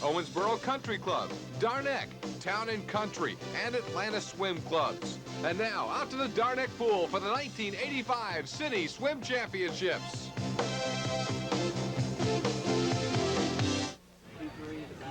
Owensboro Country Club, Darneck, Town and Country, and Atlanta Swim Clubs. And now, out to the Darneck Pool for the 1985 City Swim Championships.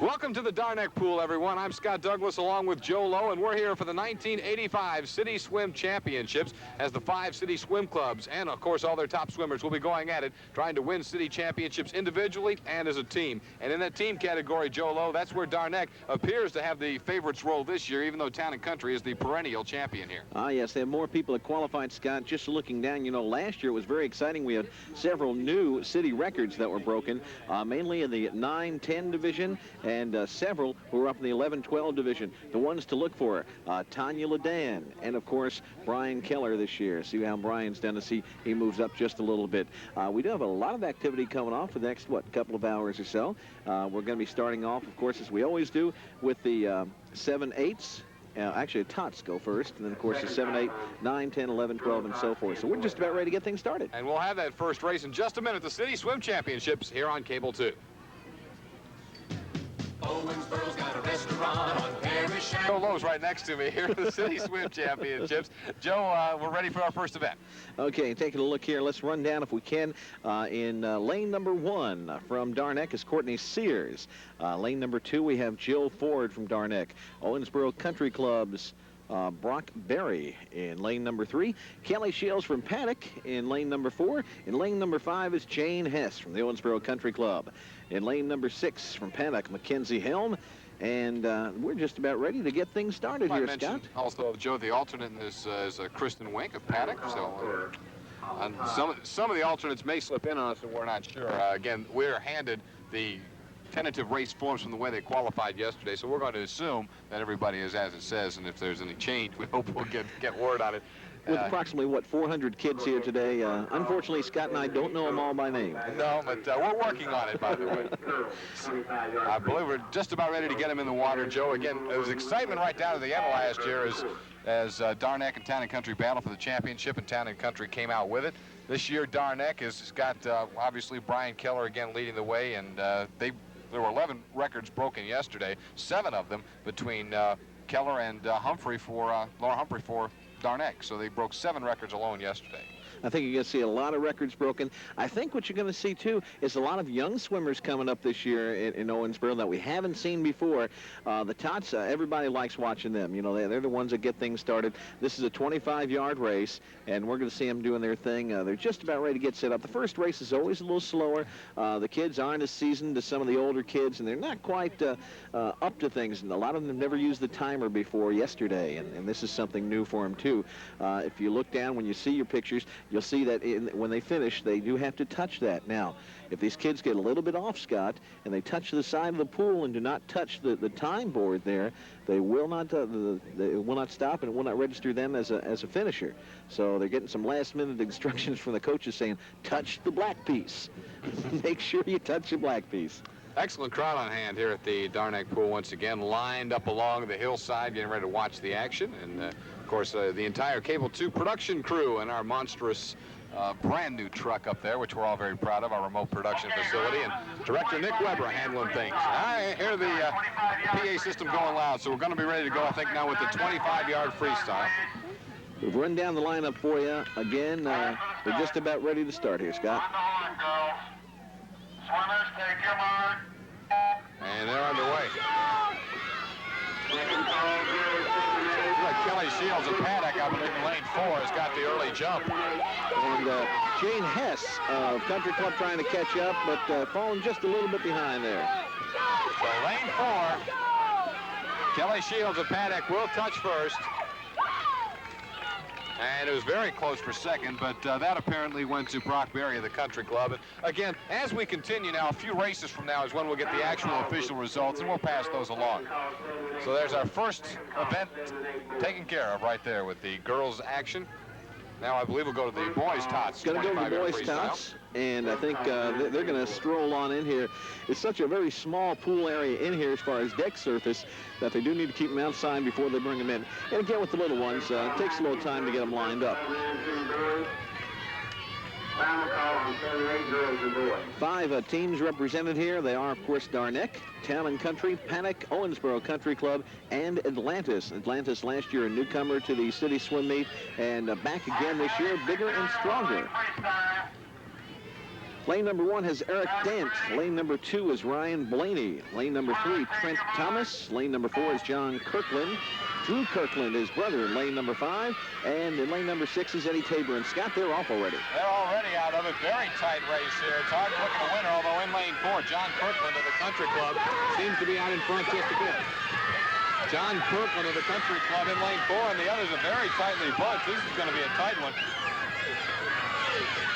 Welcome to the Darneck Pool, everyone. I'm Scott Douglas along with Joe Lowe, and we're here for the 1985 City Swim Championships as the 5 city swim clubs and, of course, all their top swimmers will be going at it, trying to win city championships individually and as a team. And in that team category, Joe Lowe, that's where Darneck appears to have the favorites role this year, even though Town and Country is the perennial champion here. Yes, they have more people that qualified, Scott. Just looking down, you know, last year it was very exciting. We had several new city records that were broken, mainly in the 9-10 division, and several who were up in the 11-12 division. The ones to look for, Tanya Ledan, and of course Brian Keller this year. See how Brian's done to see he moves up just a little bit. We do have a lot of activity coming off for the next, couple of hours or so. We're going to be starting off, of course, as we always do, with the 7-8s. Actually, the tots go first, and then, of course, the 7, 8, 9, 10, 11, 12, and so forth. So we're just about ready to get things started. And we'll have that first race in just a minute, the City Swim Championships here on Cable 2. Owensboro's got a restaurant on Parish. Joe Lowe's right next to me here at the City Swim Championships. Joe, we're ready for our first event. Okay, taking a look here. Let's run down, if we can, in lane number 1 from Darneck is Courtney Sears. Lane number 2, we have Jill Ford from Darneck. Owensboro Country Club's Brock Berry in lane number 3. Kelly Shields from Paddock in lane number 4. In lane number 5 is Jane Hess from the Owensboro Country Club. In lane number 6 from Paddock, Mackenzie Helm. And we're just about ready to get things started here, Scott. Also, Joe, the alternate in this is Kristen Wink of Paddock. So some of the alternates may slip in on us, and we're not sure. Again, we're handed the tentative race forms from the way they qualified yesterday, so we're going to assume that everybody is as it says, and if there's any change, we hope we'll get word on it. With approximately, 400 kids here today. Unfortunately, Scott and I don't know them all by name. No, but we're working on it, by the way. I believe we're just about ready to get them in the water, Joe. Again, there was excitement right down to the end last year as Darneck and Town and Country battled for the championship, and Town and Country came out with it. This year, Darneck has got, obviously, Brian Keller again leading the way, and there were 11 records broken yesterday, 7 of them between Keller and Laura Humphrey for Darneck. So they broke 7 records alone yesterday. I think you're going to see a lot of records broken. I think what you're going to see, too, is a lot of young swimmers coming up this year in Owensboro that we haven't seen before. The tots, everybody likes watching them. You know, they're the ones that get things started. This is a 25-yard race, and we're going to see them doing their thing. They're just about ready to get set up. The first race is always a little slower. The kids aren't as seasoned as some of the older kids, and they're not quite up to things. And a lot of them have never used the timer before yesterday, and this is something new for them, too. If you look down, when you see your pictures, you'll see that when they finish, they do have to touch that. Now, if these kids get a little bit off, Scott, and they touch the side of the pool and do not touch the time board there, they will not stop, and it will not register them as a finisher. So they're getting some last-minute instructions from the coaches saying, touch the black piece. Make sure you touch the black piece. Excellent crowd on hand here at the Darneck Pool once again, lined up along the hillside, getting ready to watch the action. And, of course, the entire Cable 2 production crew and our monstrous brand new truck up there, which we're all very proud of, our remote production facility, and Director Nick Weber handling things. I hear the PA system going loud, so we're going to be ready to go, I think, now with the 25-yard freestyle. We've run down the lineup for you. Again, we're just about ready to start here, Scott. Swimmers, take your mark. And they're underway. Like Kelly Shields of Paddock up in lane 4 has got the early jump. And Jane Hess of Country Club trying to catch up, but falling just a little bit behind there. So lane 4, Kelly Shields of Paddock will touch first. And it was very close for second, but that apparently went to Brock Berry of the Country Club. And again, as we continue now, a few races from now is when we'll get the actual official results, and we'll pass those along. So there's our first event taken care of right there with the girls' action. Now I believe we'll go to the boys' tots. Going to go to the boys' tots, and I think they're going to stroll on in here. It's such a very small pool area in here as far as deck surface that they do need to keep them outside before they bring them in. And again, with the little ones, it takes a little time to get them lined up. Final call on 7-8 girls and boys. 5 teams represented here. They are, of course, Darneck, Town and Country, Paddock, Owensboro Country Club, and Atlantis. Atlantis last year a newcomer to the city swim meet, and back again this year, bigger and stronger. Lane number 1 has Eric Dent. Lane number 2 is Ryan Blaney. Lane number 3, Trent Thomas. Lane number 4 is John Kirkland. Drew Kirkland, his brother, in lane number 5. And in lane number 6 is Eddie Tabor. And Scott, they're off already. They're already out of it. Very tight race here. It's hard to look at the winner, although in lane 4, John Kirkland of the Country Club seems to be out in front just a bit. John Kirkland of the Country Club in lane 4, and the others are very tightly bunched. This is going to be a tight one.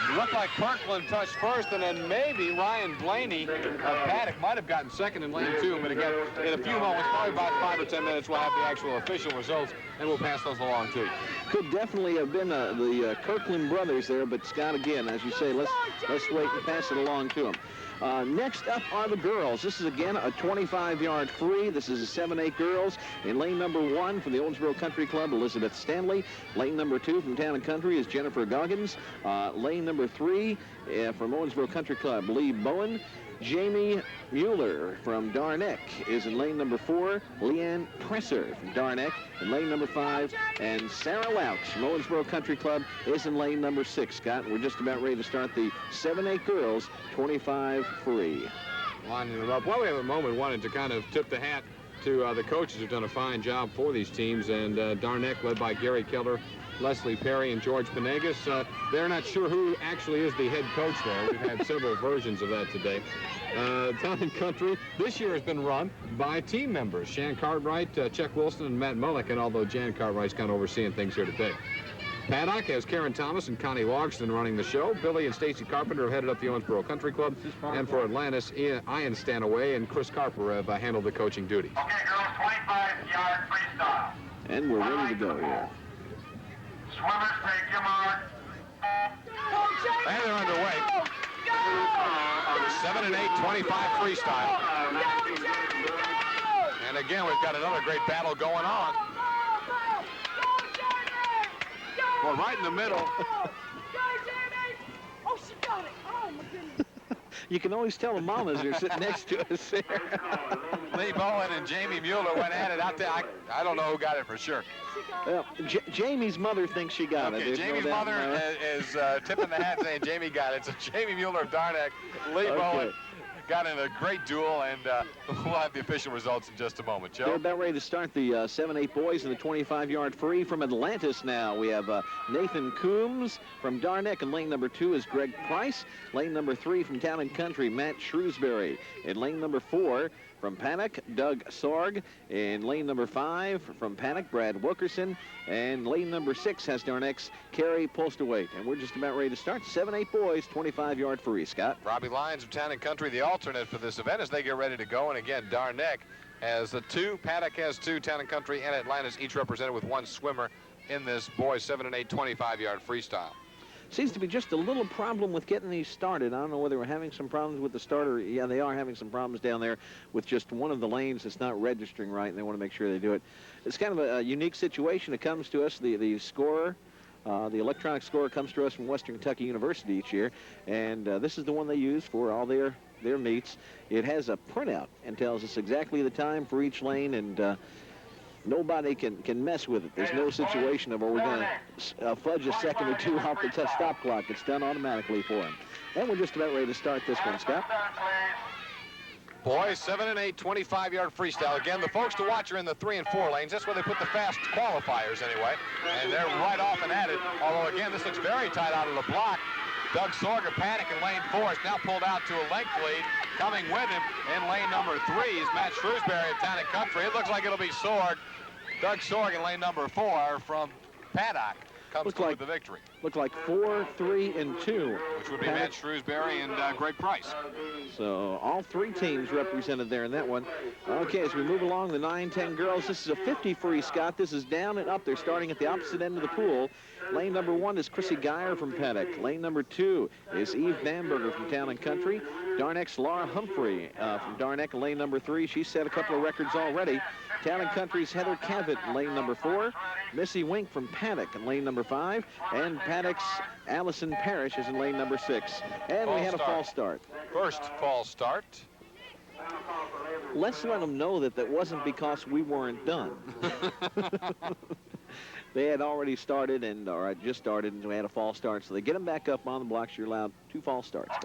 It looked like Kirkland touched first, and then maybe Ryan Blaney of Paddock might have gotten second in lane 2. But again, in a few moments, probably about 5 or 10 minutes, we'll have the actual official results, and we'll pass those along to you. Could definitely have been the Kirkland brothers there, but Scott, again, as you say, let's wait and pass it along to them. Next up are the girls. This is, again, a 25-yard free. This is a 7-8 girls. In lane number 1 from the Owensboro Country Club, Elizabeth Stanley. Lane number 2 from Town and Country is Jennifer Goggins. Lane number 3 from Owensboro Country Club, Lee Bowen. Jamie Mueller from Darneck is in lane number 4. Leanne Presser from Darneck in lane number 5. And Sarah Louch from Owensboro Country Club is in lane number 6. Scott, we're just about ready to start the 7-8 girls 25 free. Lining them up. Well, we have a moment wanted to kind of tip the hat to the coaches who've done a fine job for these teams. And Darneck, led by Gary Keller, Leslie Perry, and George Panegas. They're not sure who actually is the head coach there. We've had several versions of that today. Town and Country this year has been run by team members, Shan Cartwright, Chuck Wilson, and Matt Mulliken, although Jan Cartwright's kind of overseeing things here today. Paddock has Karen Thomas and Connie Logston running the show. Billy and Stacy Carpenter have headed up the Owensboro Country Club. And for Atlantis, Ian Stanaway and Chris Carper have handled the coaching duties. Okay, girls, 25-yard freestyle. And we're ready to go here. Swimmers, take your mark. And they're underway. 7 and 8, 25 freestyle. And again, we've got another great battle going on. Well, right in the middle. Oh, she got it. Oh, my goodness. You can always tell the mamas are sitting next to us there. Lee Bowen and Jamie Mueller went at it out there. I don't know who got it for sure. Well, Jamie's mother thinks she got it. Okay, Jamie's mother is tipping the hat saying Jamie got it. So Jamie Mueller of Darneck, Lee Bowen got in a great duel, and we'll have the official results in just a moment. Joe? They're about ready to start the 7-8 boys in the 25-yard free from Atlantis now. We have Nathan Coombs from Darneck, and lane number 2 is Greg Price. Lane number 3 from Town and Country, Matt Shrewsbury. In lane number 4 from Paddock, Doug Sorg. In lane number 5 from Paddock, Brad Wilkerson. And lane number 6 has Darneck's Kerry Postlewaite. And we're just about ready to start 7-8 boys, 25-yard free. Scott? Robbie Lyons of Town and Country, the alternate for this event as they get ready to go. And again, Darneck has 2, Paddock has 2, Town and Country and Atlantis each represented with 1 swimmer in this boys 7 and 8, 25-yard freestyle. Seems to be just a little problem with getting these started. I don't know whether we're having some problems with the starter. Yeah, they are having some problems down there with just one of the lanes that's not registering right, and they want to make sure they do it. It's kind of a unique situation. It comes to us, the scorer, the electronic scorer comes to us from Western Kentucky University each year, and this is the one they use for all their meets. It has a printout and tells us exactly the time for each lane, and nobody can mess with it. There's no situation of, we're going to fudge a second or two off the stop clock. It's done automatically for them. And we're just about ready to start this one, Scott. Boys, 7 and 8, 25-yard freestyle. Again, the folks to watch are in the 3 and 4 lanes. That's where they put the fast qualifiers anyway. And they're right off and at it. Although, again, this looks very tight out of the block. Doug Sorg, Paddock in lane 4 is now pulled out to a length lead. Coming with him in lane number 3 is Matt Shrewsbury of Town and Country. It looks like it'll be Sorg. Doug Sorg in lane number 4 from Paddock comes through with the victory. Looked like 4, 3, and 2. Which would be Matt Shrewsbury and Greg Price. So all 3 teams represented there in that one. Okay, as we move along, the 9-10 girls, this is a 50 free, Scott. This is down and up. They're starting at the opposite end of the pool. Lane number 1 is Chrissy Geyer from Paddock. Lane number 2 is Eve Bamberger from Town and Country. Darneck's Laura Humphrey from Darneck, lane number 3. She set a couple of records already. Town and Country's Heather Cavett in lane number 4. Missy Wink from Paddock in lane number 5. And Paddock's Allison Parrish is in lane number 6. And we had a false start. First false start. Let's let them know that that wasn't because we weren't done. They had already started or had just started, and we had a false start. So they get them back up on the blocks. You're allowed 2 false starts.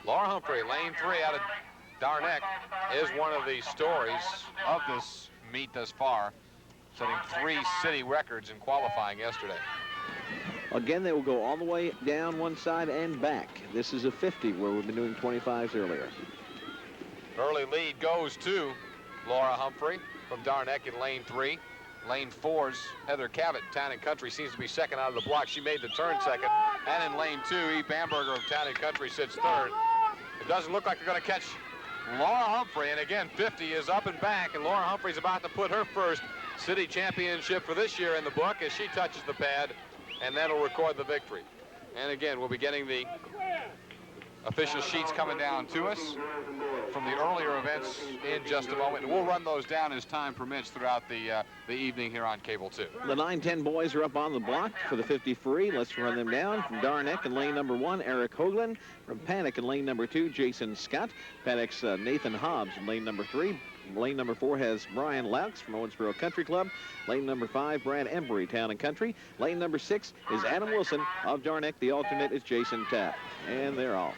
Laura Humphrey, lane 3 out of Darneck, is one of the stories of this meet thus far, setting 3 city records in qualifying yesterday. Again, they will go all the way down one side and back. This is a 50 where we've been doing 25s earlier. Early lead goes to Laura Humphrey from Darneck in lane 3. Lane 4's Heather Cavett, Town and Country, seems to be second out of the block. She made the turn second. And in lane 2, Eve Bamberger of Town and Country sits third. It doesn't look like they're going to catch Laura Humphrey. And again, 50 is up and back. And Laura Humphrey's about to put her first city championship for this year in the book as she touches the pad. And that'll record the victory. And again, we'll be getting the official sheets coming down to us from the earlier events in just a moment. And we'll run those down as time permits throughout the evening here on Cable 2. The 9-10 boys are up on the block for the 50 free. Let's run them down. From Darneck in lane number 1, Eric Hoagland. From Paddock in lane number 2, Jason Scott. Paddock's Nathan Hobbs in lane number 3. Lane number 4 has Brian Laux from Owensboro Country Club. Lane number 5, Brad Embry, Town and Country. Lane number 6 is Adam Wilson of Darneck. The alternate is Jason Tapp. And they're off.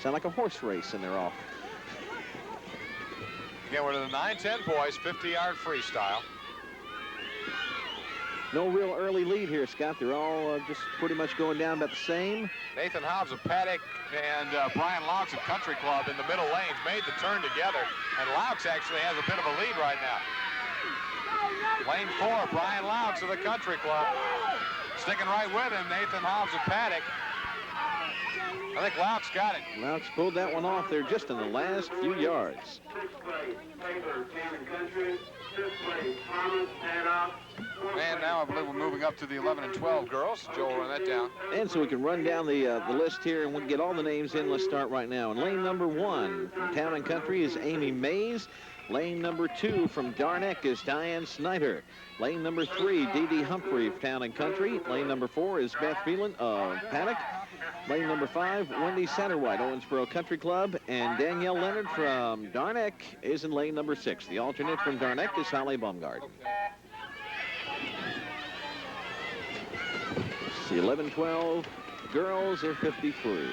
Sound like a horse race, and they're off. Again, we're to the 9-10 boys, 50-yard freestyle. No real early lead here, Scott. They're all just pretty much going down about the same. Nathan Hobbs of Paddock and Brian Laux of Country Club in the middle lanes made the turn together. And Laux actually has a bit of a lead right now. Lane 4, Brian Laux of the Country Club. Sticking right with him, Nathan Hobbs of Paddock. I think Laux got it. Laux pulled that one off there just in the last few yards. And now I believe we're moving up to the 11 and 12 girls. Joe will run that down. And so we can run down the list here and we'll get all the names in. Let's start right now. In lane number 1 from Town and Country is Amy Mays. Lane number 2 from Darneck is Diane Snyder. Lane number 3, Dee Dee Humphrey of Town and Country. Lane number 4 is Beth Phelan of Paddock. Lane number 5, Wendy Satterwhite, Owensboro Country Club. And Danielle Leonard from Darneck is in lane number 6. The alternate from Darneck is Holly Baumgart. The 11-12 girls are 53.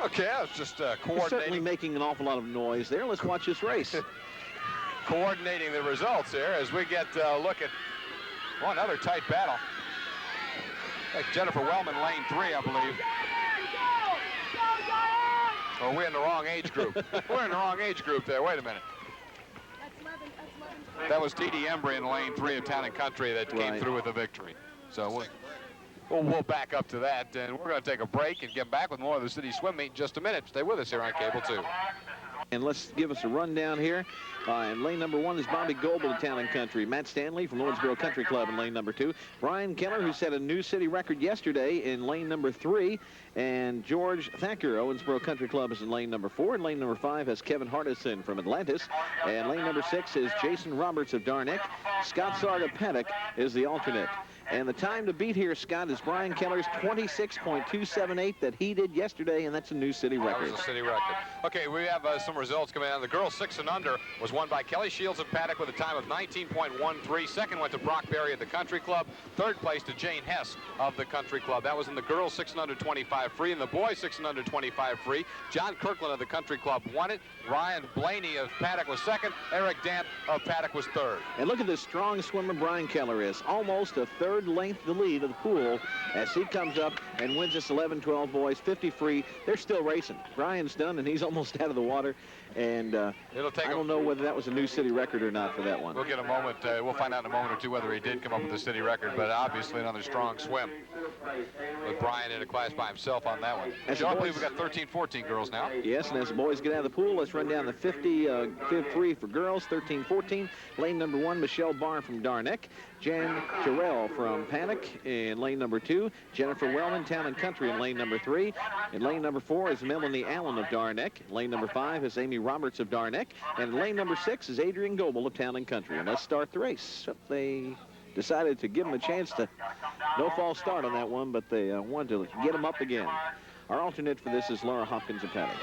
Okay, I was just coordinating. Certainly making an awful lot of noise there. Let's watch this race. Coordinating the results here as we get a look at another tight battle. Like Jennifer Wellman, lane 3, I believe. Or we're in the wrong age group. We're in the wrong age group there. Wait a minute. That was Dee Dee Embry in lane 3 of Town and Country that came through with the victory. So we'll back up to that, and we're going to take a break and get back with more of the city swim meet in just a minute. Stay with us here on Cable 2. And let's give us a rundown here. In lane number 1 is Bobby Goebel of Town and Country. Matt Stanley from Owensboro Country Club in lane number 2. Brian Keller, who set a new city record yesterday, in lane number 3. And George Thacker, Owensboro Country Club, is in lane number 4. And lane number 5 has Kevin Hardison from Atlantis. And lane number 6 is Jason Roberts of Darneck. Scott Sarg of Paddock is the alternate. And the time to beat here, Scott, is Brian Keller's 26.278 that he did yesterday, and that's a new city record. That was a city record. Okay, we have some results coming out. The girls 6 and under was won by Kelly Shields of Paddock with a time of 19.13. Second went to Brock Berry at the Country Club. Third place to Jane Hess of the Country Club. That was in the girls 6 and under 25 free, and the boys 6 and under 25 free. John Kirkland of the Country Club won it. Ryan Blaney of Paddock was second. Eric Dant of Paddock was third. And look at this strong swimmer Brian Keller is. Almost a third third length the lead of the pool as he comes up and wins this 11-12 boys 50 free. They're still racing. Brian's done, and he's almost out of the water. And I don't know whether that was a new city record or not for that one. We'll get a moment. We'll find out in a moment or two whether he did come up with the city record, but obviously another strong swim with Brian in a class by himself on that one. Joe, I believe we've got 13-14 girls now. Yes, and as the boys get out of the pool, let's run down the 50 free for girls, 13-14. Lane number 1, Michelle Barr from Darneck. Jan Jarrell from Panic in lane number 2. Jennifer Wellman, Town and Country in lane number 3. In lane number 4 is Melanie Allen of Darneck. Lane number 5 is Amy Roberts of Darneck. And lane number 6 is Adrian Goebel of Town and Country. And let's start the race. They decided to give them a chance to no false start on that one, but they wanted to get them up again. Our alternate for this is Laura Hopkins of Panic.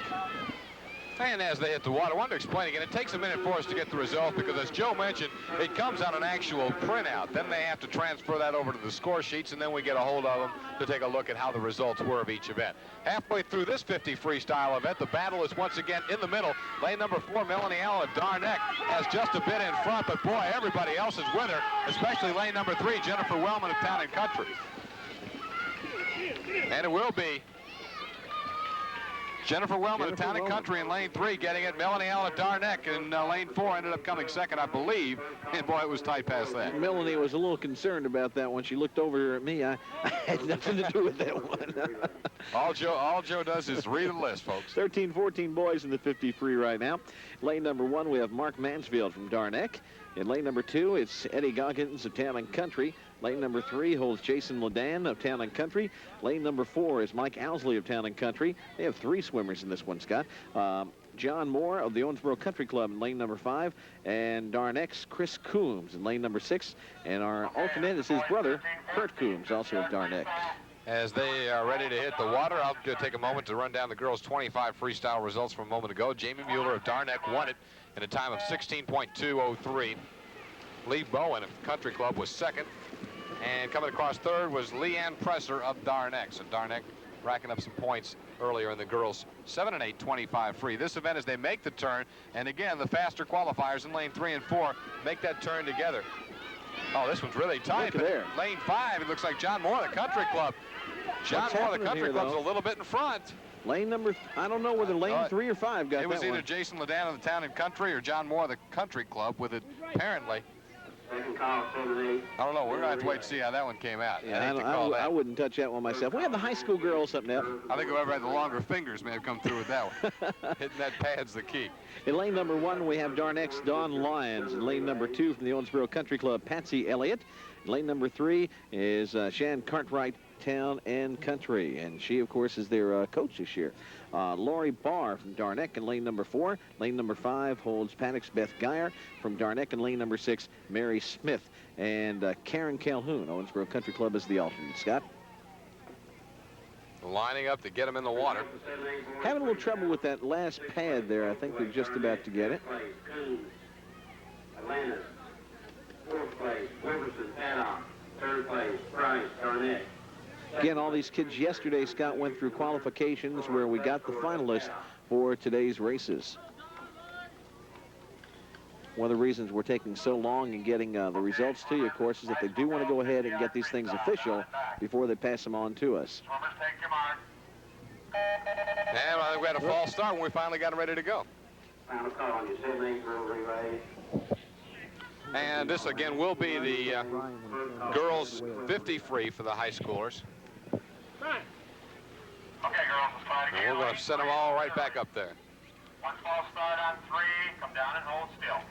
And as they hit the water, I wanted to explain again, it takes a minute for us to get the result because, as Joe mentioned, it comes on an actual printout. Then they have to transfer that over to the score sheets, and then we get a hold of them to take a look at how the results were of each event. Halfway through this 50 freestyle event, the battle is once again in the middle. Lane number 4, Melanie Allen of Darneck, has just a bit in front, but boy, everybody else is with her, especially lane number 3, Jennifer Wellman of Town and Country. And it will be Jennifer Wellman of Town and Country in lane 3 getting it. Melanie Allen of Darneck in lane 4 ended up coming second, I believe. And boy, it was tight past that. Melanie was a little concerned about that when she looked over at me. I had nothing to do with that one. all Joe does is read a list, folks. 13-14 boys in the 50 free right now. Lane number 1, we have Mark Mansfield from Darneck. In lane number 2, it's Eddie Goggins of Town and Country. Lane number 3 holds Jason Ledan of Town and Country. Lane number 4 is Mike Owsley of Town and Country. They have 3 swimmers in this one, Scott. John Moore of the Owensboro Country Club in lane number 5. And Darneck's Chris Coombs in lane number 6. And our alternate is his brother, Kurt Coombs, also of Darneck. As they are ready to hit the water, I'll take a moment to run down the girls' 25 freestyle results from a moment ago. Jamie Mueller of Darneck won it in a time of 16.203. Lee Bowen of Country Club was second. And coming across third was Leanne Presser of Darneck. So Darneck racking up some points earlier in the girls' 7 and 8 25 free. This event, as they make the turn, and again, the faster qualifiers in lane 3 and 4 make that turn together. Oh, this one's really tight. Look there. Lane 5, it looks like John Moore, the Country Club. John Moore, the Country Club's a little bit in front. Lane number, I don't know whether lane 3 or 5 got that one. It was either Jason Ledan of the Town and Country or John Moore, the Country Club, with it apparently. I don't know. We're going to have to wait to see how that one came out. Yeah, I wouldn't touch that one myself. We have the high school girls up now. I think whoever had the longer fingers may have come through with that one. Hitting that pad's the key. In lane number 1, we have Darneck's Dawn Lyons. In lane number 2 from the Owensboro Country Club, Patsy Elliott. In lane number 3 is Shan Cartwright, Town and Country. And she, of course, is their coach this year. Lori Barr from Darneck in lane number 4. Lane number 5 holds Panic's Beth Geyer from Darneck. In lane number 6, Mary Smith. And Karen Calhoun, Owensboro Country Club, is the alternate. Scott? Lining up to get them in the water. Having a little trouble with that last pad there. I think they're just about to get it. Atlanta. 4th place, Wilkerson, Paddock. 3rd place, Price, Darneck. Again, all these kids yesterday, Scott, went through qualifications where we got the finalists for today's races. One of the reasons we're taking so long in getting the results to you, of course, is that they do want to go ahead and get these things official before they pass them on to us. Swimmers, take your mark. And I think we had a false start when we finally got them ready to go. Final call on your 7-8 girl relay. And this, again, will be the girls' 50 free for the high schoolers. Okay, girls, let's try it again. And we're going to send them all right back up there. One false start on 3. Come down and hold still.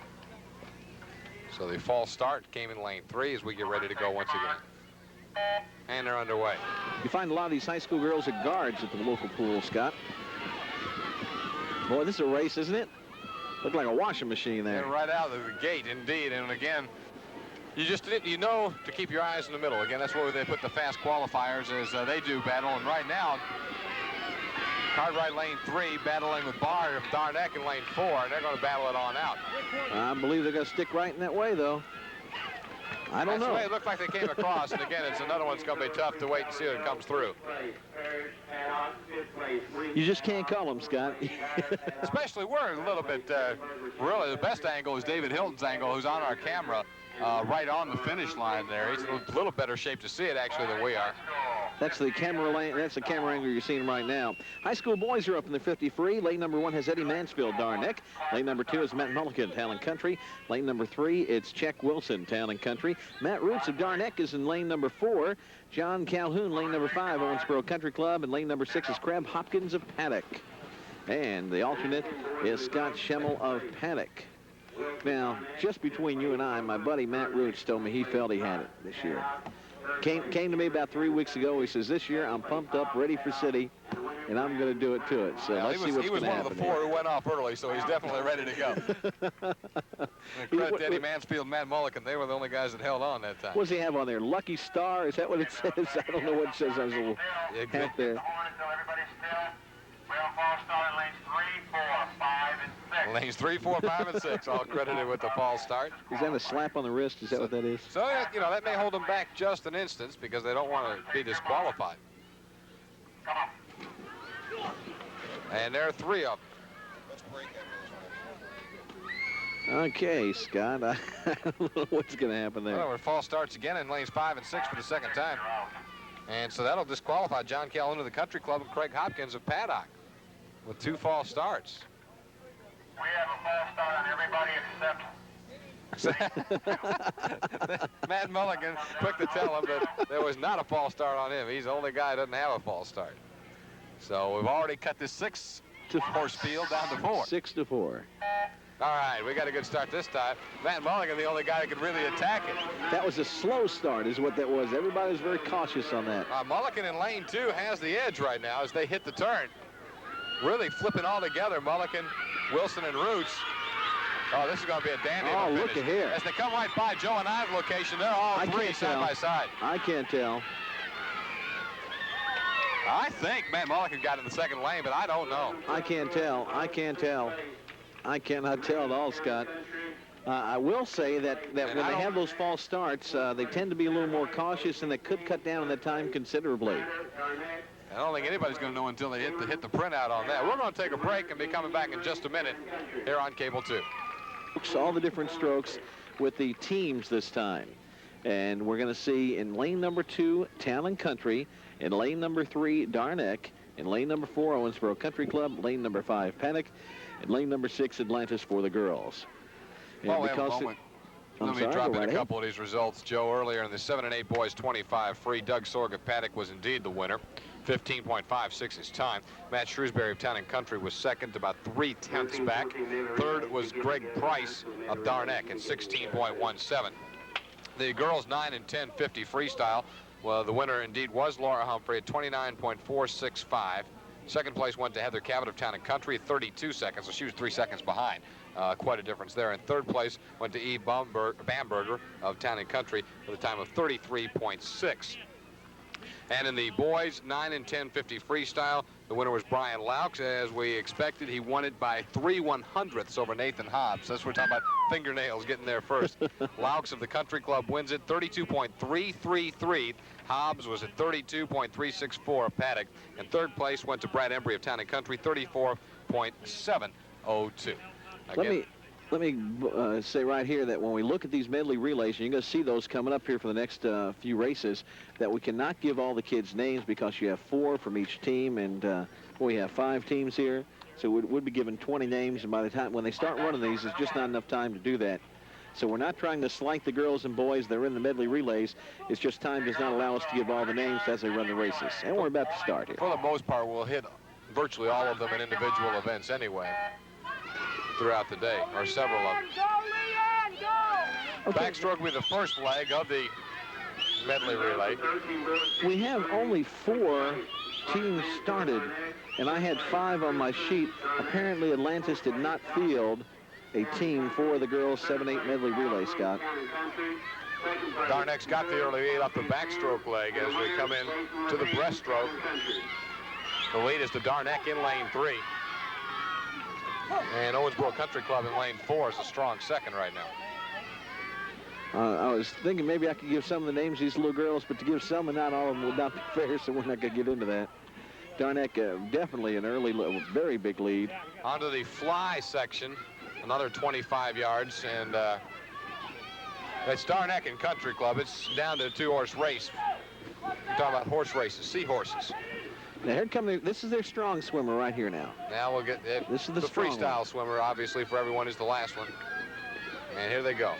So the false start came in lane 3 as we get ready to go once again. And they're underway. You find a lot of these high school girls at guards at the local pool, Scott. Boy, this is a race, isn't it? Looked like a washing machine there. And right out of the gate, indeed. And again, you know to keep your eyes in the middle. Again, that's where they put the fast qualifiers as they do battle. And right now, Cartwright lane 3 battling with Barr of Darneck in lane 4. And they're going to battle it on out. I believe they're going to stick right in that way, though. I don't know. That's the way it looked like they came across. And again, it's another one's going to be tough to wait and see if it comes through. You just can't call them, Scott. Especially we're a little bit, really the best angle is David Hilton's angle, who's on our camera. right on the finish line there. He's in a little better shape to see it, actually, than we are. That's the camera angle you're seeing right now. High school boys are up in the 50 free. Lane number 1 has Eddie Mansfield, Darneck. Lane number 2 is Matt Mulligan, Town and Country. Lane number 3, it's Check Wilson, Town and Country. Matt Roots of Darneck is in lane number 4. John Calhoun, lane number 5, Owensboro Country Club. And lane number 6 is Crab Hopkins of Paddock. And the alternate is Scott Schemmel of Paddock. Now, just between you and I, my buddy Matt Roots told me he felt he had it this year. Came to me about 3 weeks ago. He says, this year I'm pumped up, ready for city, and I'm going to do it to it. So let's see what's going to happen. He was one of the 4 who went off early, so he's definitely ready to go. Credit to Eddie Mansfield and Matt Mulligan. They were the only guys that held on that time. What does he have on there? Lucky Star? Is that what it says? I don't know what it says. I was a little hat there. Lanes 3, 4, 5, and 6, all credited with the false start. Is that a slap on the wrist? Is that what that is? So, you know, that may hold them back just an instance because they don't want to be disqualified. And there are 3 of them. Okay, Scott, I don't know what's going to happen there. Well, we're false starts again in lanes 5 and 6 for the second time. And so that'll disqualify John Calhoun of the Country Club and Craig Hopkins of Paddock with 2 false starts. We have a false start on everybody except Matt Mulligan, quick to tell him that there was not a false start on him. He's the only guy that doesn't have a false start. So we've already cut this 6-horse field down to 4. 6-4. All right, we got a good start this time. Matt Mulligan, the only guy that could really attack it. That was a slow start is what that was. Everybody was very cautious on that. Mulligan in lane 2 has the edge right now as they hit the turn. Really flipping all together, Mulligan, Wilson, and Roots. Oh, this is going to be a dandy. Oh, look at here. As they come right by Joe and I's location, they're all 3 side by side. I can't tell. I think Matt Mulligan got in the second lane, but I don't know. I can't tell. I can't tell. I cannot tell at all, Scott. I will say that when they have those false starts, they tend to be a little more cautious, and they could cut down on the time considerably. I don't think anybody's going to know until they hit the printout on that. We're going to take a break and be coming back in just a minute here on Cable 2. All the different strokes with the teams this time. And we're going to see in lane number 2, Town and Country. In lane number 3, Darneck. In lane number 4, Owensboro Country Club. Lane number 5, Paddock. And lane number 6, Atlantis for the girls. And well, we have a moment. Let me drop in a couple of these results. Joe, earlier in the 7 and 8 boys 25 free, Doug Sorg of Paddock was indeed the winner. 15.56 his time. Matt Shrewsbury of Town and Country was second, about 3/10 back. Third was Greg Price of Darneck at 16.17. The girls 9 and 10 50 freestyle. Well, the winner indeed was Laura Humphrey at 29.465. Second place went to Heather Cabot of Town and Country at 32 seconds, so she was 3 seconds behind. Quite a difference there. And third place went to Eve Bamberger of Town and Country with a time of 33.6. And in the boys 9 and 10 50 freestyle, the winner was Brian Laux. As we expected, he won it by 3/100ths over Nathan Hobbs. That's what we're talking about, fingernails getting there first. Laux of the Country Club wins it 32.333. Hobbs was at 32.364 of Paddock. And third place went to Brad Embry of Town and Country, 34.702. Let me say right here that when we look at these medley relays, and you're going to see those coming up here for the next few races, that we cannot give all the kids names because you have 4 from each team, and we have 5 teams here, so we'd be given 20 names, and by the time when they start running these, there's just not enough time to do that. So we're not trying to slight the girls and boys that are in the medley relays. It's just time does not allow us to give all the names as they run the races. And we're about to start here. For the most part, we'll hit virtually all of them in individual events anyway throughout the day, or several of them. Okay. Backstroke will be the first leg of the medley relay. We have only 4 teams started, and I had 5 on my sheet. Apparently Atlantis did not field a team for the girls 7-8 medley relay, Scott. Darneck's got the early lead up the backstroke leg as we come in to the breaststroke. The lead is to Darneck in lane 3. And Owensboro Country Club in lane 4 is a strong second right now. I was thinking maybe I could give some of the names of these little girls, but to give some and not all of them would not be fair, so we're not going to get into that. Darneck definitely an early, very big lead. Onto the fly section, another 25 yards, and It's Darneck and Country Club. It's down to a 2-horse race. We're talking about horse races, seahorses. Now here come this is their strong swimmer right here now. Now we'll get this is the freestyle one. swimmer, obviously, for everyone is the last one. And here they go.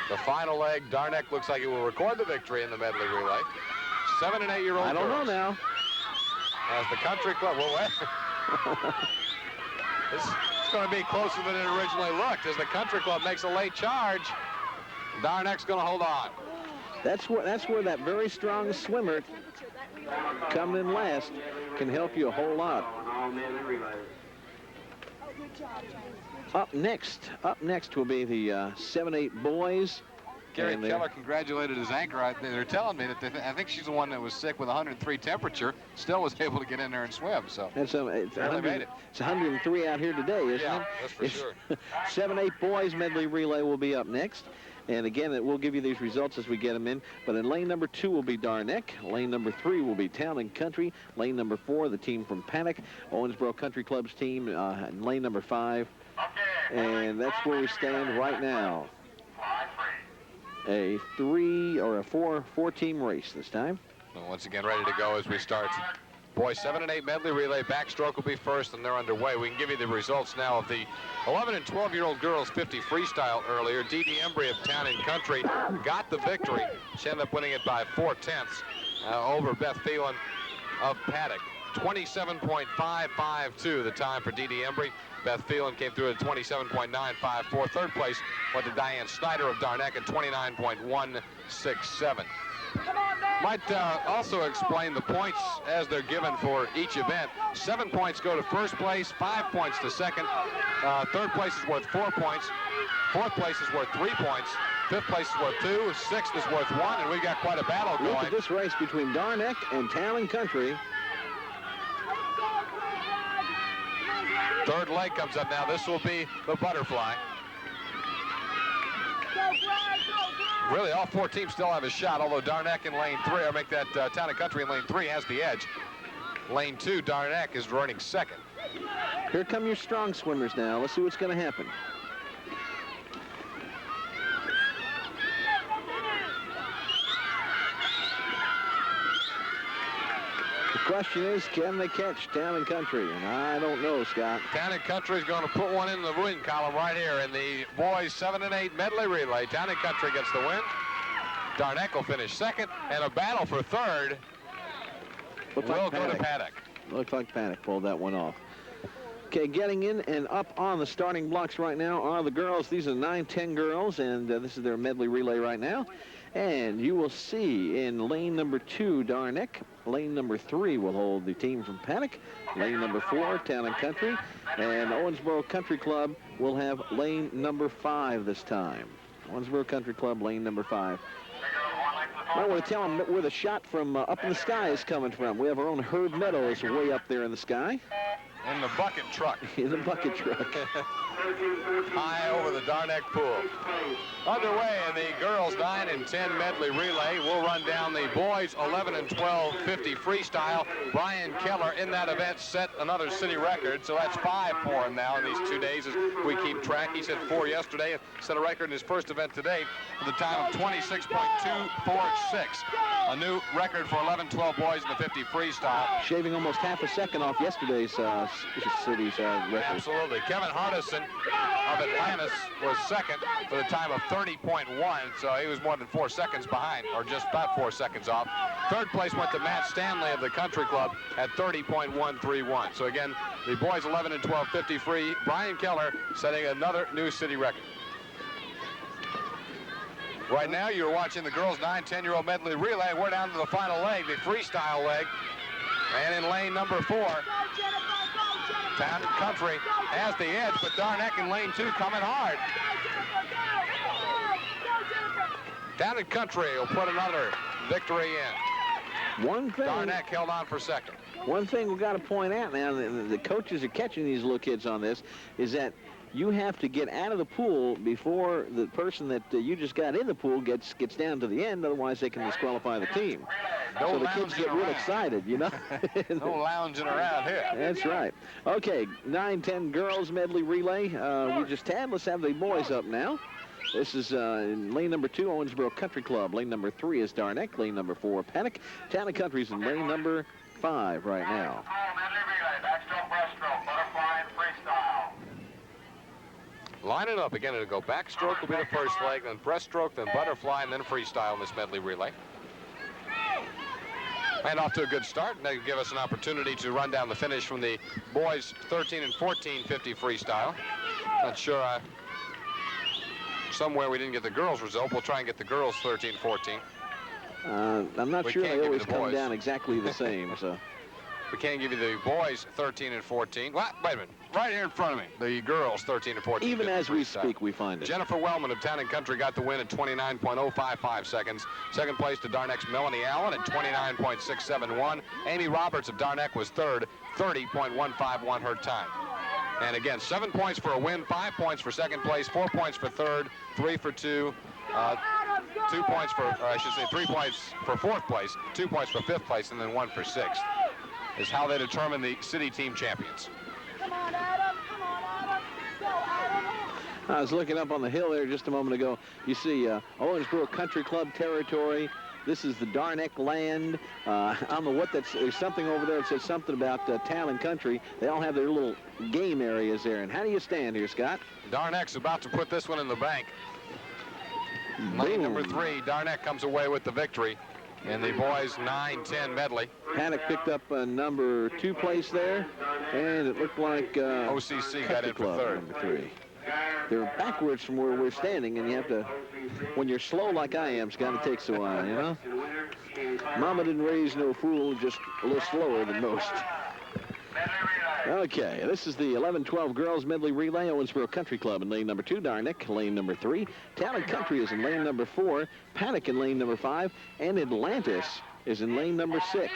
The final leg, Darneck looks like he will record the victory in the medley relay. 7- and 8-year-old I don't girls. know now. As the Country Club, well, it's going to be closer than it originally looked. As the Country Club makes a late charge, Darneck's going to hold on. That's where that very strong swimmer coming in last can help you a whole lot. Up next will be the 7-8 boys. Gary Keller congratulated his anchor. They're telling me that I think she's the one that was sick with 103 temperature, still was able to get in there and swim. So it's made it. It's 103 out here today, isn't it? Yeah, that's for sure. 7-8 boys medley relay will be up next. And again, we'll give you these results as we get them in. But in lane number 2 will be Darneck. Lane number 3 will be Town and Country. Lane number 4, the team from Paddock, Owensboro Country Club's team. In lane number 5. And that's where we stand right now. A 4-team race this time. Well, once again, ready to go as we start. Boys 7 and 8 medley relay. Backstroke will be first, and they're underway. We can give you the results now of the 11 and 12-year-old girls 50 freestyle earlier. Dee Dee Embry of Town and Country got the victory. She ended up winning it by 4/10 over Beth Phelan of Paddock. 27.552 the time for Dee Dee Embry. Beth Phelan came through at 27.954. Third place went to Diane Snyder of Darneck at 29.167. Might also explain the points as they're given for each event. 7 points go to first place, 5 points to second. Third place is worth 4 points. Fourth place is worth 3 points. Fifth place is worth 2. Sixth is worth 1, and we've got quite a battle going. Look at this race between Darneck and Town and Country. Third leg comes up now. This will be the butterfly. Really, all 4 teams still have a shot, although Darneck in lane 3, or make that Town and Country in lane 3 has the edge. Lane 2, Darneck is running second. Here come your strong swimmers now. Let's see what's going to happen. The question is, can they catch Town and Country? And I don't know, Scott. Town and Country is going to put one in the win column right here in the boys 7 and 8 medley relay. Town and Country gets the win. Darneck will finish second, and a battle for third will go to Paddock. Looks like Paddock pulled that one off. Okay, getting in and up on the starting blocks right now are the girls. These are 9-10 girls, and this is their medley relay right now. And you will see in lane number 2, Darneck. Lane number 3 will hold the team from Paddock. Lane number 4, Town and Country. And Owensboro Country Club will have lane number 5 this time. Owensboro Country Club, lane number 5. I want to tell them where the shot from up in the sky is coming from. We have our own Herb Meadows way up there in the sky. In the bucket truck. In the bucket truck. High over the Darneck pool. Underway in the girls 9 and 10 medley relay. We'll run down the boys 11 and 12 50 freestyle. Brian Keller in that event set another city record, so that's 5 for him now in these 2 days as we keep track. He set 4 yesterday and set a record in his first event today with a time of 26.246. A new record for 11-12 boys in the 50 freestyle. Shaving almost half a second off yesterday's city's record. Absolutely. Kevin Hardison of Atlantis was second with a time of 30.1, so he was more than 4 seconds behind, or just about 4 seconds off. Third place went to Matt Stanley of the Country Club at 30.131. So again, the boys 11 and 12 50 free. Brian Keller setting another new city record. Right now, you're watching the girls 9-10-year-old medley relay. We're down to the final leg, the freestyle leg. And in lane number 4, Town and Country has the edge, but Darneck in lane 2 coming hard. Town and Country will put another victory in. One thing. Darneck held on for second. One thing we've got to point out now, the coaches are catching these little kids on this, is that you have to get out of the pool before the person that you just got in the pool gets down to the end. Otherwise, they can disqualify the team. No so the kids get real excited, you know. No lounging around here. That's right. Okay, 9-10 girls medley relay. We just had. Let's have the boys up now. This is in lane number 2, Owensboro Country Club. Lane number 3 is Darneck. Lane number 4, Panic. Town and Country's in lane number 5 right now. Line it up again. It'll go backstroke will be the first leg, then breaststroke, then butterfly, and then freestyle in this medley relay. And off to a good start. And that'll give us an opportunity to run down the finish from the boys 13 and 14 50 freestyle. Not sure. Somewhere we didn't get the girls result. We'll try and get the girls 13-14. I'm not sure they always come down exactly the same. So we can't give you the boys 13 and 14. What? Wait a minute. Right here in front of me. The girls 13 and 14. Even as we speak, we find it. Jennifer Wellman of Town and Country got the win at 29.055 seconds. Second place to Darneck's Melanie Allen at 29.671. Amy Roberts of Darneck was third, 30.151 her time. And again, 7 points for a win, 5 points for second place, 4 points for third, 3 for 2, 2 points for, or I should say 3 points for fourth place, 2 points for fifth place, and then 1 for sixth. Is how they determine the city team champions. Come on, Adam. Come on, Adam. Go, Adam. I was looking up on the hill there just a moment ago. You see Owensboro Country Club territory. This is the Darneck land. I don't know what that's. There's something over there that says something about Town and Country. They all have their little game areas there. And how do you stand here, Scott? Darneck's about to put this one in the bank. Lane number 3, Darneck comes away with the victory in the boys 9-10 medley. Panic picked up number 2 place there, and it looked like OCC got in for third. Number 3. They're backwards from where we're standing, and you have to, when you're slow like I am, Scott, it takes a while, you know? Mama didn't raise no fool, just a little slower than most. Okay, this is the 11-12 girls medley relay. Owensboro Country Club in lane number 2, Darneck lane number 3. Town and Country is in lane number 4, Panic in lane number 5, and Atlantis is in lane number 6.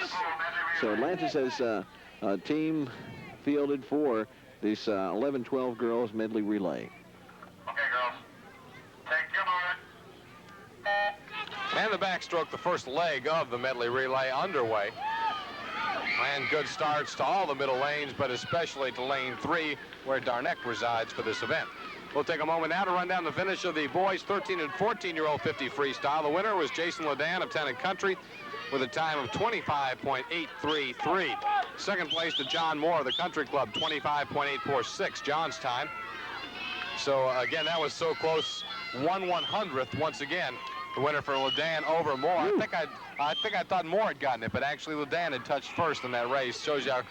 So Atlantis has a team fielded for this 11-12 girls medley relay. Okay, girls. Take your moment. And the backstroke, the first leg of the medley relay underway. And good starts to all the middle lanes, but especially to lane 3, where Darneck resides for this event. We'll take a moment now to run down the finish of the boys 13 and 14-year-old 50 freestyle. The winner was Jason Ledan of Town and Country with a time of 25.833. Second place to John Moore of the Country Club, 25.846, John's time. So again, that was so close, 1/100th once again. The winner for Ledan over Moore. I think I thought Moore had gotten it, but actually Ledan had touched first in that race. Shows you how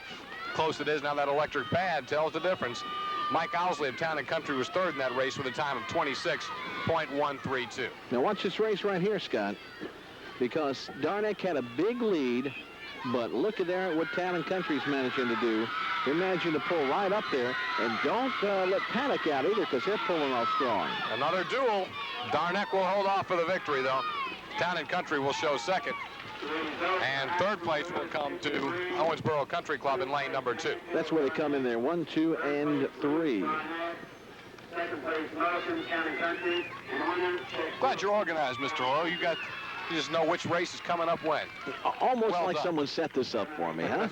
close it is. Now that electric pad tells the difference. Mike Owsley of Town and Country was third in that race with a time of 26.132. Now watch this race right here, Scott, because Darneck had a big lead, but look at there what Town and Country's managing to do. They're managing to pull right up there, and don't let Panic out either, because they're pulling off strong. Another duel. Darneck will hold off for the victory, though. Town and Country will show second. And third place will come to Owensboro Country Club in lane number 2. That's where they come in there, 1, 2, and 3. Second place, Motion, Town and Country. And winner, Glad you're organized, Mr. Hoyle. You just know which race is coming up when. Almost well like done. someone set this up for me, huh?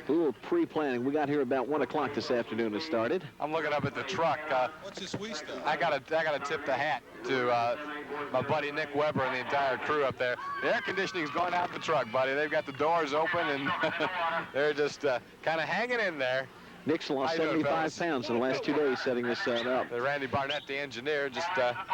We were pre-planning. We got here about 1 o'clock this afternoon. It started. I'm looking up at the truck. What's this we stuff? I gotta tip the hat to my buddy Nick Weber and the entire crew up there. The air conditioning's going out the truck, buddy. They've got the doors open and they're just kind of hanging in there. Nick's lost 75 pounds in the last 2 days setting this up. Randy Barnett, the engineer, just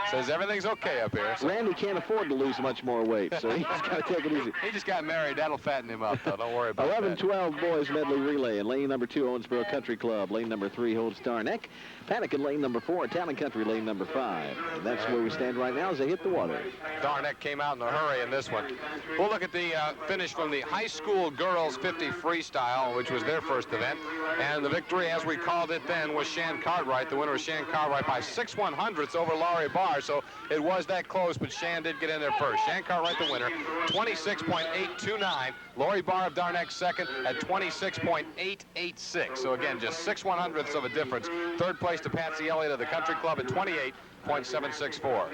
says everything's okay up here. So Randy can't afford to lose much more weight, so he's got to take it easy. he just got married. That'll fatten him up, though. Don't worry about 11-12 boys medley relay. In lane number 2, Owensboro Country Club. Lane number 3 holds Darneck. Panic in lane number 4, Town and Country lane number 5. And that's where we stand right now as they hit the water. Darneck came out in a hurry in this one. We'll look at the finish from the high school girls 50 freestyle, which was their first event. And the victory, as we called it then, was Shan Cartwright. The winner was Shan Cartwright by 6/100ths over Laurie Barr. So it was that close, but Shan did get in there first. Shan Cartwright, the winner, 26.829. Laurie Barr of Darneck second at 26.886. So again, just 6/100ths of a difference. Third place to Patsy Elliott of the Country Club at 28.764.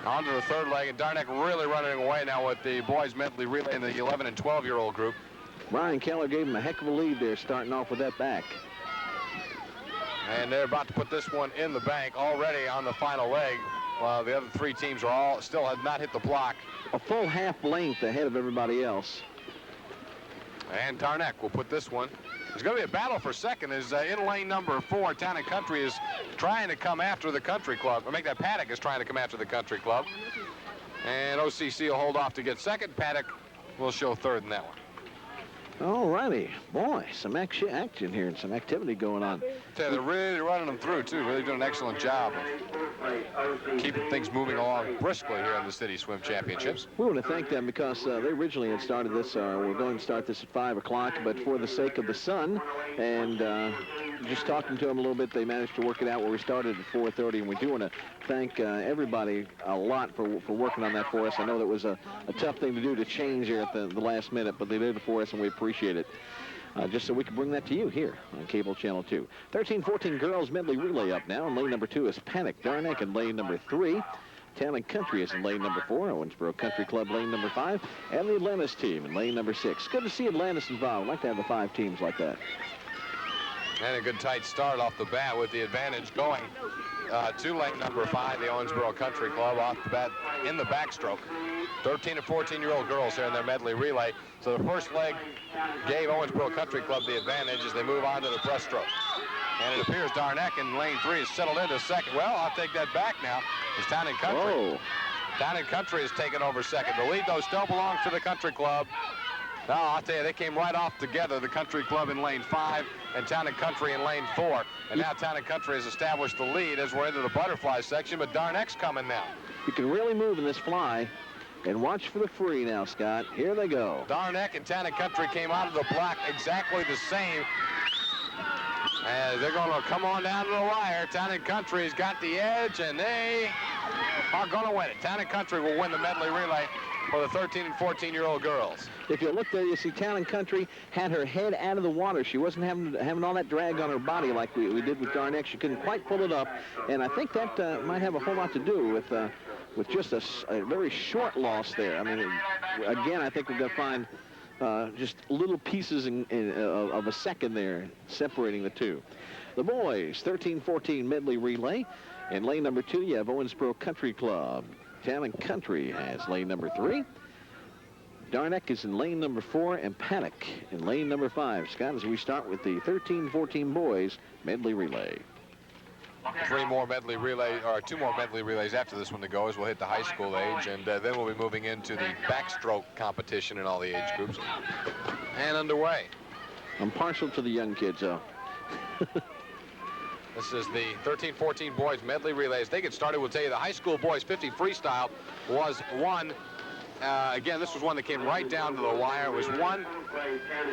On to the third leg, and Darneck really running away now with the boys medley relay in the 11 and 12-year-old group. Brian Keller gave him a heck of a lead there, starting off with that back. And they're about to put this one in the bank already on the final leg, while the other three teams are still have not hit the block. A full half length ahead of everybody else. And Darneck will put this one. There's going to be a battle for second as in lane number 4, Town and Country is trying to come after the Country Club. Or make that Paddock is trying to come after the Country Club. And OCC will hold off to get second. Paddock will show third in that one. All righty. Boy, some action here and some activity going on. They're really running them through, too. Really doing an excellent job of keeping things moving along briskly here in the City Swim Championships. We want to thank them because they originally had started this. We're going to start this at 5 o'clock, but for the sake of the sun and just talking to them a little bit, they managed to work it out where we started at 4:30, and we do want to thank everybody a lot for working on that for us. I know that was a tough thing to do to change here at the last minute, but they did it for us, and we appreciate it. Just so we can bring that to you here on Cable Channel 2. 13-14 girls medley relay up now. In lane number 2 is Panic Darneck in lane number 3. Town and Country is in lane number 4. Owensboro Country Club lane number 5. And the Atlantis team in lane number 6. Good to see Atlantis involved. I'd like to have the 5 teams like that. And a good tight start off the bat with the advantage going to lane number 5, the Owensboro Country Club, off the bat in the backstroke. 13 and 14-year-old girls here in their medley relay. So the first leg gave Owensboro Country Club the advantage as they move on to the breaststroke. And it appears Darneck in lane 3 is settled into second. Well, I'll take that back now. It's Town and Country. Whoa. Town and Country has taken over second. The lead, though, still belongs to the Country Club. No, I'll tell you, they came right off together, the Country Club in lane 5 and Town and Country in lane 4. And now Town and Country has established the lead as we're into the butterfly section, but Darneck's coming now. You can really move in this fly. And watch for the free now, Scott. Here they go. Darneck and Town and Country came out of the block exactly the same. And they're going to come on down to the wire. Town and Country's got the edge, and they are going to win it. Town and Country will win the medley relay for the 13 and 14-year-old girls. If you look there, you see Town and Country had her head out of the water. She wasn't having all that drag on her body like we did with Darneck. She couldn't quite pull it up, and I think that might have a whole lot to do with just a very short loss there. I mean, again, I think we're going to find just little pieces of a second there separating the two. The boys, 13-14 medley relay. In lane number 2, you have Owensboro Country Club. Town and Country has lane number 3. Darneck is in lane number 4, and Panic in lane number 5. Scott, as we start with the 13-14 boys medley relay. 2 more medley relays after this one to go as we'll hit the high school age, and then we'll be moving into the backstroke competition in all the age groups. And underway. I'm partial to the young kids, though. This is the 13-14 boys medley relays. They get started. We'll tell you the high school boys 50 freestyle was won. Again, this was one that came right down to the wire. It was won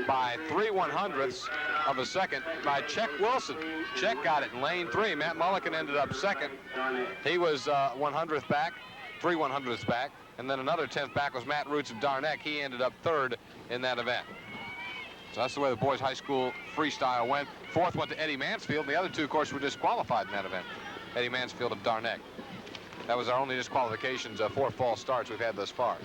by 3/100ths of a second by Chuck Wilson. Chuck got it in lane 3. Matt Mulligan ended up second. He was 100th back, 3/100ths back. And then another 10th back was Matt Roots of Darneck. He ended up third in that event. So that's the way the boys high school freestyle went. 4th went to Eddie Mansfield. The other 2, of course, were disqualified in that event. Eddie Mansfield of Darneck. That was our only disqualifications, 4 false starts we've had thus far.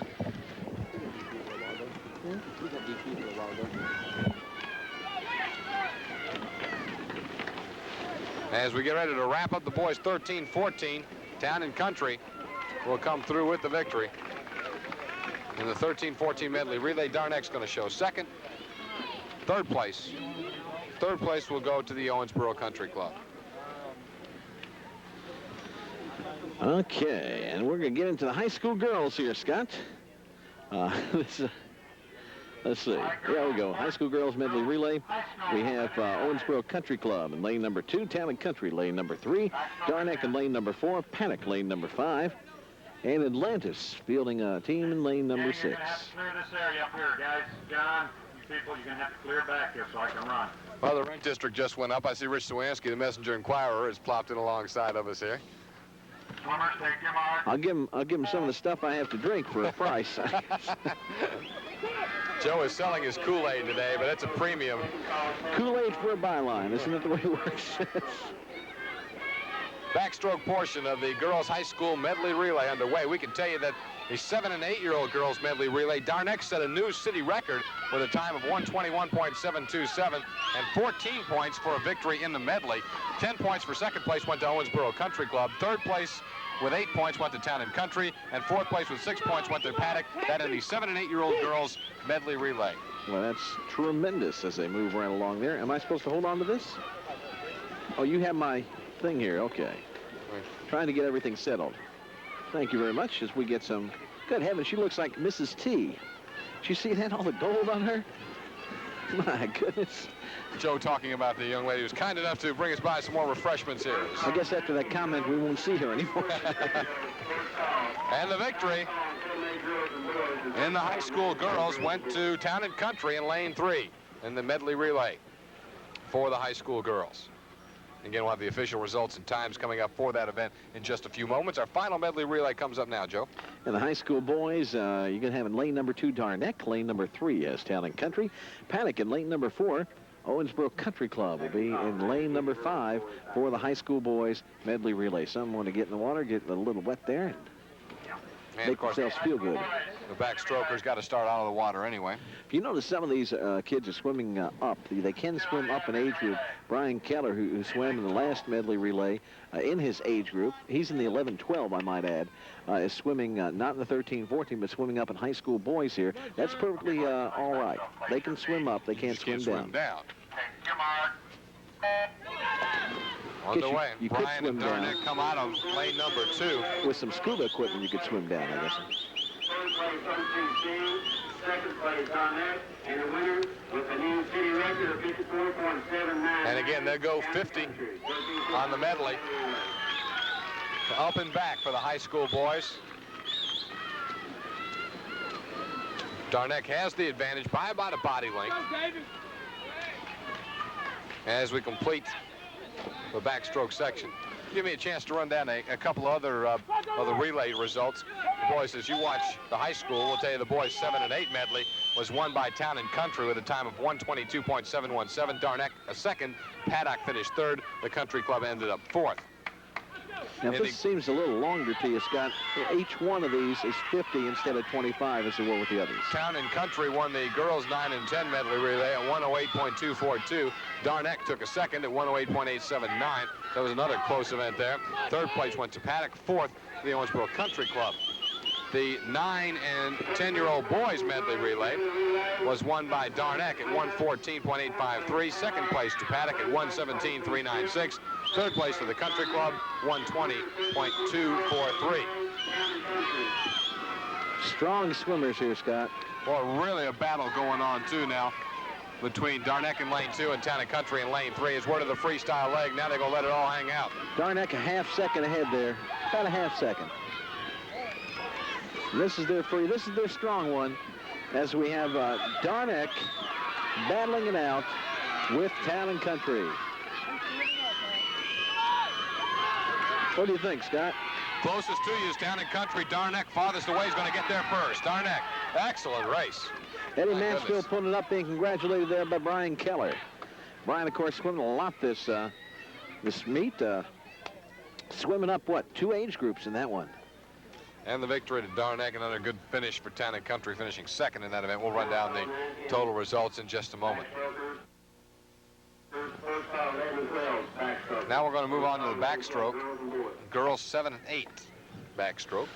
As we get ready to wrap up the boys 13-14, Town and Country will come through with the victory. In the 13-14 medley relay, Darneck's going to show second. Third place will go to the Owensboro Country Club. Okay, and we're going to get into the high school girls here, Scott. Let's see. There we go. High school girls medley relay. We have Owensboro Country Club in lane number 2, Town and Country lane number 3, Darneck in lane number 4, Panic lane number 5, and Atlantis fielding a team in lane number 6. You're going to have to clear this area up here, guys. John, you people, you're going to have to clear back here so I can run. Well, the rink district just went up. I see Rich Sawansky, the Messenger Inquirer, has plopped in alongside of us here. Swimmers, take your mark. I'll give him some of the stuff I have to drink for a price. Joe is selling his Kool-Aid today, but it's a premium. Kool-Aid for a byline. Isn't that the way it works? backstroke portion of the girls' high school medley relay underway. We can tell you that the 7- and 8-year-old girls medley relay, Darneck set a new city record with a time of 1:21.727 and 14 points for a victory in the medley. 10 points for second place went to Owensboro Country Club. Third place with 8 points went to Town and Country, and fourth place with 6 points went to Paddock. That in the 7- and 8-year-old girls medley relay. Well, that's tremendous as they move right along there. Am I supposed to hold on to this? Oh, you have my thing here. Okay. Trying to get everything settled. Thank you very much as we get some... Good heavens, she looks like Mrs. T. Did you see that? All the gold on her? My goodness. Joe talking about the young lady who's kind enough to bring us by some more refreshments here. I guess after that comment, we won't see her anymore. And the victory in the high school girls went to Town and Country in lane 3 in the medley relay for the high school girls. Again, we'll have the official results and times coming up for that event in just a few moments. Our final medley relay comes up now, Joe. And the high school boys, you're going to have in lane number 2, Darneck. Lane number 3 is Town and Country. Paddock in lane number 4. Owensboro Country Club will be in lane number 5 for the high school boys medley relay. Some want to get in the water, get a little wet there, and make themselves feel good. The backstroker's got to start out of the water anyway. If you notice, some of these kids are swimming up. They can swim up in age group. Brian Keller, who swam in the last medley relay in his age group, he's in the 11-12, I might add, is swimming not in the 13-14, but swimming up in high school boys here. That's perfectly all right. They can swim up. They can't swim down. On the way, Brian and Darneck come out of lane number 2. With some scuba equipment, you could swim down, I guess. Third place, 13C. Second place, Darneck. And the winner with a new city record of 54.79. And again, they'll go 50 on the medley. Up and back for the high school boys. Darneck has the advantage by about a body length. As we complete the backstroke section. Give me a chance to run down a couple of other relay results. The boys, as you watch the high school, we'll tell you the boys 7 and 8 medley was won by Town and Country with a time of 1:22.717. Darneck a second. Paddock finished third. The Country Club ended up fourth. Now, if this seems a little longer to you, Scott, each one of these is 50 instead of 25 as they were with the others. Town and Country won the girls 9 and 10 medley relay at 1:08.242. Darneck took a second at 1:08.879. That was another close event there. Third place went to Paddock. Fourth, the Owensboro Country Club. The 9 and 10-year-old boys medley relay was won by Darneck at 1:14.853. Second place to Paddock at 1:17.396. Third place to the Country Club, 1:20.243. Strong swimmers here, Scott. Well, really a battle going on, too, now between Darneck in lane 2 and Town and Country in lane 3. It's word of the freestyle leg. Now they're going to let it all hang out. Darneck a half second ahead there. About a half second. This is their free. This is their strong one, as we have Darneck battling it out with Town and Country. What do you think, Scott? Closest to you is Town and Country. Darneck farthest away is going to get there first. Darneck, excellent race. Eddie Mansfield pulling it up, being congratulated there by Brian Keller. Brian, of course, swimming a lot this meet. Swimming up, what, 2 age groups in that one. And the victory to Darneck, another good finish for Town and Country, finishing second in that event. We'll run down the total results in just a moment. Now we're going to move on to the backstroke. Girls 7 and 8 backstroke.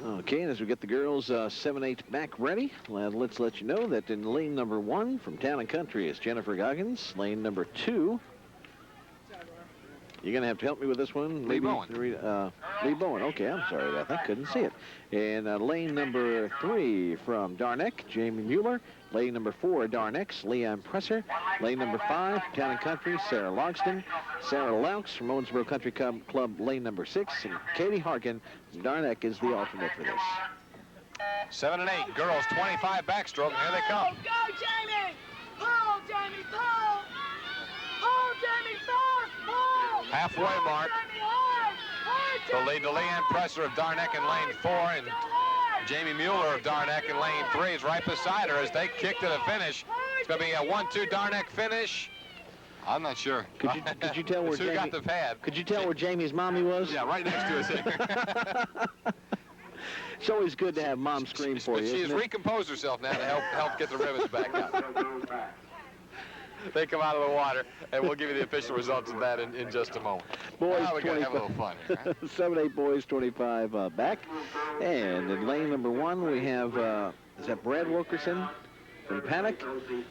Okay, and as we get the girls 7-8 back ready, let's let you know that in lane number 1 from Town and Country is Jennifer Goggins. Lane number 2, you're going to have to help me with this one. Lee Bowen. Lee Bowen. Okay, I'm sorry about that. Couldn't see it. And lane number 3 from Darneck, Jamie Mueller. Lane number 4, Darneck's Leon Presser. Lane number 5, Town and Country, Sarah Logston. Sarah Laux from Owensboro Country Club, lane number 6. And Katie Harkin, Darneck is the alternate for this. 7 and 8, girls 25 backstroke, and here they come. Go, Jamie! Pull, Jamie, pull! Pull, Jamie, fast, pull! Halfway mark. Jamie, hard! Hard, The lead to Leanne Presser of Darneck in lane 4, and Jamie Mueller of Darneck in lane 3 is right beside her as they kick to the finish. It's going to be a 1-2 Darneck finish. I'm not sure. Could you tell where Who Jamie got the pad? Could you tell where Jamie's mommy was? Yeah, right next to us here. It's always good to have Mom scream for you. She's recomposed herself now to help get the ribbons back up. They come out of the water, and we'll give you the official results of that in just a moment. Boys, we got to have a little fun here. Huh? 7-8 boys, 25 back. And in lane number 1, we have, is that Brad Wilkerson from Panic?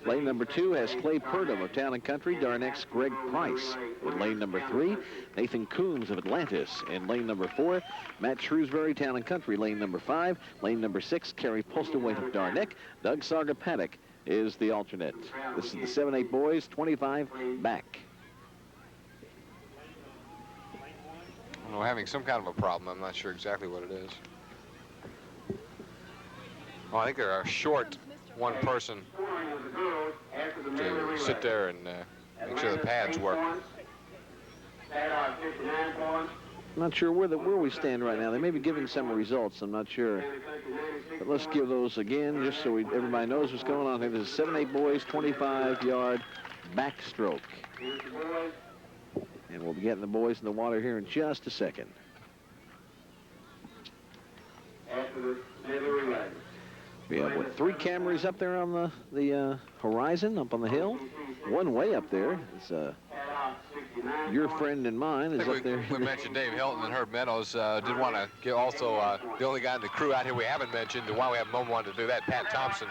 Lane number 2 has Clay Purdom of Town & Country. Darneck's Greg Price. In lane number 3, Nathan Coombs of Atlantis. In lane number 4, Matt Shrewsbury, Town & Country. Lane number 5, lane number 6, Kerry Postlethwaite of Darneck. Doug Sarga Paddock is the alternate. This is the 7-8 boys, 25 back. We're having some kind of a problem. I'm not sure exactly what it is. Well, I think they're short one person to sit there and make sure the pads work. I'm not sure where we stand right now. They may be giving some results. I'm not sure. But let's give those again just so everybody knows what's going on here. This is 7-8 boys, 25-yard backstroke. And we'll be getting the boys in the water here in just a second. We have, what, 3 cameras up there on the horizon, up on the hill? One way up there. It's your friend and mine is up there. We mentioned Dave Hilton and Herb Meadows. Did want to give also the only guy in the crew out here we haven't mentioned, and while we have a moment to do that, Pat Thompson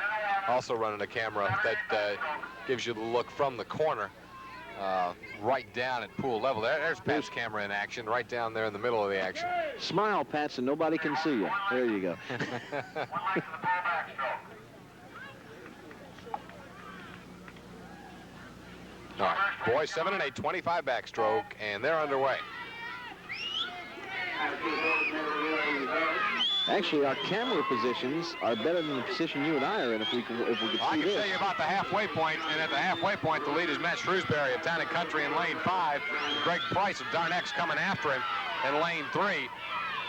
also running a camera that gives you the look from the corner right down at pool level. There's Pat's camera in action right down there in the middle of the action. Smile, Pat, so nobody can see you. There you go. All right, boys, 7 and 8, 25 backstroke, and they're underway. Actually, our camera positions are better than the position you and I are in if we could see this. I can tell you about the halfway point, and at the halfway point, the lead is Matt Shrewsbury of Town & Country in lane 5. Greg Price of Darneck's coming after him in lane 3.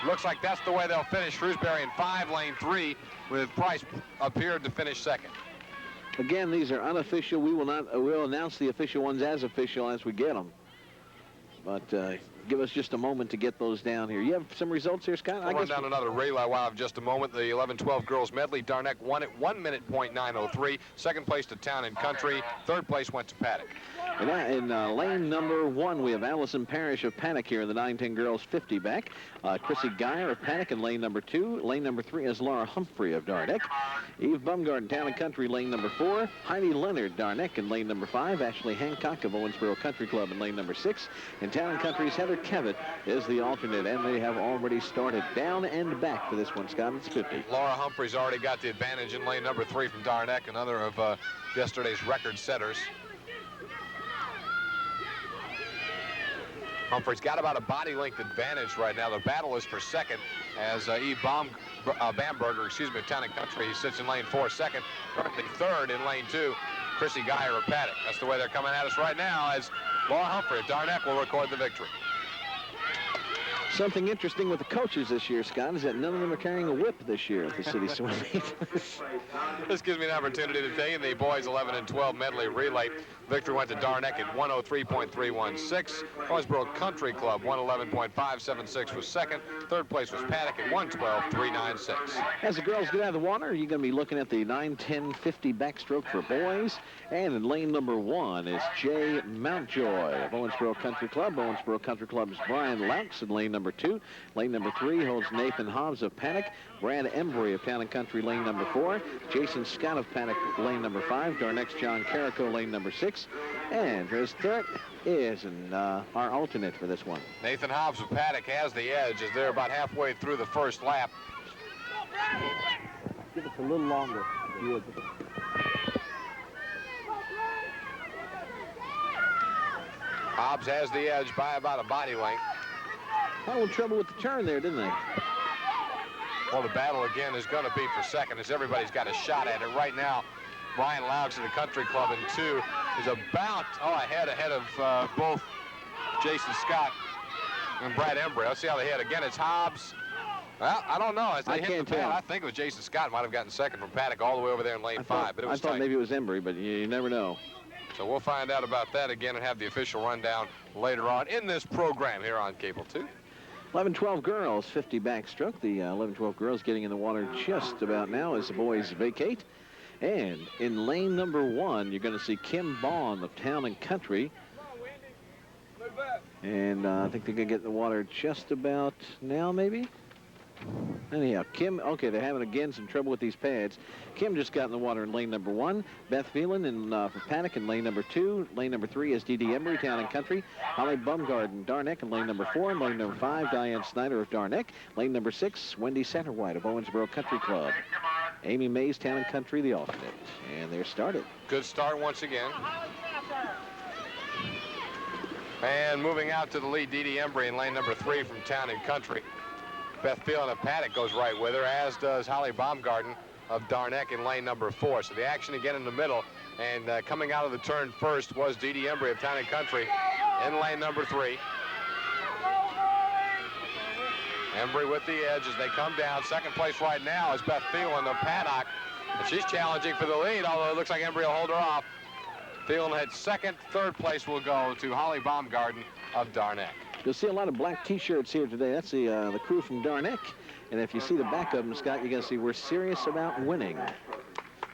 Looks like that's the way they'll finish. Shrewsbury in 5, lane 3, with Price appeared to finish second. Again, these are unofficial. We'll announce the official ones as official as we get them. But give us just a moment to get those down here. You have some results here, Scott? I'll run down another relay while I have just a moment. The 11-12 girls medley. Darneck won at 1 minute .903. Second place to Town & Country. Third place went to Paddock. In lane number 1, we have Allison Parrish of Panic here in the 9-10 girls 50 back. Chrissy Geyer of Panic in lane number 2. Lane number 3 is Laura Humphrey of Darneck. Eve Bumgarden, Town & Country, lane number 4. Heidi Leonard, Darneck in lane number 5. Ashley Hancock of Owensboro Country Club in lane number 6. And Town & Country's Heather Kevitt is the alternate, and they have already started down and back for this one, Scott. It's 50. Laura Humphrey's already got the advantage in lane number 3 from Darneck, another of yesterday's record setters. Humphrey's got about a body length advantage right now. The battle is for second as Eve Bamberger, of Town & Country, he sits in lane 4 second. Currently third in lane 2, Chrissy Geyer of Paddock. That's the way they're coming at us right now as Laura Humphrey of Darneck will record the victory. Something interesting with the coaches this year, Scott, is that none of them are carrying a whip this year at the city swim meet. This gives me an opportunity to tell you the boys 11 and 12 medley relay. Victory went to Darneck at 103.316. Owensboro Country Club 111.576 was second. Third place was Paddock at 112.396. As the girls get out of the water, you're going to be looking at the 9-10-50 backstroke for boys. And in lane number 1 is Jay Mountjoy of Owensboro Country Club. Owensboro Country Club's Brian Laux in lane number 2. Lane number 3 holds Nathan Hobbs of Panic. Brad Embry of Town & Country, lane number 4. Jason Scott of Panic, lane number 5. Darneck's John Carrico, lane number 6. And his third is our alternate for this one. Nathan Hobbs of Paddock has the edge as they're about halfway through the first lap. Give us a little longer, if you would. Hobbs has the edge by about a body length. Had a little trouble with the turn there, didn't they? Well, the battle again is going to be for second as everybody's got a shot at it right now. Brian Laux of the Country Club in 2 is about ahead of both Jason Scott and Brad Embry. Let's see how they hit. Again, it's Hobbs. Well, I don't know. As they hit the pad, I think it was Jason Scott might have gotten second from Paddock all the way over there in lane 5. But it was I thought tight. Maybe it was Embry, but you never know. So we'll find out about that again and have the official rundown later on in this program here on Cable 2. 11-12 girls, 50 backstroke. The 11-12 girls getting in the water just about now as the boys vacate. And in lane number 1, you're going to see Kim Bond of Town and Country. And I think they're going to get in the water just about now, maybe? Anyhow, Kim, okay, they're having, again, some trouble with these pads. Kim just got in the water in lane number 1. Beth Phelan for Paddock in lane number 2. Lane number 3 is Dee Dee Embry, Town and Country. Holly Bumgarden, Darneck in lane number 4. Lane number 5, Diane Snyder of Darneck. Lane number 6, Wendy Satterwhite of Owensboro Country Club. Amy Mays, Town and Country, the alternate. And they're started. Good start once again. And moving out to the lead, Dee Dee Embry in lane number 3 from Town and Country. Beth Phelan of Paddock goes right with her, as does Holly Baumgarten of Darneck in lane number 4. So the action again in the middle, and coming out of the turn first was Dee Dee Embry of Town and Country in lane number 3. Embry with the edge as they come down. Second place right now is Beth Phelan of Paddock, and she's challenging for the lead, although it looks like Embry will hold her off. Phelan had second. Third place will go to Holly Baumgarten of Darneck. You'll see a lot of black T-shirts here today. That's the crew from Darneck. And if you see the back of them, Scott, you're going to see we're serious about winning.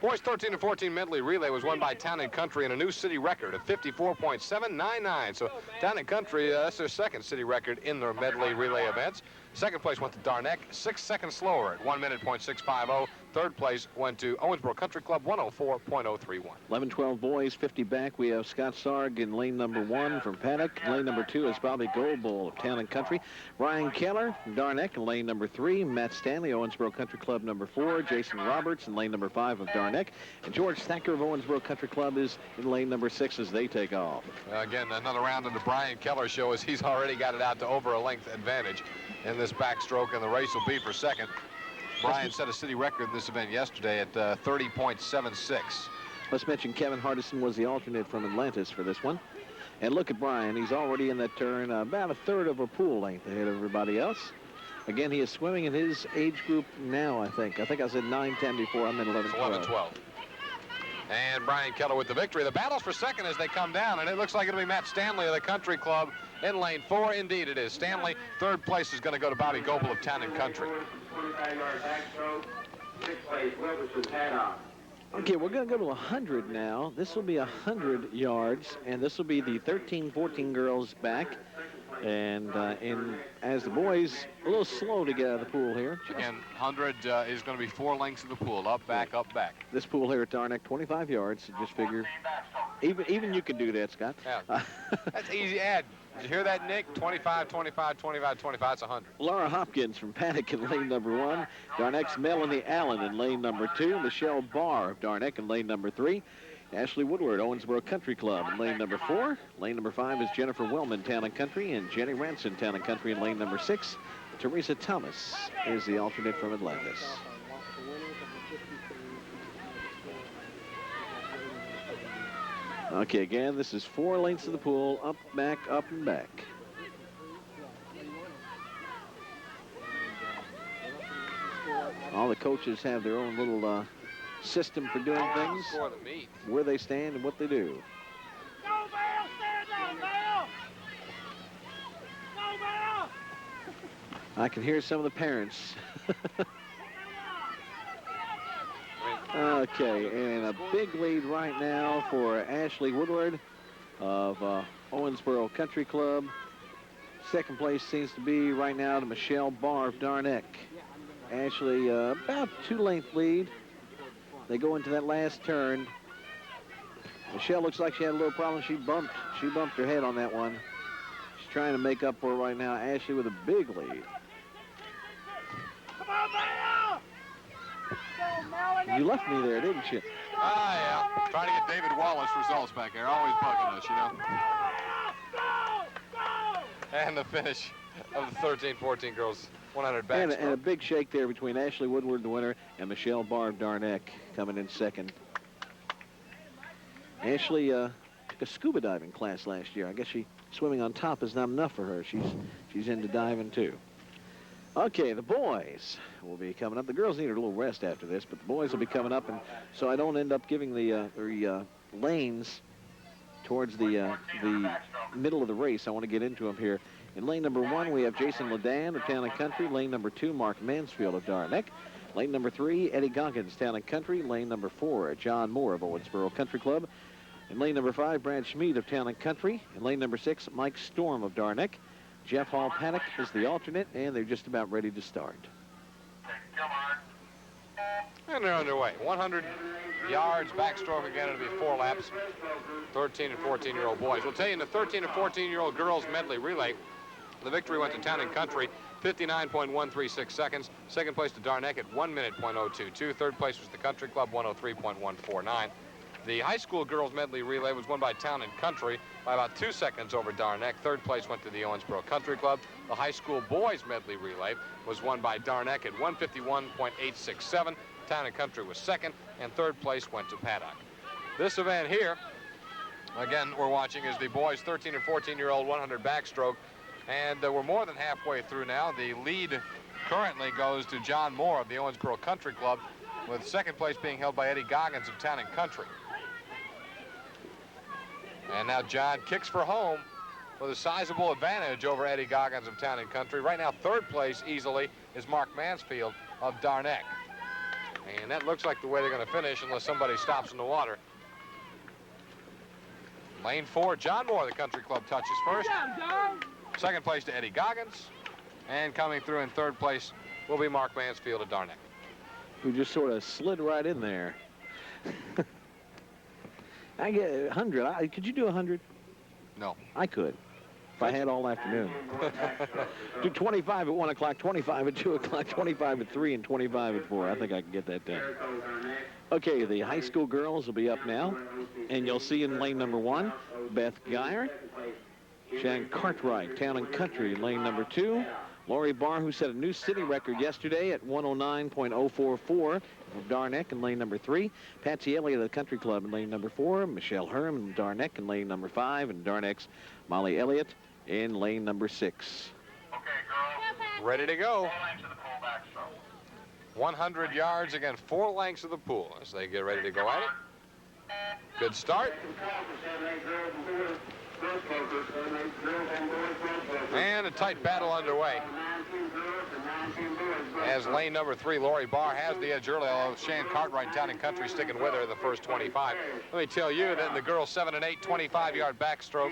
Boys 13 and 14 medley relay was won by Town and Country in a new city record of 54.799. So Town and Country, that's their second city record in their medley relay events. Second place went to Darneck, 6 seconds slower at 1 minute .650. Third place went to Owensboro Country Club, 104.031. 11-12 boys, 50 back. We have Scott Sarg in lane number 1 from Paddock. Lane number 2 is Bobby Goldbull of Town and Country. Ryan Keller from Darneck in lane number 3. Matt Stanley, Owensboro Country Club number 4. Jason Roberts in lane number 5 of Darneck. And George Thacker of Owensboro Country Club is in lane number 6 as they take off. Again, another round of the Brian Keller show as he's already got it out to over a length advantage in this backstroke, and the race will be for second. Brian set a city record in this event yesterday at 30.76. Let's mention Kevin Hardison was the alternate from Atlantis for this one. And look at Brian. He's already in that turn about a third of a pool length ahead of everybody else. Again, he is swimming in his age group now, I think. I said 9-10 before. I'm in 11-12. 11-12. And Brian Keller with the victory. The battles for second as they come down, and it looks like it'll be Matt Stanley of the Country Club in lane 4. Indeed, it is. Stanley, third place is going to go to Bobby Goebel of Town and Country. 25-yard backstroke. Sixth place, Wilkes from Paddock. Okay, we're going to go to 100 now. This will be 100 yards, and this will be the 13-14 girls back. And as the boys, a little slow to get out of the pool here. Again, 100 is going to be 4 lengths of the pool, up, back, up, back. This pool here at Darneck, 25 yards. So just figure, even you can do that, Scott. Yeah. That's easy add. Did you hear that, Nick? 25, 25, 25, 25, it's 100. Laura Hopkins from Paddock in lane number 1. Darneck's Melanie Allen in lane number 2. Michelle Barr of Darneck in lane number 3. Ashley Woodward, Owensboro Country Club in lane number 4. Lane number 5 is Jennifer Wellman, Town and Country, and Jenny Ranson, Town and Country in lane number 6. Teresa Thomas is the alternate from Atlantis. Okay, again, this is 4 lengths of the pool, up, and back. All the coaches have their own little system for doing things, where they stand and what they do. Go, Bale! Stand up, Bale! Go, Bale! I can hear some of the parents. Okay, and a big lead right now for Ashley Woodward of Owensboro Country Club. Second place seems to be right now to Michelle Barr of Darneck. Ashley, about 2-length lead. They go into that last turn. Michelle looks like she had a little problem. She bumped her head on that one. She's trying to make up for it right now. Ashley with a big lead. Come on, Bale! Go, Melanie! You left me there, didn't you? Ah, yeah. Trying to get David Wallace results back there. Always bugging us, you know. Go! Go! And the finish of the 13-14 girls 100 back. And a big shake there between Ashley Woodward, the winner, and Michelle Barr of Darneck coming in second. Ashley took a scuba diving class last year. I guess swimming on top is not enough for her. She's into diving too. Okay, the boys will be coming up. The girls need a little rest after this, but the boys will be coming up, and so I don't end up giving the lanes towards the middle of the race. I want to get into them here. In lane number 1, we have Jason Ledan of Town and Country. Lane number 2, Mark Mansfield of Darneck. Lane number 3, Eddie Goggins, Town and Country. Lane number 4, John Moore of Owensboro Country Club. In lane number 5, Brad Schmid of Town and Country. In lane number 6, Mike Storm of Darneck. Jeff Hall Paddock is the alternate, and they're just about ready to start. And they're underway. 100 yards, backstroke again. It'll be 4 laps. 13 and 14-year-old boys. We'll tell you in the 13 and 14-year-old girls medley relay, the victory went to Town and Country, 59.136 seconds. Second place to Darneck at 1 minute .022. Third place was the Country Club, 103.149. The high school girls medley relay was won by Town and Country by about 2 seconds over Darneck. Third place went to the Owensboro Country Club. The high school boys medley relay was won by Darneck at 151.867. Town and Country was second, and third place went to Paddock. This event here, again, we're watching is the boys 13 and 14-year-old 100 backstroke, and we're more than halfway through now. The lead currently goes to John Moore of the Owensboro Country Club, with second place being held by Eddie Goggins of Town and Country. And now John kicks for home with a sizable advantage over Eddie Goggins of Town and Country. Right now, third place easily is Mark Mansfield of Darneck. And that looks like the way they're going to finish unless somebody stops in the water. Lane 4, John Moore, the Country Club, touches first. Second place to Eddie Goggins. And coming through in third place will be Mark Mansfield of Darneck. Who just sort of slid right in there. I get 100. Could you do 100? No. I could, if I had all afternoon. Do 25 at 1 o'clock, 25 at 2 o'clock, 25 at 3, and 25 at 4. I think I can get that done. Okay, the high school girls will be up now. And you'll see in lane number 1, Beth Geyer. Shan Cartwright, Town and Country, lane number 2. Lori Barr, who set a new city record yesterday at 109.044 of Darneck in lane number 3. Patsy Elliott of the Country Club in lane number 4. Michelle Herm in Darneck in lane number 5. And Darneck's Molly Elliott in lane number 6. Okay, girls. Ready to go. 4 lengths of the pool backstroke. 100 yards again, 4 lengths of the pool as they get ready to go at it. Good start. And a tight battle underway. As lane number 3, Lori Barr has the edge early, although Shan Cartwright, Town and Country, sticking with her in the first 25. Let me tell you that in the girls 7 and 8, 25-yard backstroke,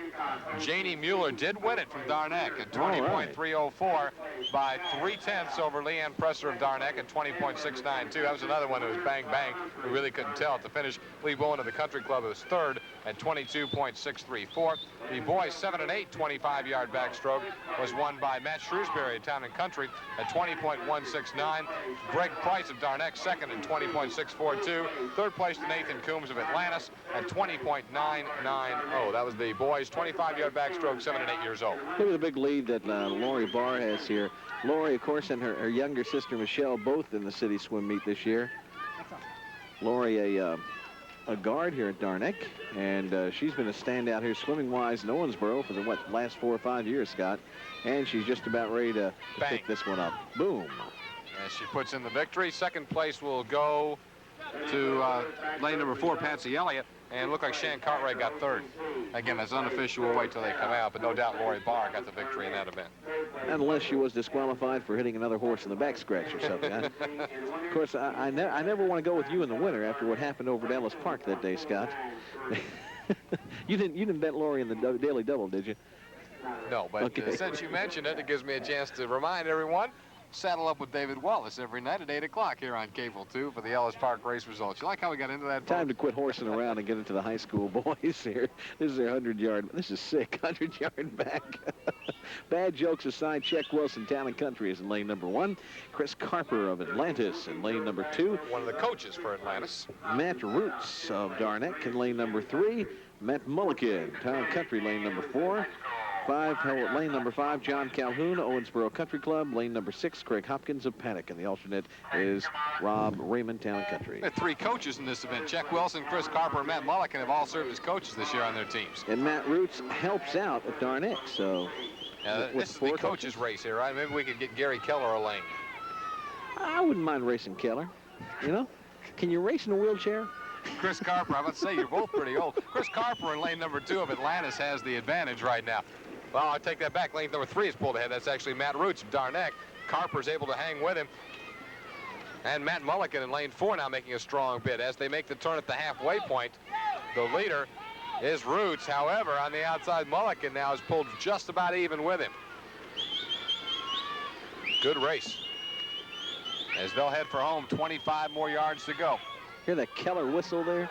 Janie Mueller did win it from Darneck at 20.304 by 3/10 over Leanne Presser of Darneck at 20.692. That was another one that was bang, bang. We really couldn't tell at the finish. Lee Bowen of the Country Club was third at 22.634. The boys 7 and 8, 25-yard backstroke was won by Matt Shrewsbury of Town and Country at 20.169. Greg Price of Darneck second at 20.642. Third place to Nathan Coombs of Atlantis at 20.990. That was the boys 25-yard backstroke, 7 and 8 years old. Look at the big lead that Lori Barr has here. Lori, of course, and her younger sister Michelle, both in the city swim meet this year. Lori, a guard here at Darneck, and she's been a standout here swimming-wise in Owensboro for the last 4 or 5 years, Scott. And she's just about ready to pick this one up. Boom. As she puts in the victory, second place will go to lane number 4, Patsy Elliott, and look like Shan Cartwright got third. Again, that's unofficial. We'll wait till they come out, but no doubt Lori Barr got the victory in that event. Unless she was disqualified for hitting another horse in the back scratch or something. Of course, I never want to go with you in the winter after what happened over at Ellis Park that day, Scott. You didn't bet Lori in the Daily Double, did you? No, but okay. Since you mentioned it, it gives me a chance to remind everyone, saddle up with David Wallace every night at 8 o'clock here on Cable 2 for the Ellis Park race results. You like how we got into that? Time to quit horsing around and get into the high school boys here. This is their 100-yard. This is sick. 100-yard back. Bad jokes aside, Chuck Wilson, Town and Country, is in lane number 1. Chris Carper of Atlantis in lane number 2. One of the coaches for Atlantis. Matt Roots of Darneck in lane number 3. Matt Mulligan, Town and Country, lane number 4. Lane number 5, John Calhoun, Owensboro Country Club. Lane number 6, Craig Hopkins of Paddock. And the alternate is Rob Raymond, Town and Country. There are 3 coaches in this event. Chuck Wilson, Chris Carper, and Matt Mulligan have all served as coaches this year on their teams. And Matt Roots helps out at Darneck, so... this is the coaches race here, right? Maybe we could get Gary Keller a lane. I wouldn't mind racing Keller, you know? Can you race in a wheelchair? Chris Carper, I'm about to say, you're both pretty old. Chris Carper in lane number 2 of Atlantis has the advantage right now. Well, I take that back. Lane number 3 is pulled ahead. That's actually Matt Roots of Darneck. Carper's able to hang with him. And Matt Mulligan in lane 4 now making a strong bid. As they make the turn at the halfway point, the leader is Roots. However, on the outside, Mulligan now is pulled just about even with him. Good race. As they'll head for home, 25 more yards to go. Hear that Keller whistle there?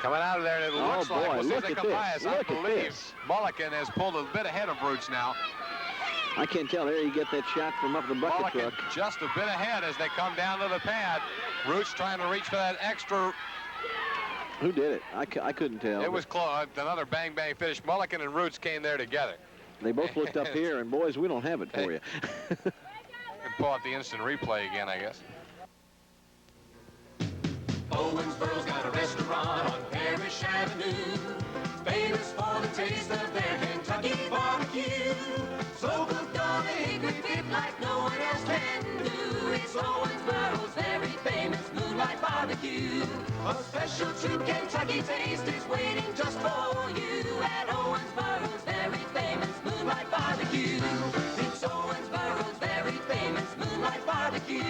Coming out of there, and it looks like, we'll see if they come by us. I believe Mulligan has pulled a bit ahead of Roots now. I can't tell. There you get that shot from up the bucket Mulligan truck. just a bit ahead as they come down to the pad. Roots trying to reach for that extra. Who did it? I couldn't tell. It was close. Another bang-bang finish. Mulligan and Roots came there together. They both looked up here, and boys, we don't have it for you. Can pull out the instant replay again, I guess. Owensboro's got a restaurant on Parish Avenue, famous for the taste of their Kentucky barbecue. So cooked on a hickory pit like no one else can do. It's Owensboro's very famous moonlight barbecue. A special true Kentucky taste is waiting just for you at Owensboro's very famous moonlight barbecue. It's Owensboro's very famous moonlight barbecue.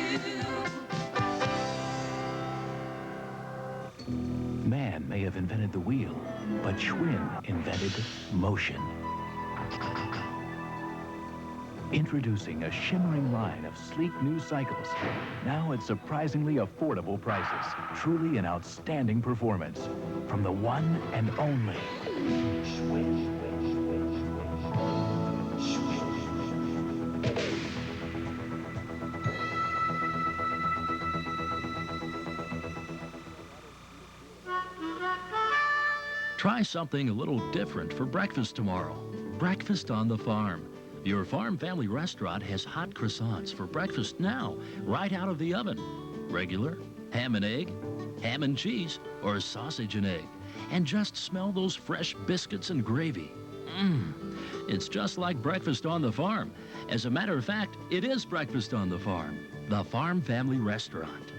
Man may have invented the wheel, but Schwinn invented motion. Introducing a shimmering line of sleek new cycles, now at surprisingly affordable prices. Truly an outstanding performance from the one and only Schwinn. Try something a little different for breakfast tomorrow. Breakfast on the Farm. Your farm family restaurant has hot croissants for breakfast now, right out of the oven. Regular, ham and egg, ham and cheese, or sausage and egg. And just smell those fresh biscuits and gravy. It's just like breakfast on the farm. As a matter of fact, it is breakfast on the farm. The Farm Family Restaurant.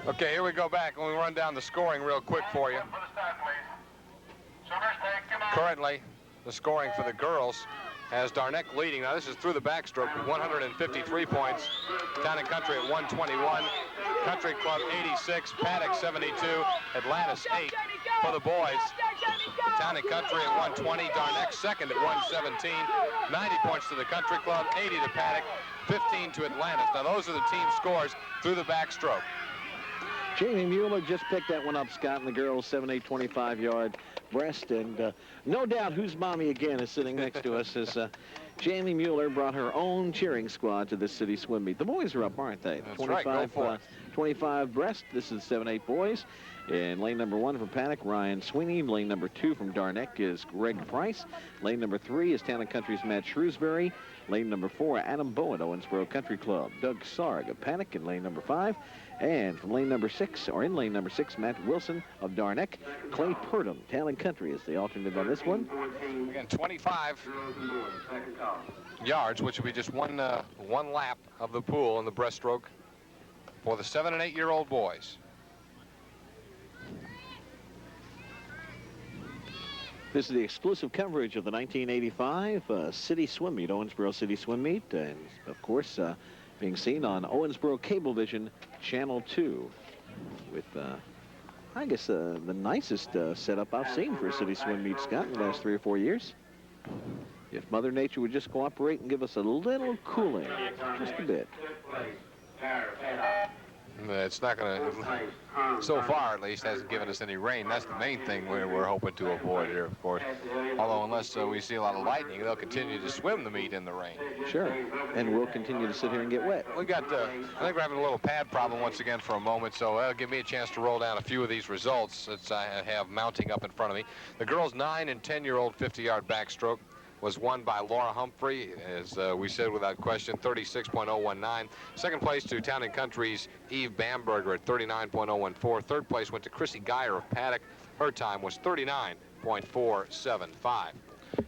Okay, here we go back, and we run down the scoring real quick for you. Currently, the scoring for the girls has Darneck leading. Now, this is through the backstroke with 153 points. Town and Country at 121. Country Club 86. Paddock 72. Atlantis 8 for the boys. Town and Country at 120. Darneck second at 117. 90 points to the Country Club. 80 to Paddock. 15 to Atlantis. Now, those are the team scores through the backstroke. Jamie Mueller just picked that one up, Scott, and the girls 7'8", 25-yard breast. And no doubt whose mommy again is sitting next to us is Jamie Mueller brought her own cheering squad to this city swim meet. The boys are up, aren't they? That's 25, right, go for it. 25 breast. This is 7'8" boys. In lane number 1 from Paddock, Ryan Sweeney. Lane number 2 from Darneck is Greg Price. Lane number 3 is Town and Country's Matt Shrewsbury. Lane number 4, Adam Bowen, Owensboro Country Club. Doug Sarg of Paddock in lane number 5. And from lane number 6, or in lane number 6, Matt Wilson of Darneck. Clay Purdom, Town and Country is the alternate on this one. Again, 25 yards, which will be just one lap of the pool in the breaststroke for the 7- and 8-year-old boys. This is the exclusive coverage of the 1985 City Swim Meet, Owensboro City Swim Meet, and of course being seen on Owensboro Cablevision Channel 2 with, I guess, the nicest setup I've seen for a City Swim Meet, Scott, in the last 3 or 4 years. If Mother Nature would just cooperate and give us a little cooling, just a bit. It's not going to, so far at least, hasn't given us any rain. That's the main thing we're hoping to avoid here, of course. Although unless we see a lot of lightning, they'll continue to swim the meet in the rain. Sure, and we'll continue to sit here and get wet. We got, I think we're having a little pad problem once again for a moment, so that'll give me a chance to roll down a few of these results that I have mounting up in front of me. The girls' 9- and 10-year-old 50-yard backstroke was won by Laura Humphrey, as we said without question, 36.019. Second place to Town and Country's Eve Bamberger at 39.014. Third place went to Chrissy Geyer of Paddock. Her time was 39.475.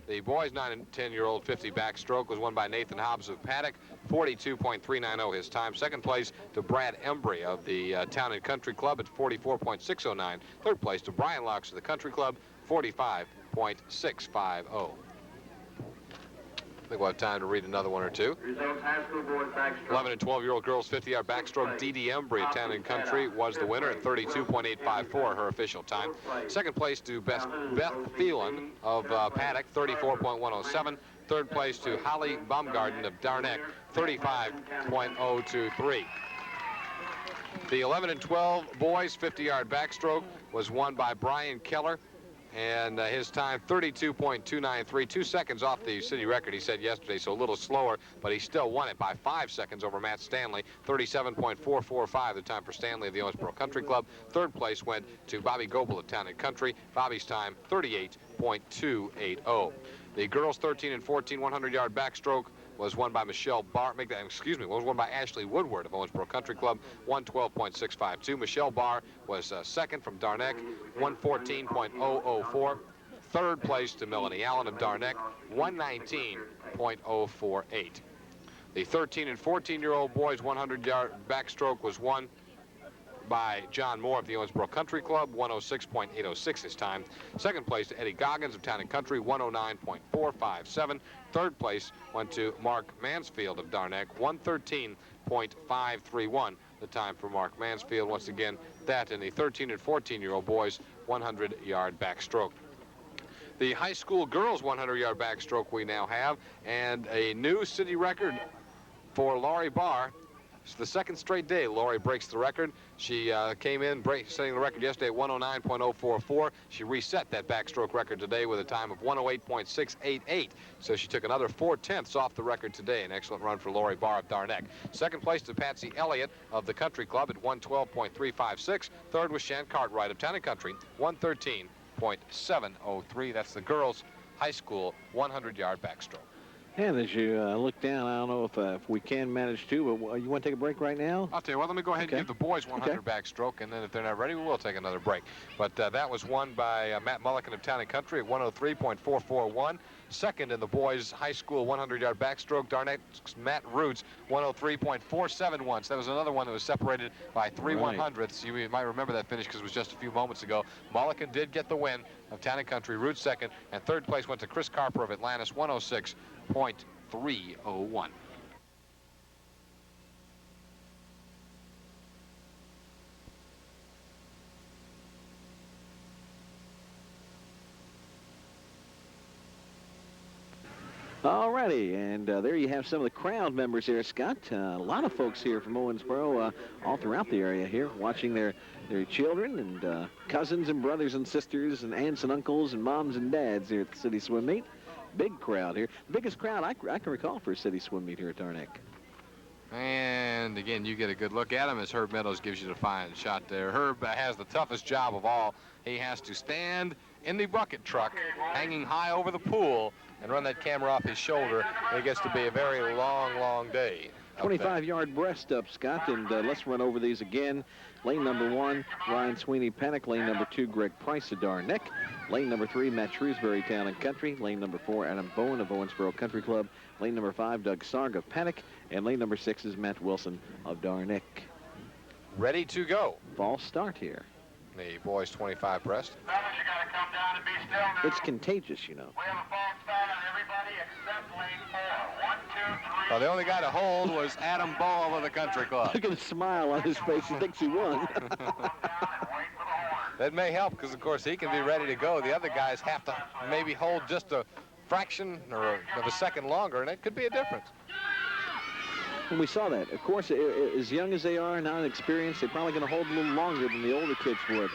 The boys 9 and 10-year-old 50 backstroke was won by Nathan Hobbs of Paddock, 42.390 his time. Second place to Brad Embry of the Town and Country Club at 44.609. Third place to Brian Laux of the Country Club, 45.650. I think we'll have time to read another one or two. Results, high school boys backstroke. 11 and 12-year-old girls 50-yard backstroke. Dee Dee Embry of Town and Country was the winner at 32.854, her official time. Second place to Beth Phelan of Paddock, 34.107. Third place to Holly Baumgarten of Darneck, 35.023. The 11 and 12 boys 50-yard backstroke was won by Brian Keller, and his time 32.293, 2 seconds off the city record, he said yesterday, so a little slower, but he still won it by 5 seconds over Matt Stanley. 37.445 the time for Stanley of the Owensboro Country Club. Third place went to Bobby Goebel of Town and Country. Bobby's time 38.280. The girls 13 and 14 100-yard backstroke was won by Michelle Barr. Was won by Ashley Woodward of Owensboro Country Club, 112.652. Michelle Barr was second from Darneck, 114.004. Third place to Melanie Allen of Darneck, 119.048. The 13 and 14-year-old boys 100-yard backstroke was won by John Moore of the Owensboro Country Club, 106.806 his time. Second place to Eddie Goggins of Town and Country, 109.457. Third place went to Mark Mansfield of Darneck, 113.531 the time for Mark Mansfield. Once again, that in the 13 and 14-year-old boys 100-yard backstroke. The high school girls 100-yard backstroke we now have, and a new city record for Laurie Barr. It's the second straight day Laurie breaks the record. She came in setting the record yesterday at 109.044. She reset that backstroke record today with a time of 108.688. So she took another 4/10 off the record today. An excellent run for Laurie Barr of Darneck. Second place to Patsy Elliott of the Country Club at 112.356. Third was Shan Cartwright of Town and Country, 113.703. That's the girls' high school 100-yard backstroke. And as you look down, I don't know if we can manage to, but you want to take a break right now? I'll tell you what, let me go ahead and give the boys 100 backstroke, and then if they're not ready, we will take another break. But that was won by Matt Mulliken of Town and Country at 103.441. Second in the boys' high school 100-yard backstroke, Darneck's Matt Roots, 103.471. So that was another one that was separated by 3 100ths. You might remember that finish because it was just a few moments ago. Mulliken did get the win of Town and Country, Roots second, and third place went to Chris Carper of Atlantis, 106.301. Alrighty, and there you have some of the crowd members here, Scott. A lot of folks here from Owensboro, all throughout the area here, watching their children and cousins and brothers and sisters and aunts and uncles and moms and dads here at the City Swim Meet. Big crowd here. Biggest crowd I can recall for a City Swim Meet here at Darneck. And again, you get a good look at him as Herb Meadows gives you the fine shot there. Herb has the toughest job of all. He has to stand in the bucket truck, hanging high over the pool, and run that camera off his shoulder. It gets to be a very long, long day. 25-yard breast up, Scott, and let's run over these again. Lane number 1, Ryan Sweeney, Paddock. Lane number 2, Greg Price of Darneck. Lane number 3, Matt Shrewsbury, Town and Country. Lane number 4, Adam Bowen of Owensboro Country Club. Lane number 5, Doug Sarg of Paddock. And lane number 6 is Matt Wilson of Darneck. Ready to go. False start here. The boys 25 breast. Fellas, you gotta come down and be still now. It's contagious, you know. We have a false start on everybody except lane 4. 1, 2, 3. Well, the only guy to hold was Adam Bowen of the Country Club. Look at the smile on his face. He thinks he won. That may help because, of course, he can be ready to go. The other guys have to maybe hold just a fraction of a second longer, and it could be a difference. And we saw that. Of course, as young as they are, not inexperienced, they're probably going to hold a little longer than the older kids would.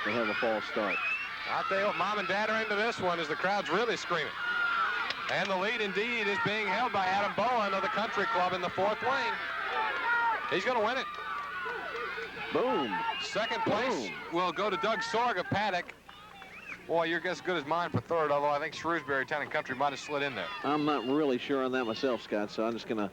They have a false start. I'll tell you what, Mom and Dad are into this one as the crowd's really screaming. And the lead, indeed, is being held by Adam Bowen of the Country Club in the 4th lane. He's going to win it. Boom. Second place will go to Doug Sorg of Paddock. Boy, you're as good as mine for third, although I think Shrewsbury Town and Country might have slid in there. I'm not really sure on that myself, Scott, so I'm just going to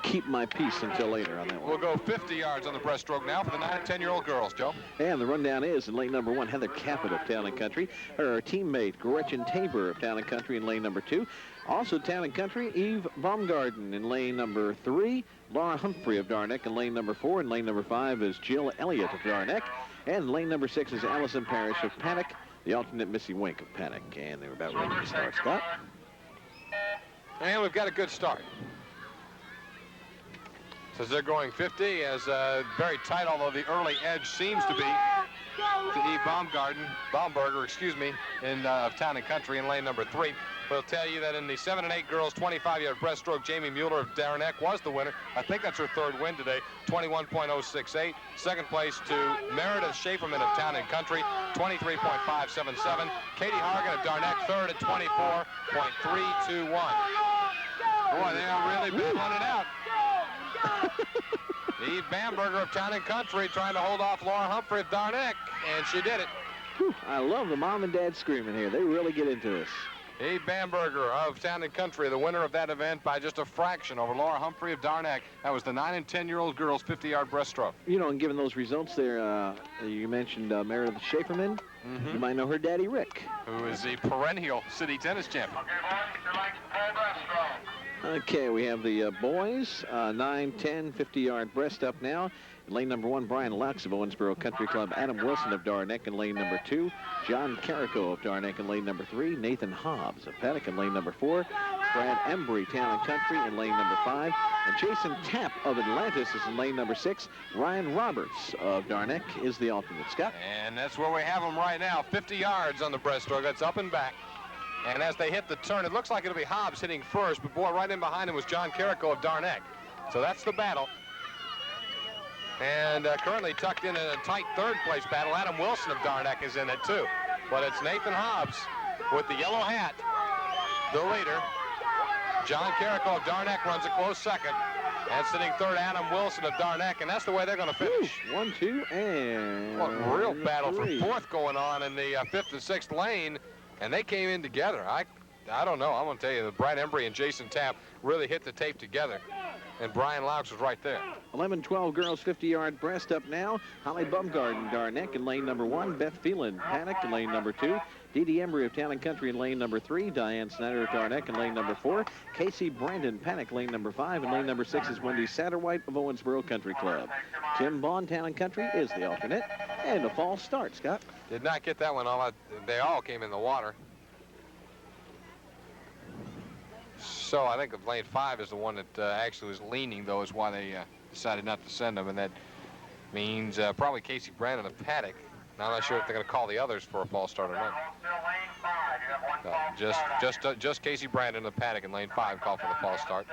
keep my peace until later on that one. We'll go 50 yards on the breaststroke now for the 9 and 10-year-old girls, Joe. And the rundown is in lane number 1, Heather Caput of Town & Country. Her teammate, Gretchen Tabor of Town & Country in lane number 2. Also Town & Country, Eve Baumgarten in lane number 3. Laura Humphrey of Darneck in lane number 4. And lane number 5 is Jill Elliott of Darneck. And lane number 6 is Allison Parrish of Paddock, the alternate Missy Wink of Paddock. And they're about ready to start, Scott. And we've got a good start. Says they're going 50 as very tight, although the early edge seems to be to Eve Baumberger, in of Town & Country in lane number 3. We'll tell you that in the 7 and 8 girls 25-yard breaststroke, Jamie Mueller of Darneck was the winner. I think that's her 3rd win today, 21.068. Second place to Meredith Schaeferman of Town & Country, 23.577. Katie Hargan of Darneck, 3rd at 24.321. Boy, they are really battling it out. Eve Bamberger of Town & Country trying to hold off Laura Humphrey of Darneck, and she did it. Whew, I love the mom and dad screaming here. They really get into this. Eve Bamberger of Town & Country, the winner of that event by just a fraction over Laura Humphrey of Darneck. That was the 9 and 10-year-old girls 50-yard breaststroke. You know, and given those results there, you mentioned Meredith Schaeferman. You might know her daddy, Rick. Who is the perennial city tennis champion. Okay, we have the boys, 9, 10, 50-yard breast up now. In lane number 1, Brian Lux of Owensboro Country Club. Adam Wilson of Darneck in lane number 2. John Carrico of Darneck in lane number 3. Nathan Hobbs of Paddock in lane number 4. Brad Embry, Town & Country in lane number 5. And Jason Tapp of Atlantis is in lane number 6. Ryan Roberts of Darneck is the alternate. Scott? And that's where we have them right now, 50 yards on the breaststroke. That's up and back. And as they hit the turn, it looks like it'll be Hobbs hitting first, but boy, right in behind him was John Carrico of Darneck. So that's the battle. And currently tucked in a tight third-place battle, Adam Wilson of Darneck is in it too. But it's Nathan Hobbs with the yellow hat, the leader. John Carrico of Darneck runs a close second. And sitting third, Adam Wilson of Darneck, and that's the way they're going to finish. 1, 2, and what a real battle 3. for fourth going on in the 5th and 6th lane. And they came in together. I don't know. I'm going to tell you that Brad Embry and Jason Tapp really hit the tape together. And Brian Laux was right there. 11, 12 girls 50-yard breast up now. Holly Bumgarden, Darneck in lane number 1. Beth Phelan, Paddock in lane number 2. Dee Dee Embry of Town & Country in lane number 3. Diane Snyder of Darneck in lane number 4. Casey Brandon, Paddock, lane number 5. And lane number 6 is Wendy Satterwhite of Owensboro Country Club. Tim Bond, Town & Country, is the alternate. And a false start, Scott. Did not get that one all out. They all came in the water. So I think lane 5 is the one that actually was leaning, though, is why they decided not to send them. And that means probably Casey Brandon of Paddock. Now, I'm not sure if they're going to call the others for a false start or not. Just Casey Brandon of Paddock in lane 5 called for the false start.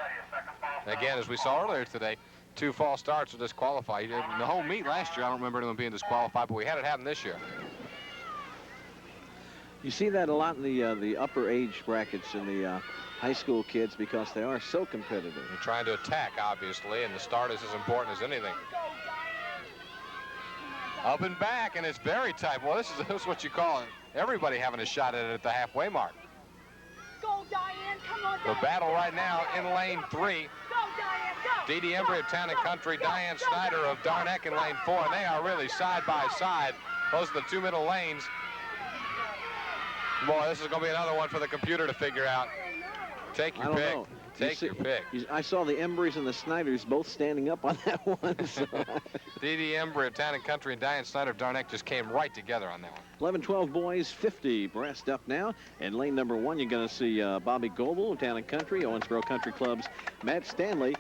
And again, as we saw earlier today, 2 false starts will disqualify. In the whole meet last year, I don't remember anyone being disqualified, but we had it happen this year. You see that a lot in the upper age brackets in the high school kids because they are so competitive. They're trying to attack, obviously, and the start is as important as anything. Up and back, and it's very tight. Well, this is what you call everybody having a shot at it at the halfway mark. Go, Diane. Come on, Diane. The battle right now in lane 3. Go, Diane, go. Dee Dee Embry of Town & Country, Diane Snyder of Darneck in lane 4, and they are really side by side. Those are the 2 middle lanes. Boy, this is going to be another one for the computer to figure out. Take your pick. Know. Take your pick. I saw the Embrys and the Snyders both standing up on that one. So. Dee Dee Embry of Town & Country and Diane Snyder of Darneck just came right together on that one. 11, 12 boys, 50 breast up now. And lane number 1, you're going to see Bobby Goebel of Town & Country, Owensboro Country Club's Matt Stanley.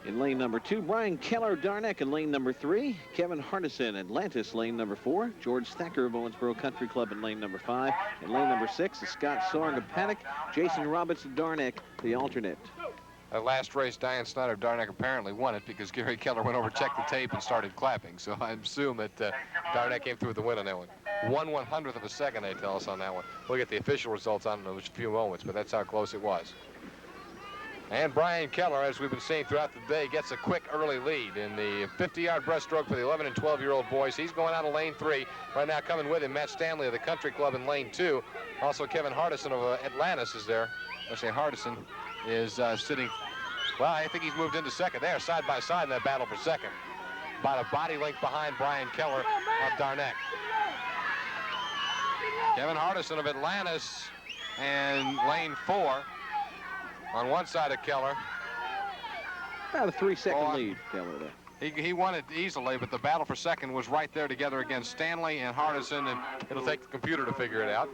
In lane number 2, Brian Keller, Darneck in lane number 3. Kevin Hardison, Atlantis, lane number 4. George Thacker of Owensboro Country Club in lane number 5. In lane number 6 is Scott Sorg of Paddock. Jason Roberts of Darneck, the alternate. That last race, Diane Snyder of Darneck apparently won it because Gary Keller went over, checked the tape, and started clapping. So I assume that Darneck came through with the win on that one. 1/100th of a second, they tell us on that one. We'll get the official results on it in a few moments, but that's how close it was. And Brian Keller, as we've been seeing throughout the day, gets a quick early lead in the 50-yard breaststroke for the 11 and 12-year-old boys. He's going out of lane 3. Right now coming with him, Matt Stanley of the Country Club in lane 2. Also Kevin Hardison of Atlantis is there. I say Hardison is sitting Well, I think he's moved into second. They are side by side in that battle for second. About a body length behind Brian Keller of Darneck. Kevin Hardison of Atlantis and lane 4 on one side of Keller. About a 3-second lead, Keller there. He won it easily, but the battle for second was right there together against Stanley and Hardison, and it'll take the computer to figure it out.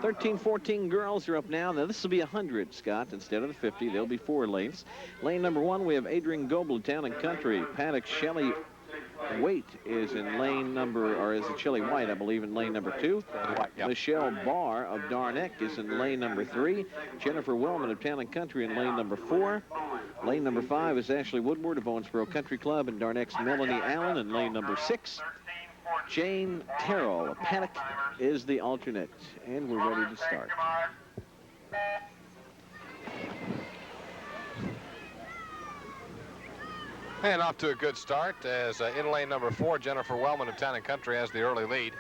13-14 girls are up now. Now, this will be 100, Scott, instead of the 50. There'll be 4 lanes. Lane number 1, we have Adrian Goebel, Town and Country. Paddock Shelley Waite is in lane number, or is it Shelley White, I believe, in lane number 2. Yep. Michelle Barr of Darneck is in lane number 3. Jennifer Wellman of Town and Country in lane number 4. Lane number 5 is Ashley Woodward of Owensboro Country Club, and Darneck's Melanie Allen in lane number 6. Jane Terrell of Paddock is the alternate, and we're ready to start. And off to a good start as in lane number 4, Jennifer Wellman of Town and Country has the early lead.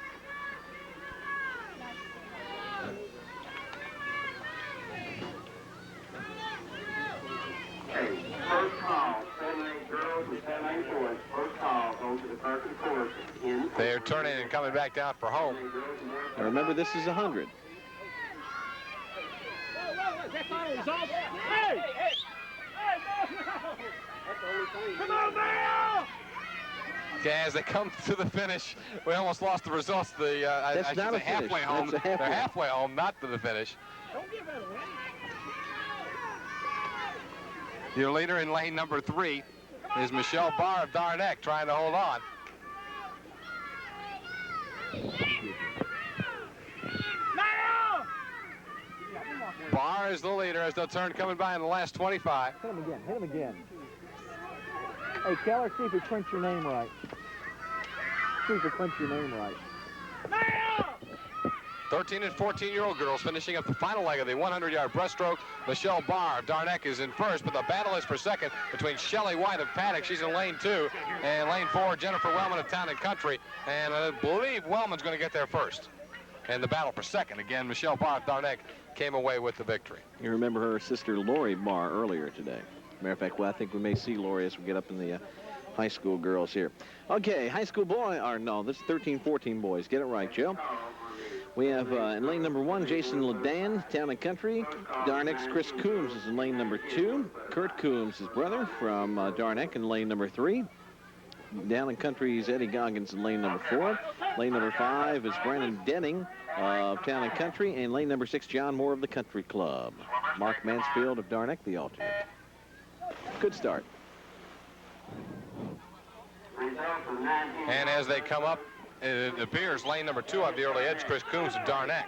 First call, 7-8 girls and 7-8 boys. First call, go to the Perkins course. They're turning and coming back down for home. Now remember, this is 100. Hey! Come on, Mayo! Okay, as they come to the finish, we almost lost the results. I should say halfway home. They're halfway home, not to the finish. Don't give that away. Your leader in lane number 3 is Michelle Barr of Darneck, trying to hold on. Barr is the leader as they'll turn coming by in the last 25. Hit him again, hit him again. Hey, Keller, see if you print your name right. See if you print your name right. 13 and 14-year-old girls finishing up the final leg of the 100-yard breaststroke. Michelle Barr of Darneck is in first, but the battle is for second between Shelley White of Paddock. She's in lane 2, and lane 4, Jennifer Wellman of Town and Country. And I believe Wellman's going to get there first. And the battle for second, again, Michelle Barr of Darneck came away with the victory. You remember her sister Lori Barr earlier today. Matter of fact, well, I think we may see Lori as we get up in the high school girls here. Okay, high school boy, or no, this is 13-14 boys. Get it right, Joe. We have in lane number 1, Jason Ledan, Town and Country. Darneck's Chris Coombs is in lane number 2. Kurt Coombs, his brother, from Darneck, in lane number 3. Down and Country's Eddie Goggins in lane number 4. Lane number 5 is Brandon Denning of Town and Country. And lane number 6, John Moore of the Country Club. Mark Mansfield of Darneck, the alternate. Good start. And as they come up, it appears lane number 2 of the early edge, Chris Coombs of Darneck.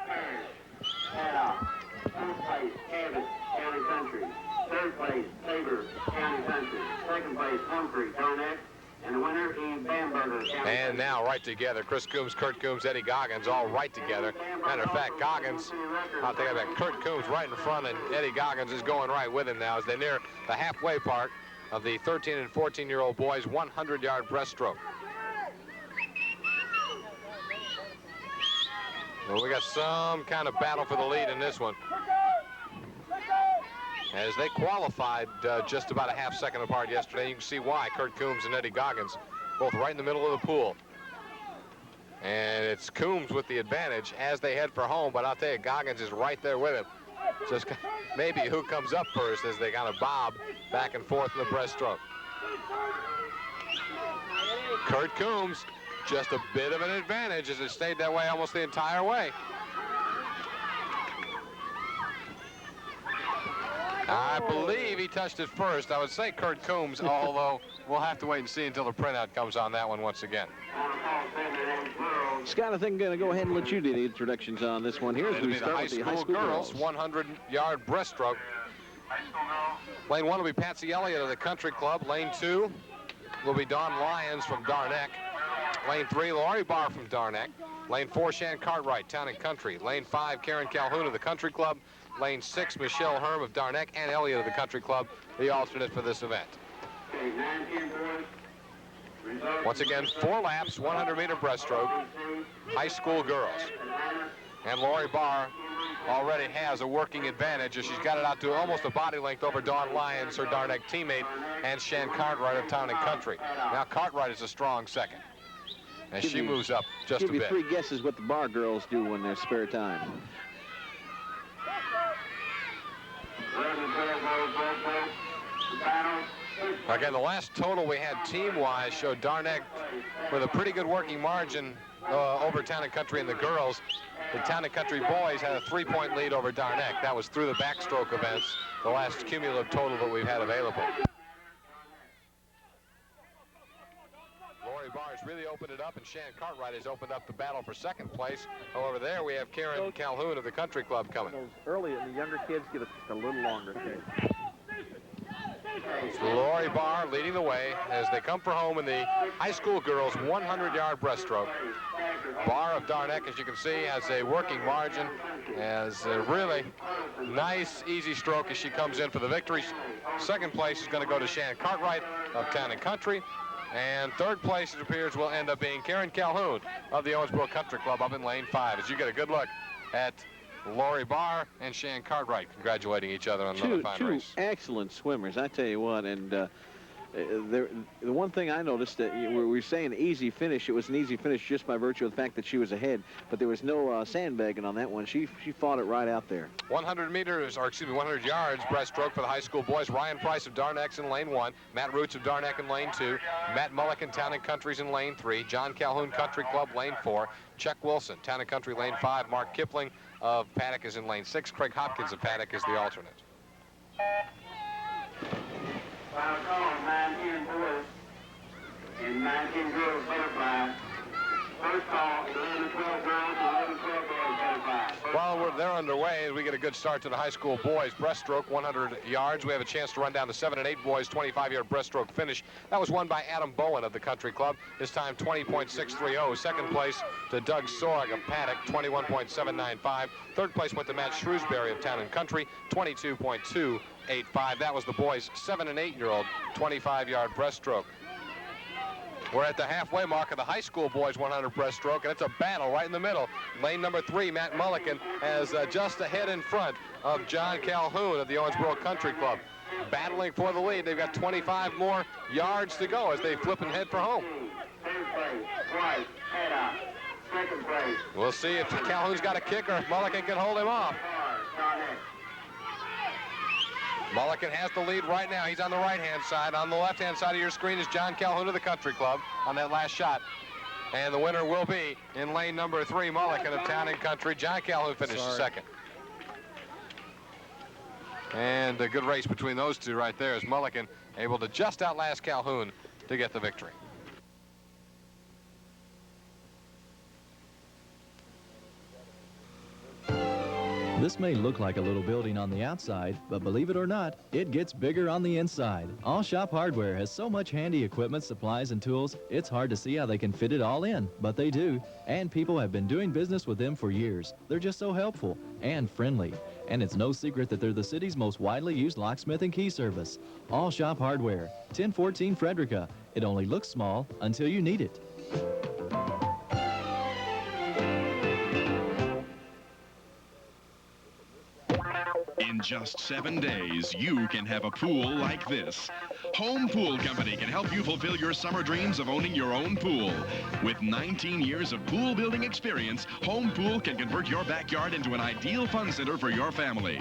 First place, Cabot, Town and Country. Third place, Tabor, Town and Country. Second place, Humphrey, Darneck. And the winner is Bamberger. And now right together, Chris Coombs, Kurt Coombs, Eddie Goggins, all right together. Matter of fact, Goggins, I'll take that, Kurt Coombs right in front, and Eddie Goggins is going right with him now as they near the halfway part of the 13 and 14-year-old boys' 100-yard breaststroke. Well, we got some kind of battle for the lead in this one, as they qualified just about a half second apart yesterday. You can see why. Kurt Coombs and Eddie Goggins both right in the middle of the pool. And it's Coombs with the advantage as they head for home, but I'll tell you, Goggins is right there with him. Just maybe who comes up first as they kind of bob back and forth in the breaststroke. Kurt Coombs, just a bit of an advantage as it stayed that way almost the entire way. I believe he touched it first. I would say Kurt Coombs, although we'll have to wait and see until the printout comes on that one once again. Scott, I think I'm going to go ahead and let you do the introductions on this one here. As It'll we be the start high with the school girls 100-yard breaststroke. Lane 1 will be Patsy Elliott of the Country Club. Lane 2 will be Dawn Lyons from Darneck. Lane 3, Lori Barr from Darneck. Lane 4, Shan Cartwright, Town and Country. Lane 5, Karen Calhoun of the Country Club. Lane 6, Michelle Herm of Darneck, and Elliott of the Country Club, the alternate for this event. Once again, 4 laps, 100-meter breaststroke, high school girls. And Lori Barr already has a working advantage as she's got it out to almost a body length over Dawn Lyons, her Darneck teammate, and Shan Cartwright of Town and Country. Now Cartwright is a strong second, and she moves up just a bit. Give you 3 guesses what the bar girls do in their spare time. Again, the last total we had team-wise showed Darneck with a pretty good working margin over Town and Country and the girls. The Town and Country boys had a 3-point lead over Darneck. That was through the backstroke events, the last cumulative total that we've had available. Lori Barr has really opened it up, and Shan Cartwright has opened up the battle for second place. However, there we have Karen Calhoun of the Country Club coming. Those early and the younger kids get a little longer. Lori Barr leading the way as they come for home in the high school girls 100-yard breaststroke. Barr of Darneck, as you can see, has a working margin, has a really nice, easy stroke as she comes in for the victory. Second place is going to go to Shan Cartwright of Town and Country. And third place, it appears, will end up being Karen Calhoun of the Owensboro Country Club up in lane 5. As you get a good look at Lori Barr and Shan Cartwright congratulating each other on another fine race. Two excellent swimmers, I tell you what. And the one thing I noticed that we were saying easy finish. It was an easy finish just by virtue of the fact that she was ahead, but there was no sandbagging on that one. She fought it right out there. 100 yards breaststroke for the high school boys. Ryan Price of Darneck's in lane 1, Matt Roots of Darneck in lane 2, Matt Mullican, Town and Country's in lane 3, John Calhoun Country Club lane 4, Chuck Wilson, Town and Country lane 5, Mark Kipling of Paddock is in lane 6, Craig Hopkins of Paddock is the alternate. Final call, 19 boys and 19 girls butterfly. First call, 11 12 girls, 11 12 boys butterfly. While they're underway, we get a good start to the high school boys breaststroke, 100 yards. We have a chance to run down the 7 and 8 boys 25-yard breaststroke finish. That was won by Adam Bowen of the Country Club. His time 20.630. Second place to Doug Sorg of Paddock, 21.795. Third place went to Matt Shrewsbury of Town and Country, 22.285. That was the boys' 7 and 8-year-old 25-yard breaststroke. We're at the halfway mark of the high school boys 100 breaststroke, and it's a battle right in the middle. Lane number 3, Matt Mullican, has just ahead in front of John Calhoun of the Owensboro Country Club. Battling for the lead. They've got 25 more yards to go as they flip and head for home. Third place, White, Haddock. Second place, We'll see if Calhoun's got a kick or if Mullican can hold him off. Darneck. Mullican has the lead right now. He's on the right-hand side. On the left-hand side of your screen is John Calhoun of the Country Club on that last shot. And the winner will be in lane number 3, Mullican of Town and Country. John Calhoun finished second. And a good race between those two right there as Mullican able to just outlast Calhoun to get the victory. This may look like a little building on the outside, but believe it or not, it gets bigger on the inside. All Shop Hardware has so much handy equipment, supplies, and tools, it's hard to see how they can fit it all in, but they do. And people have been doing business with them for years. They're just so helpful and friendly. And it's no secret that they're the city's most widely used locksmith and key service. All Shop Hardware, 1014 Frederica. It only looks small until you need it. In just 7 days, you can have a pool like this. Home Pool Company can help you fulfill your summer dreams of owning your own pool. With 19 years of pool building experience, Home Pool can convert your backyard into an ideal fun center for your family.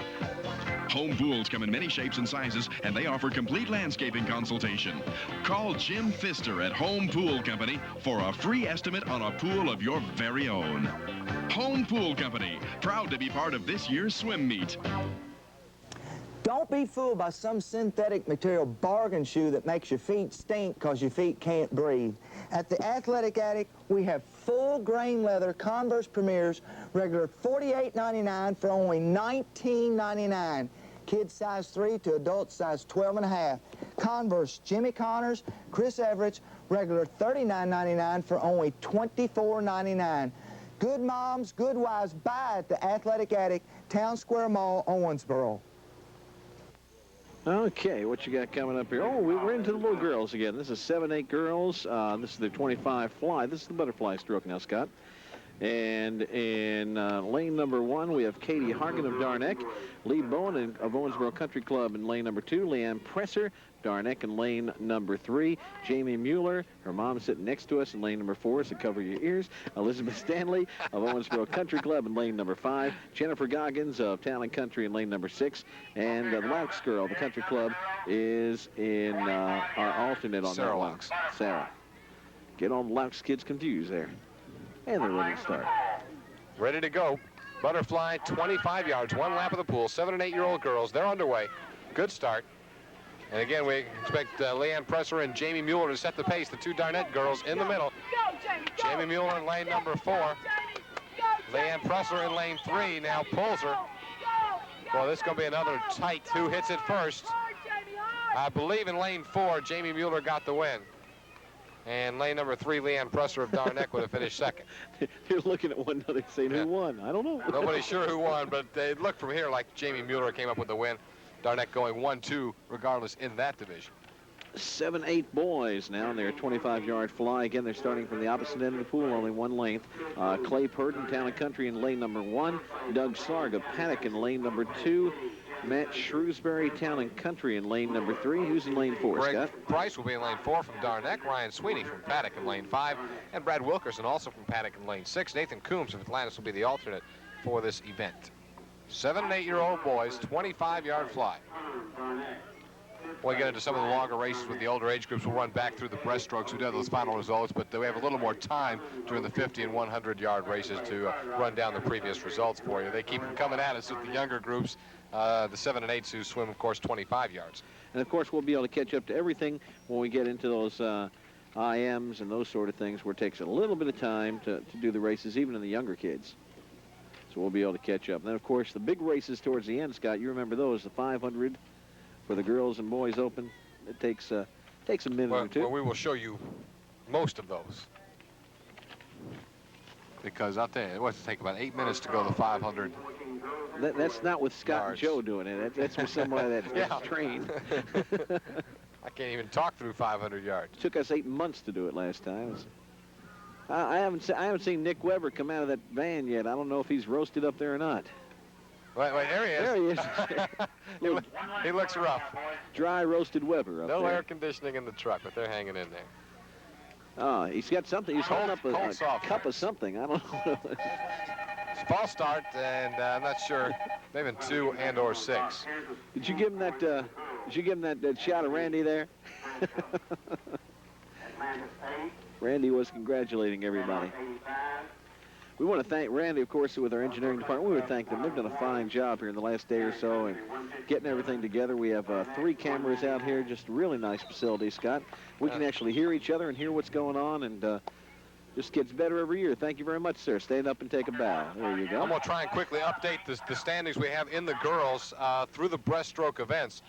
Home pools come in many shapes and sizes, and they offer complete landscaping consultation. Call Jim Pfister at Home Pool Company for a free estimate on a pool of your very own. Home Pool Company, proud to be part of this year's swim meet. Don't be fooled by some synthetic material bargain shoe that makes your feet stink because your feet can't breathe. At the Athletic Attic, we have full grain leather Converse Premiers, regular $48.99 for only $19.99. Kids size 3 to adult size 12.5. Converse Jimmy Connors, Chris Everett's, regular $39.99 for only $24.99. Good moms, good wives, buy at the Athletic Attic, Town Square Mall, Owensboro. Okay, what you got coming up here? Oh, we're into the little girls again. This is 7-8 girls. This is their 25 fly. This is the butterfly stroke now, Scott. And in lane number 1, we have Katie Hargan of Darneck, Lee Bowen of Owensboro Country Club in lane number 2, Leanne Presser, Darneck in lane number 3, Jamie Mueller, her mom sitting next to us in lane number 4, so cover your ears, Elizabeth Stanley of Owensboro Country Club in lane number 5, Jennifer Goggins of Town & Country in lane number 6, and the Laux girl of the Country Club is in our alternate on Sarah that one. Laux. Sarah. Get all the Laux kids confused there. And they're ready to start. Ready to go. Butterfly, 25 yards, 1 lap of the pool. 7- and 8-year-old girls, they're underway. Good start. And again, we expect Leanne Presser and Jamie Mueller to set the pace. The 2 Darnett girls in the middle. Go, Jamie, go. Jamie Mueller in lane number 4. Leanne Presser in lane 3 now pulls her. Well, this is going to be another tight who hits it first. I believe in lane 4, Jamie Mueller got the win. And lane number 3, Leanne Presser of Darneck would have finished second. You're looking at one another saying, who won? I don't know. Nobody's sure who won, but it looked from here like Jamie Mueller came up with the win. Darneck going 1-2 regardless in that division. 7-8 boys now in their 25-yard fly. Again, they're starting from the opposite end of the pool, only one length. Clay Purden, Town & Country in lane number 1. Doug Sarg of Paddock in lane number 2. Matt Shrewsbury, Town & Country in lane number 3. Who's in lane 4, Greg Scott? Price will be in lane 4 from Darneck. Ryan Sweeney from Paddock in lane 5. And Brad Wilkerson also from Paddock in lane 6. Nathan Coombs of Atlantis will be the alternate for this event. 7- and 8-year-old boys, 25-yard fly. We'll get into some of the longer races with the older age groups. We'll run back through the breaststrokes. We do those final results, but we have a little more time during the 50 and 100-yard races to run down the previous results for you. They keep them coming at us with the younger groups, the 7 and 8s who swim, of course, 25 yards. And, of course, we'll be able to catch up to everything when we get into those IMs and those sort of things where it takes a little bit of time to do the races, even in the younger kids. So we'll be able to catch up. And then, of course, the big races towards the end, Scott, you remember those, the 500 for the girls and boys open. It takes a minute or two. Well, we will show you most of those. Because I'll tell you, it was to take about 8 minutes to go the 500. That's not with Scott yards. and Joe doing it. That's with somebody that's trained. I can't even talk through 500 yards. It took us 8 months to do it last time. I haven't seen Nick Weber come out of that van yet. I don't know if he's roasted up there or not. Wait, there he is. There he is. He looks rough. Dry roasted Weber up there. No air conditioning in the truck, but they're hanging in there. Oh, he's got something. He's holding up a soft cup of something. I don't know. It's false start, and I'm not sure. Maybe 2 and or 6. Did you give him that? Did you give him that shot of Randy there? Randy was congratulating everybody. We want to thank Randy, of course, with our engineering department. We would thank them. They've done a fine job here in the last day or so and getting everything together. We have 3 cameras out here, just a really nice facility, Scott. We can actually hear each other and hear what's going on, and just gets better every year. Thank you very much, sir. Stand up and take a bow. There you go. I'm going to try and quickly update the standings we have in the girls through the breaststroke events.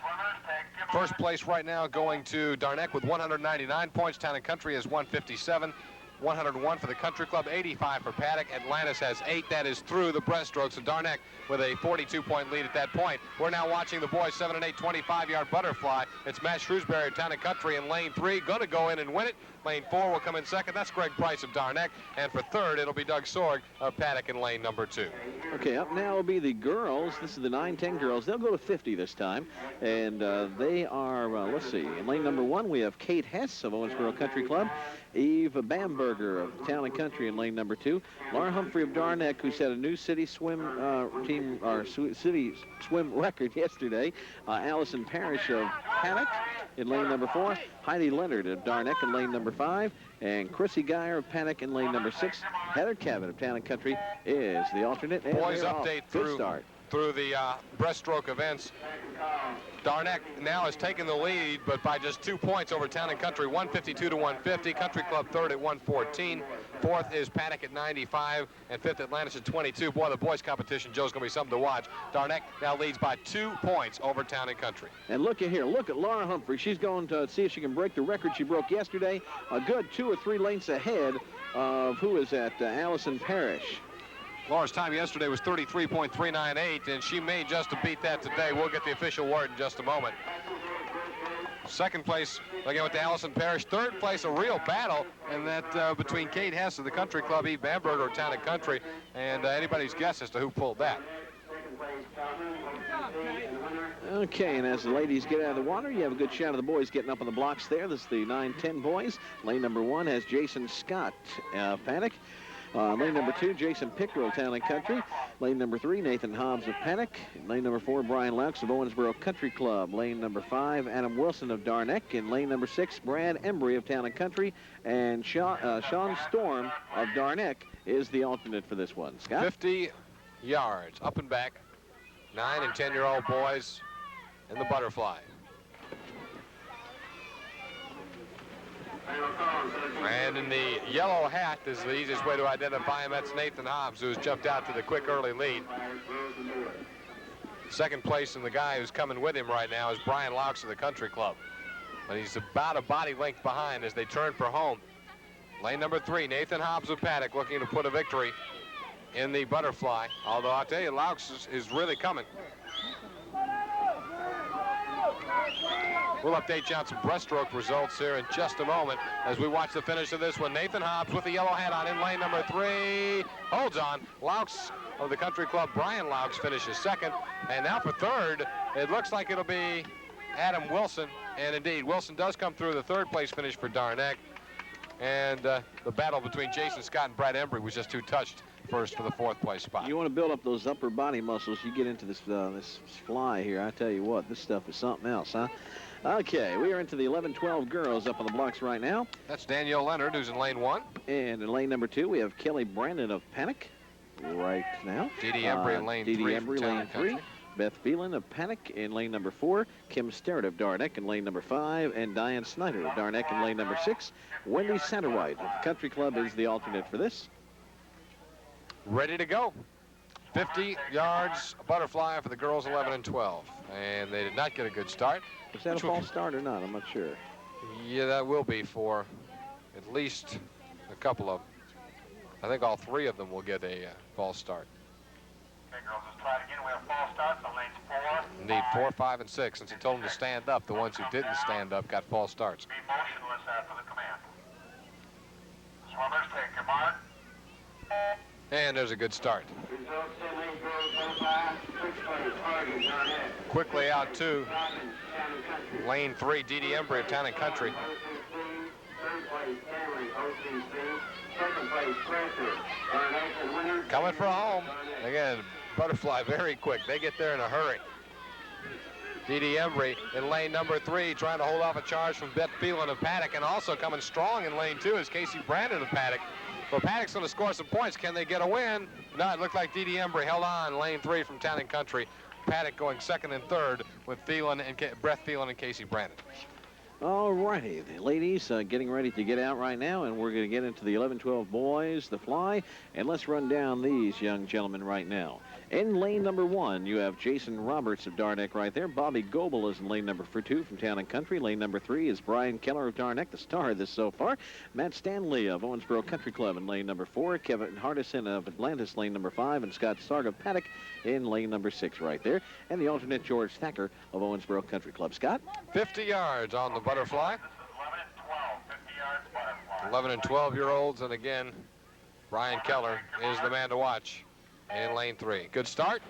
First place right now going to Darneck with 199 points. Town & Country has 157. 101 for the Country Club, 85 for Paddock. Atlantis has 8. That is through the breaststroke. So Darneck with a 42-point lead at that point. We're now watching the boys 7 and 8 25-yard butterfly. It's Matt Shrewsbury of Town & Country in lane 3. Going to go in and win it. Lane 4 will come in second. That's Greg Price of Darneck. And for third, it'll be Doug Sorg of Paddock in lane number 2. Okay, up now will be the girls. This is the 9-10 girls. They'll go to 50 this time. And they are, let's see, in lane number 1, we have Kate Hess of Owensboro Country Club. Eve Bamberger of Town & Country in lane number 2. Laura Humphrey of Darneck, who set a new city swim team, or city swim record yesterday. Allison Parrish of Paddock in lane number 4. Heidi Leonard of Darneck in lane number 5. And Chrissy Geyer of Paddock in lane number 6. Heather Cabot of Town & Country is the alternate. And Boys update through the breaststroke events. Darneck now has taken the lead, but by just 2 points over Town & Country, 152 to 150. Country Club third at 114. Fourth is Paddock at 95, and fifth Atlantis at 22. Boy, the boys' competition, Joe's going to be something to watch. Darneck now leads by 2 points over Town & Country. And look at here. Look at Laura Humphrey. She's going to see if she can break the record she broke yesterday. A good 2 or 3 lengths ahead of, who is that, Allison Parrish. Laura's time yesterday was 33.398, and she may just beat that today. We'll get the official word in just a moment. Second place, again with Allison Parrish. Third place, a real battle, and that between Kate Hess of the Country Club, Eve Bamberger of Town and Country, and anybody's guess as to who pulled that. Okay, and as the ladies get out of the water, you have a good shot of the boys getting up on the blocks there. This is the 9-10 boys. Lane number 1 has Jason Scott, Paddock. Lane number 2, Jason Pickrell, Town and Country. Lane number 3, Nathan Hobbs of Paddock. Lane number 4, Brian Laux of Owensboro Country Club. Lane number 5, Adam Wilson of Darneck. And lane number 6, Brad Embry of Town and Country. And Sean Storm of Darneck is the alternate for this one. Scott? 50 yards, up and back. 9- and 10-year-old boys in the butterfly. And in the yellow hat is the easiest way to identify him. That's Nathan Hobbs, who's jumped out to the quick early lead. Second place, and the guy who's coming with him right now is Brian Laux of the Country Club. And he's about a body length behind as they turn for home. Lane number 3, Nathan Hobbs of Paddock, looking to put a victory in the butterfly. Although I'll tell you, Laux is really coming. We'll update you on some breaststroke results here in just a moment as we watch the finish of this one. Nathan Hobbs with the yellow hat on in lane number 3. Holds on. Laux of the Country Club, Brian Laux, finishes second. And now for third, it looks like it'll be Adam Wilson. And indeed, Wilson does come through the third place finish for Darneck. And the battle between Jason Scott and Brad Embry was just too touched first for the fourth place spot. You want to build up those upper body muscles, you get into this this fly here. I tell you what, this stuff is something else, huh? Okay, we are into the 11-12 girls up on the blocks right now. That's Danielle Leonard, who's in lane 1. And in lane number 2, we have Kelly Brandon of Paddock right now. Dee Embry in lane 3. Dee Embry, lane 3. Beth Phelan of Paddock in lane number 4. Kim Sterrett of Darneck in lane number 5. And Diane Snyder of Darneck in lane number 6. Wendy Satterwhite of the Country Club is the alternate for this. Ready to go. 50 yards butterfly for the girls 11 and 12. And they did not get a good start. Was that a false start or not? I'm not sure. Yeah, that will be for at least a couple of them. I think all 3 of them will get a false start. Okay, girls, let's try it again. We have false starts on lanes 4. Indeed, 4, 5, and 6. Since he told them to stand up, the ones who didn't stand up got false starts. Be motionless after the command. Swimmers, take your mark. And there's a good start. Quickly out to lane 3, Dee Embry of Town and Country. Coming for home. Again, butterfly very quick. They get there in a hurry. Dee Embry in lane number 3, trying to hold off a charge from Beth Phelan of Paddock, and also coming strong in lane 2 is Casey Brandon of Paddock. Well, Paddock's going to score some points. Can they get a win? No, it looked like Dee Embry held on lane 3 from Town and Country. Paddock going second and third with Phelan and Beth Phelan and Casey Brandon. All righty, the ladies getting ready to get out right now, and we're going to get into the 11-12 boys, the fly, and let's run down these young gentlemen right now. In lane number 1, you have Jason Roberts of Darneck right there. Bobby Goebel is in lane number 2 from Town and Country. Lane number 3 is Brian Keller of Darneck, the star of this so far. Matt Stanley of Owensboro Country Club in lane number 4. Kevin Hardison of Atlantis, lane number 5. And Scott Sarg of Paddock in lane number 6 right there. And the alternate, George Thacker of Owensboro Country Club. Scott? 50 yards on the butterfly. 11 and 12, 50 yards butterfly. 11 and 12-year-olds, and again, Brian Keller is the man to watch in lane 3. Good start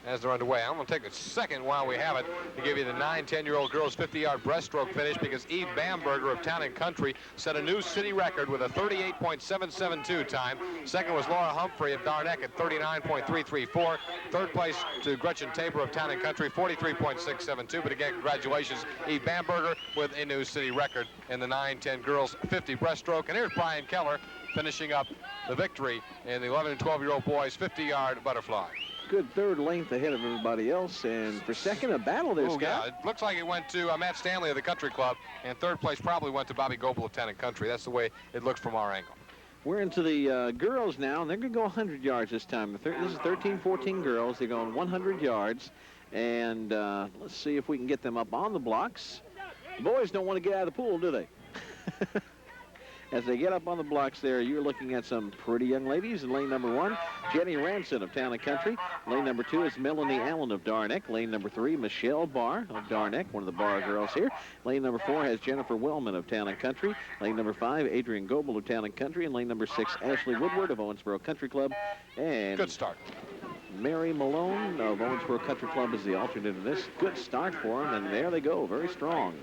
as they're underway. I'm going to take a second while we have it to give you the 9-10-year-old girls 50-yard breaststroke finish, because Eve Bamberger of Town and Country set a new city record with a 38.772 time. Second was Laura Humphrey of Darneck at 39.334. Third place to Gretchen Tabor of Town and Country, 43.672. But again, congratulations, Eve Bamberger with a new city record in the 9-10 girls 50 breaststroke. And here's Brian Keller finishing up the victory in the 11 and 12-year-old boys 50-yard butterfly. Good third length ahead of everybody else, and for second, a battle there, Scott. Yeah, it looks like it went to Matt Stanley of the Country Club, and third place probably went to Bobby Goebel of Town and Country. That's the way it looks from our angle. We're into the girls now, and they're going to go 100 yards this time. This is 13-14 girls. They're going 100 yards, and let's see if we can get them up on the blocks. The boys don't want to get out of the pool, do they? As they get up on the blocks there, you're looking at some pretty young ladies. In lane number 1, Jenny Ranson of Town and Country. Lane number 2 is Melanie Allen of Darneck. Lane number 3, Michelle Barr of Darneck, one of the Barr girls here. Lane number 4 has Jennifer Wellman of Town and Country. Lane number 5, Adrian Goebel of Town and Country. And lane number 6, Ashley Woodward of Owensboro Country Club. And good start. Mary Malone of Owensboro Country Club is the alternate in this. Good start for them, and there they go, very strong.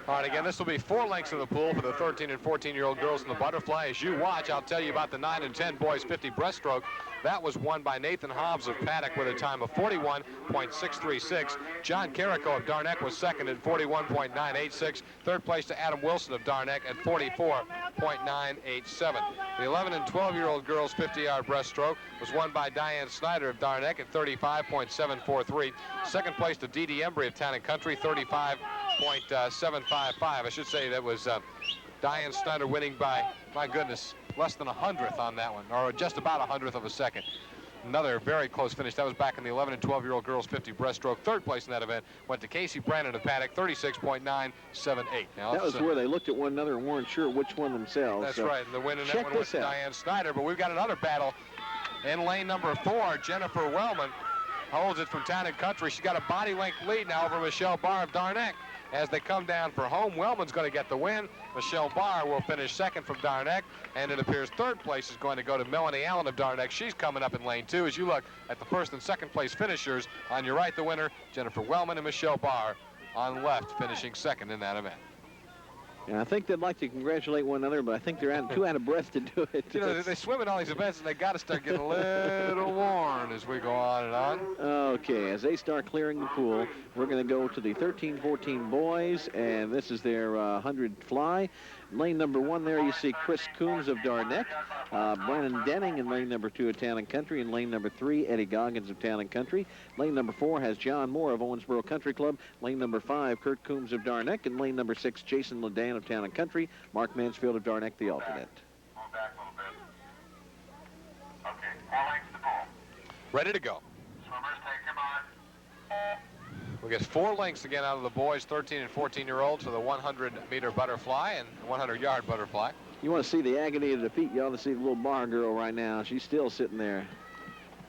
All right, again, this will be 4 lengths in the pool for the 13 and 14-year-old girls in the butterfly. As you watch, I'll tell you about the 9 and 10 boys 50 breaststroke. That was won by Nathan Hobbs of Paddock with a time of 41.636. John Carrico of Darneck was second at 41.986. Third place to Adam Wilson of Darneck at 44.987. The 11 and 12-year-old girls 50-yard breaststroke was won by Diane Snyder of Darneck at 35.743. Second place to Dee Dee Embry of Town and Country, 35.755. I should say that was Diane Snyder winning by, my goodness, less than 100th on that one, or just about 100th of a second. Another very close finish. That was back in the 11 and 12-year-old girls 50 breaststroke. Third place in that event went to Casey Brandon of Paddock, 36.978. Now, that was where they looked at one another and weren't sure which one themselves. That's right. And the win in that one was Diane Snyder. But we've got another battle in lane number 4. Jennifer Wellman holds it from Town and Country. She's got a body length lead now over Michelle Barr of Darneck. As they come down for home, Wellman's going to get the win. Michelle Barr will finish second from Darneck, and it appears third place is going to go to Melanie Allen of Darneck. She's coming up in lane 2. As you look at the first and second place finishers, on your right, the winner, Jennifer Wellman and Michelle Barr on left, finishing second in that event. And I think they'd like to congratulate one another, but I think they're too out of breath to do it. You know, they swim in all these events, and they got to start getting a little worn as we go on and on. Okay, as they start clearing the pool, we're going to go to the 13-14 boys, and this is their 100 fly. Lane number 1 there, you see Chris Coombs of Darneck, Brandon Denning in lane number 2 of Town and Country, and lane number 3, Eddie Goggins of Town and Country. Lane number 4 has John Moore of Owensboro Country Club. Lane number 5, Kurt Coombs of Darneck, and lane number 6, Jason Ledan of Town and Country. Mark Mansfield of Darneck, the alternate. Move back a little bit. Okay, 4 lengths to pull. Ready to go. Swimmers, take your mark. We get 4 lengths again out of the boys, 13 and 14-year-olds, for the 100-meter butterfly and 100-yard butterfly. You want to see the agony of defeat, you ought to see the little Barr girl right now. She's still sitting there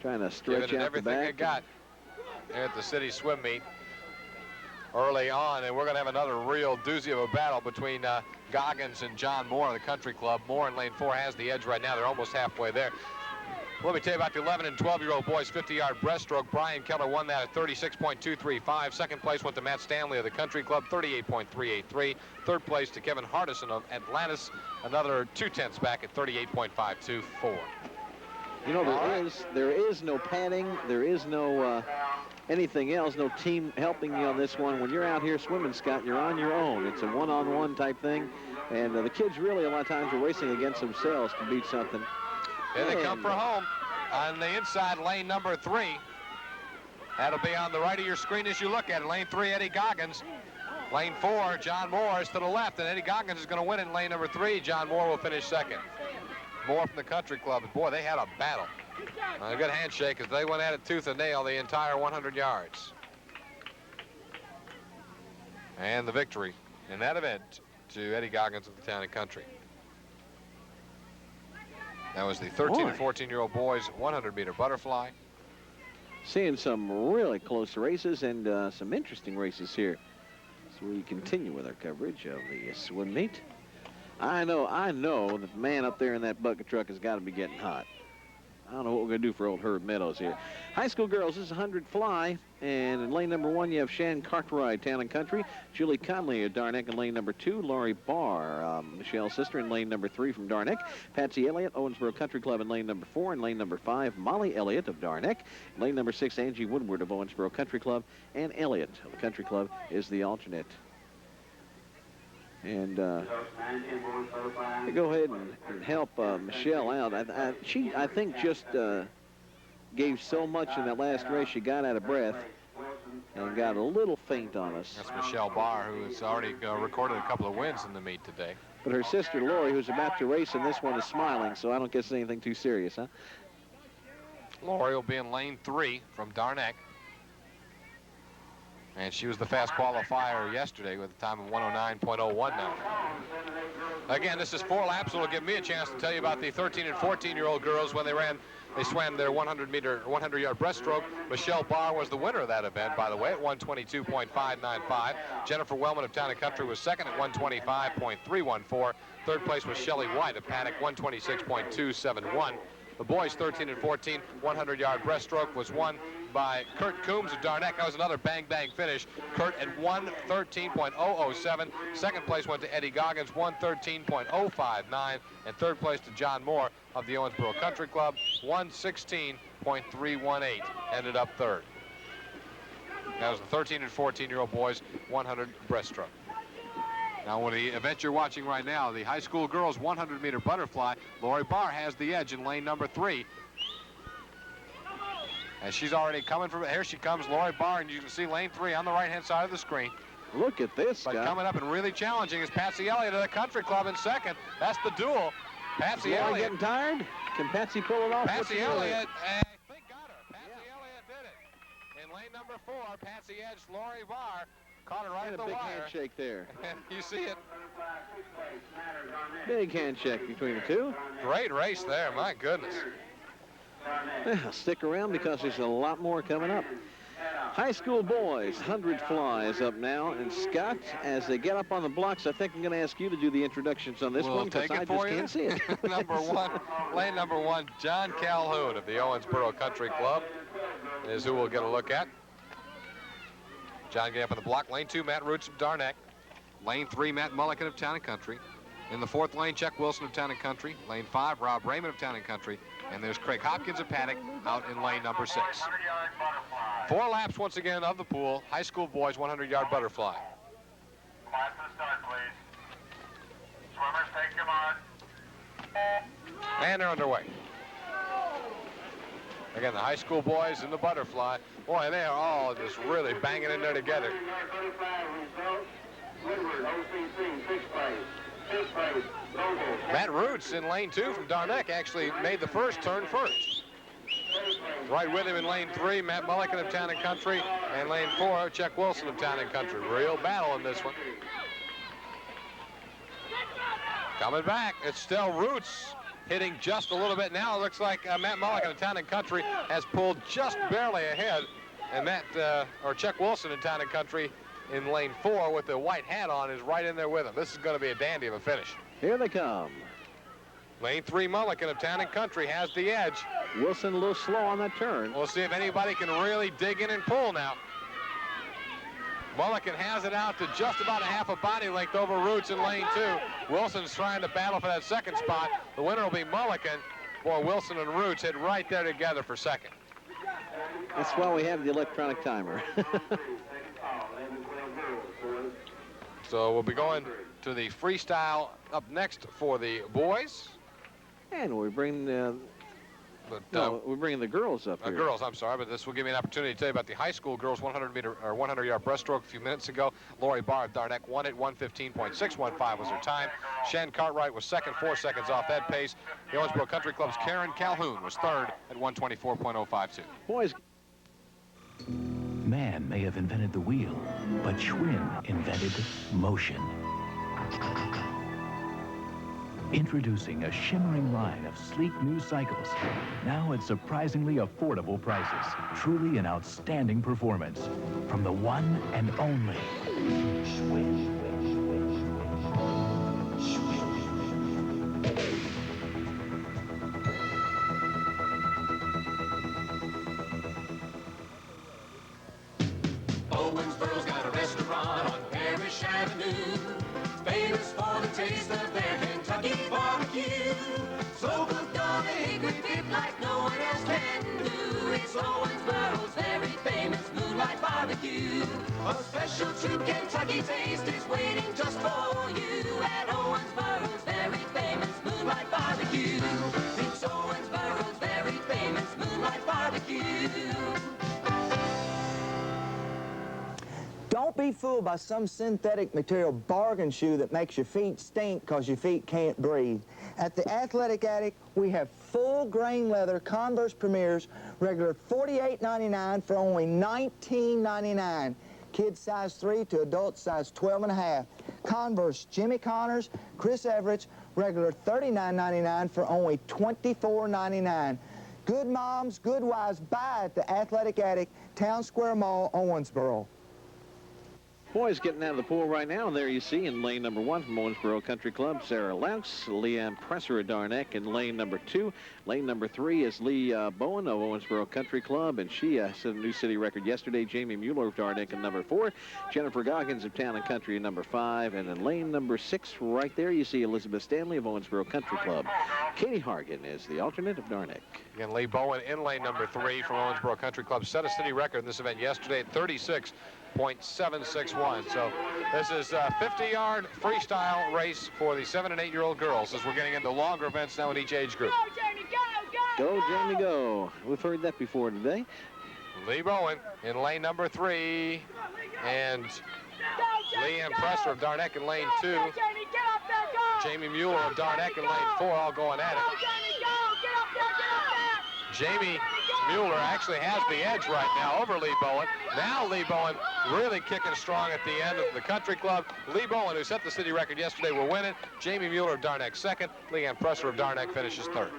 trying to stretch out the back. Everything they got here at the city swim meet early on, and we're going to have another real doozy of a battle between Goggins and John Moore of the Country Club. Moore in lane 4 has the edge right now. They're almost halfway there. Let me tell you about the 11 and 12-year-old boys 50-yard breaststroke. Brian Keller won that at 36.235. Second place went to Matt Stanley of the Country Club, 38.383. Third place to Kevin Hardison of Atlantis, another 2/10 back at 38.524. You know, there is no padding. There is no anything else, no team helping you on this one. When you're out here swimming, Scott, you're on your own. It's a one-on-one type thing. And the kids really, a lot of times, are racing against themselves to beat something. Here they come for home on the inside, lane number 3. That'll be on the right of your screen as you look at it. Lane 3, Eddie Goggins. Lane 4, John Moore is to the left, and Eddie Goggins is going to win in lane number 3. John Moore will finish second. Moore from the Country Club. Boy, they had a battle. A good handshake as they went at it tooth and nail the entire 100 yards. And the victory in that event to Eddie Goggins of the Town and Country. That was the 13 and 14-year-old boys 100-meter butterfly. Seeing some really close races and some interesting races here. So we continue with our coverage of the swim meet. I know that the man up there in that bucket truck has got to be getting hot. I don't know what we're going to do for old Herb Meadows here. High school girls, this is 100 fly. And in lane number 1, you have Shan Cartwright, Town and Country. Julie Conley of Darneck in lane number 2. Laurie Barr, Michelle's sister, in lane number 3 from Darneck. Patsy Elliott, Owensboro Country Club in lane number 4. In lane number 5, Molly Elliott of Darneck. In lane number 6, Angie Woodward of Owensboro Country Club. And Elliott of the Country Club is the alternate. And go ahead and help Michelle out. She, I think, just gave so much in that last race, she got out of breath and got a little faint on us. That's Michelle Barr, who has already recorded a couple of wins in the meet today. But her sister, Lori, who's about to race in this one, is smiling, so I don't guess anything too serious, huh? Lori will be in lane 3 from Darneck. And she was the fast qualifier yesterday with a time of 109.01 now. Again, this is 4 laps, so it'll give me a chance to tell you about the 13 and 14-year-old girls when they swam their 100-yard breaststroke. Michelle Barr was the winner of that event, by the way, at 122.595. Jennifer Wellman of Town and Country was second at 125.314. Third place was Shelley White of Paddock, 126.271. The boys 13 and 14 100-yard breaststroke was won by Kurt Coombs of Darneck. That was another bang-bang finish. Kurt at 113.007. Second place went to Eddie Goggins, 113.059. And third place to John Moore of the Owensboro Country Club, 116.318. Ended up third. That was the 13 and 14-year-old boys 100 breaststroke. Now, with the event you're watching right now, the high school girls 100-meter butterfly, Lori Barr has the edge in lane number 3. And she's already coming from, here she comes, Lori Barr, and you can see lane 3 on the right-hand side of the screen. Look at this, But Scott. coming up and really challenging is Patsy Elliott of the Country Club in second. That's the duel. Patsy Lori Elliott. getting tired? Can Patsy pull it off? Patsy Elliott, I think got her. Patsy Elliott did it. In lane number 4, Patsy edged Lori Barr. Caught her right at the big wire. handshake there. You see it. Big handshake between the two. Great race there, my goodness. Well, stick around because there's a lot more coming up. High school boys, 100 fly is up now. And Scott, as they get up on the blocks, I think I'm going to ask you to do the introductions on this We'll one because take it I for just you. can't see it. Lane number 1, John Calhoun of the Owensboro Country Club is who we'll get a look at. John getting up on the block. Lane 2, Matt Roots of Darneck. Lane 3, Matt Mulligan of Town and Country. In the 4th lane, Chuck Wilson of Town and Country. Lane 5, Rob Raymond of Town and Country. And there's Craig Hopkins of Paddock out in lane number 6. 4 laps once again of the pool. High school boys 100-yard butterfly. Quiet to the start, please. Swimmers, take your mark. And they're underway. Again, the high school boys and the butterfly. Boy, they are all just really banging in there together. Matt Roots in lane 2 from Darneck actually made the first turn first. Right with him in lane 3, Matt Mulligan of Town and Country, and lane 4, Chuck Wilson of Town and Country. Real battle in this one. Coming back, it's still Roots hitting just a little bit now. It looks like Matt Mulligan of Town and Country has pulled just barely ahead, and Chuck Wilson in Town and Country in lane 4 with the white hat on is right in there with him. This is going to be a dandy of a finish. Here they come. Lane 3, Mulligan of Town and Country has the edge. Wilson a little slow on that turn. We'll see if anybody can really dig in and pull now. Mulligan has it out to just about a half a body length over Roots in lane 2. Wilson's trying to battle for that second spot. The winner will be Mulligan. Boy, Wilson and Roots hit right there together for second. That's why we have the electronic timer. So we'll be going to the freestyle up next for the boys. And we bring we're bringing the girls up here. Girls, I'm sorry, but this will give me an opportunity to tell you about the high school girls 100-yard breaststroke a few minutes ago. Lori Barr of Darneck won it. 1:15.615 was her time. Shen Cartwright was second, 4 seconds off that pace. The Owensboro Country Club's Karen Calhoun was third at 1:24.052. Boys. Man may have invented the wheel, but Schwinn invented motion. Introducing a shimmering line of sleek new cycles, now at surprisingly affordable prices. Truly an outstanding performance from the one and only Schwinn. Owensboro's got a restaurant on Parish Avenue, famous for the taste of their Kentucky barbecue. So cooked on a hickory pit like no one else can do. It's Owensboro's very famous moonlight barbecue. A special true Kentucky taste is waiting just for you at Owensboro's very famous moonlight barbecue. It's Owensboro's very famous moonlight barbecue. Don't be fooled by some synthetic material bargain shoe that makes your feet stink because your feet can't breathe. At the Athletic Attic, we have full grain leather Converse Premiers, regular $48.99 for only $19.99. kids size 3 to adults size 12.5. Converse Jimmy Connors, Chris Everett's, regular $39.99 for only $24.99. Good moms, good wives, buy at the Athletic Attic, Town Square Mall, Owensboro. Boys getting out of the pool right now, and there you see in lane number 1 from Owensboro Country Club, Sarah Laux, Leanne Presser of Darneck in lane number 2. Lane number 3 is Lee Bowen of Owensboro Country Club, and she set a new city record yesterday. Jamie Mueller of Darneck in number 4. Jennifer Goggins of Town and Country in number 5. And in lane number 6 right there, you see Elizabeth Stanley of Owensboro Country Club. Katie Hargan is the alternate of Darneck. Again, Lee Bowen in lane number 3 from Owensboro Country Club set a city record in this event yesterday at 36.761. So this is a 50-yard freestyle race for the 7- and 8-year-old girls as we're getting into longer events now in each age group. Go, Jamie, go, go! Go, Jamie, go. We've heard that before today. Lee Bowen in lane number 3, and Leanne Presser of Darneck in lane 2. Jamie, get up there, go! Jamie Mueller of Darneck in lane 4, all going at it. Go, Jamie, go! Get up there, get up there! Jamie Mueller actually has the edge right now over Lee Bowen. Now Lee Bowen really kicking strong at the end of the country club. Lee Bowen, who set the city record yesterday, will win it. Jamie Mueller of Darneck second. Leanne Presser of Darneck finishes third.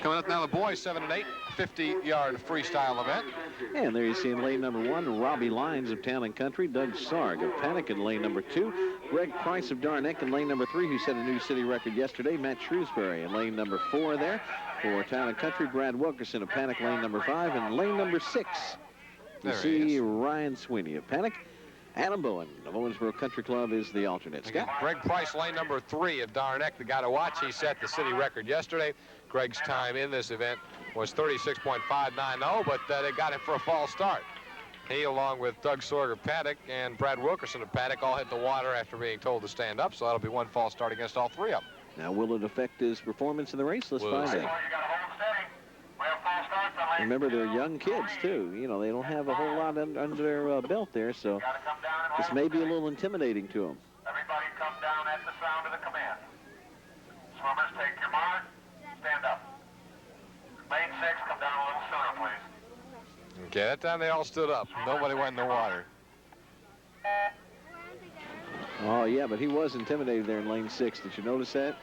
Coming up now, the boys 7 and 8, 50-yard freestyle event. And there you see in lane number 1, Robbie Lyons of Town and Country, Doug Sarg of Panic in lane number 2, Greg Price of Darneck in lane number 3, who set a new city record yesterday, Matt Shrewsbury in lane number 4 there. For Town and Country, Brad Wilkerson of Panic, lane number 5, and lane number 6, you see Ryan Sweeney of Panic. Adam Bowen of Owensboro Country Club is the alternate. Scott? Greg Price, lane number 3 of Darneck, the guy to watch. He set the city record yesterday. Greg's time in this event was 36.590, but they got him for a false start. He, along with Doug Sorg of Paddock and Brad Wilkerson of Paddock, all hit the water after being told to stand up, so that'll be one false start against all 3 of them. Now, will it affect his performance in the race? Let's find out. Remember, they're young kids, too. You know, they don't have a whole lot under their belt there, so this may be a little intimidating to them. Everybody come down at the sound of the command. Swimmers, take your mark. Stand up. Lane 6, come down a little sooner, please. Okay, that time they all stood up. Nobody went in the water. Oh, yeah, but he was intimidated there in lane 6. Did you notice that?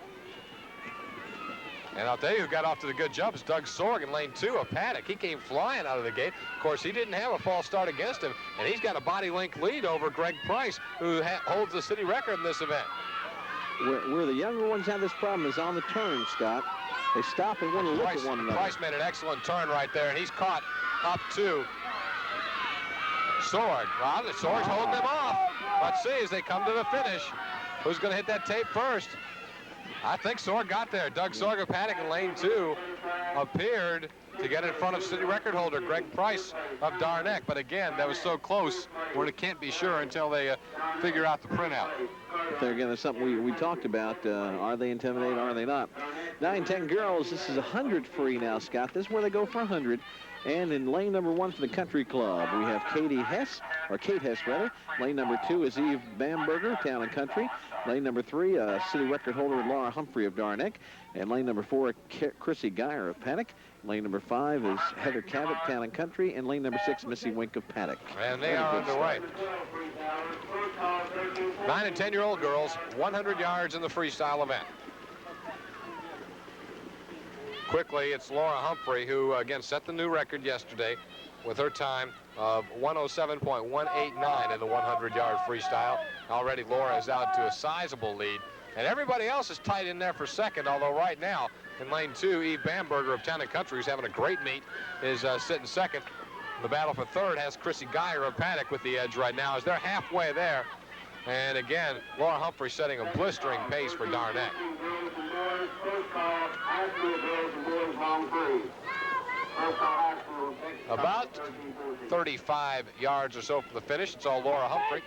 And I'll tell you who got off to the good jump is Doug Sorg in lane 2 of Paddock. He came flying out of the gate. Of course, he didn't have a false start against him, and he's got a body link lead over Greg Price, who holds the city record in this event. Where the younger ones have this problem is on the turn, Scott. They stop and want to look at one another. Price made an excellent turn right there, and he's caught up to Sorg. Well, Sorg's holding them off. Let's see as they come to the finish. Who's going to hit that tape first? I think Sorg got there. Doug Sorg of Paddock in lane 2 appeared to get in front of city record holder Greg Price of Darneck. But again, that was so close where they can't be sure until they figure out the printout. There again, that's something we talked about. Are they intimidated? Are they not? 9-10 girls. This is 100 free now, Scott. This is where they go for 100. And in lane number 1 for the country club, we have Katie Hess, or Kate Hess, rather. Lane number 2 is Eve Bamberger, Town and Country. Lane number 3, city record holder Laura Humphrey of Darneck. And lane number 4, Chrissy Geyer of Paddock. Lane number 5 is Heather Cabot, Town and Country. And lane number 6, Missy Wink of Paddock. And they are underway. 9- and 10-year-old girls, 100 yards in the freestyle event. Quickly, it's Laura Humphrey, who, again, set the new record yesterday with her time of 107.189 in the 100-yard freestyle. Already, Laura is out to a sizable lead. And everybody else is tight in there for second, although right now, in lane 2, Eve Bamberger of Town and Country, who's having a great meet, is sitting second. The battle for third has Chrissy Geyer of Paddock with the edge right now as they're halfway there. And again, Laura Humphrey setting a blistering pace for Darneck. About 35 yards or so from the finish. It's all Laura Humphrey.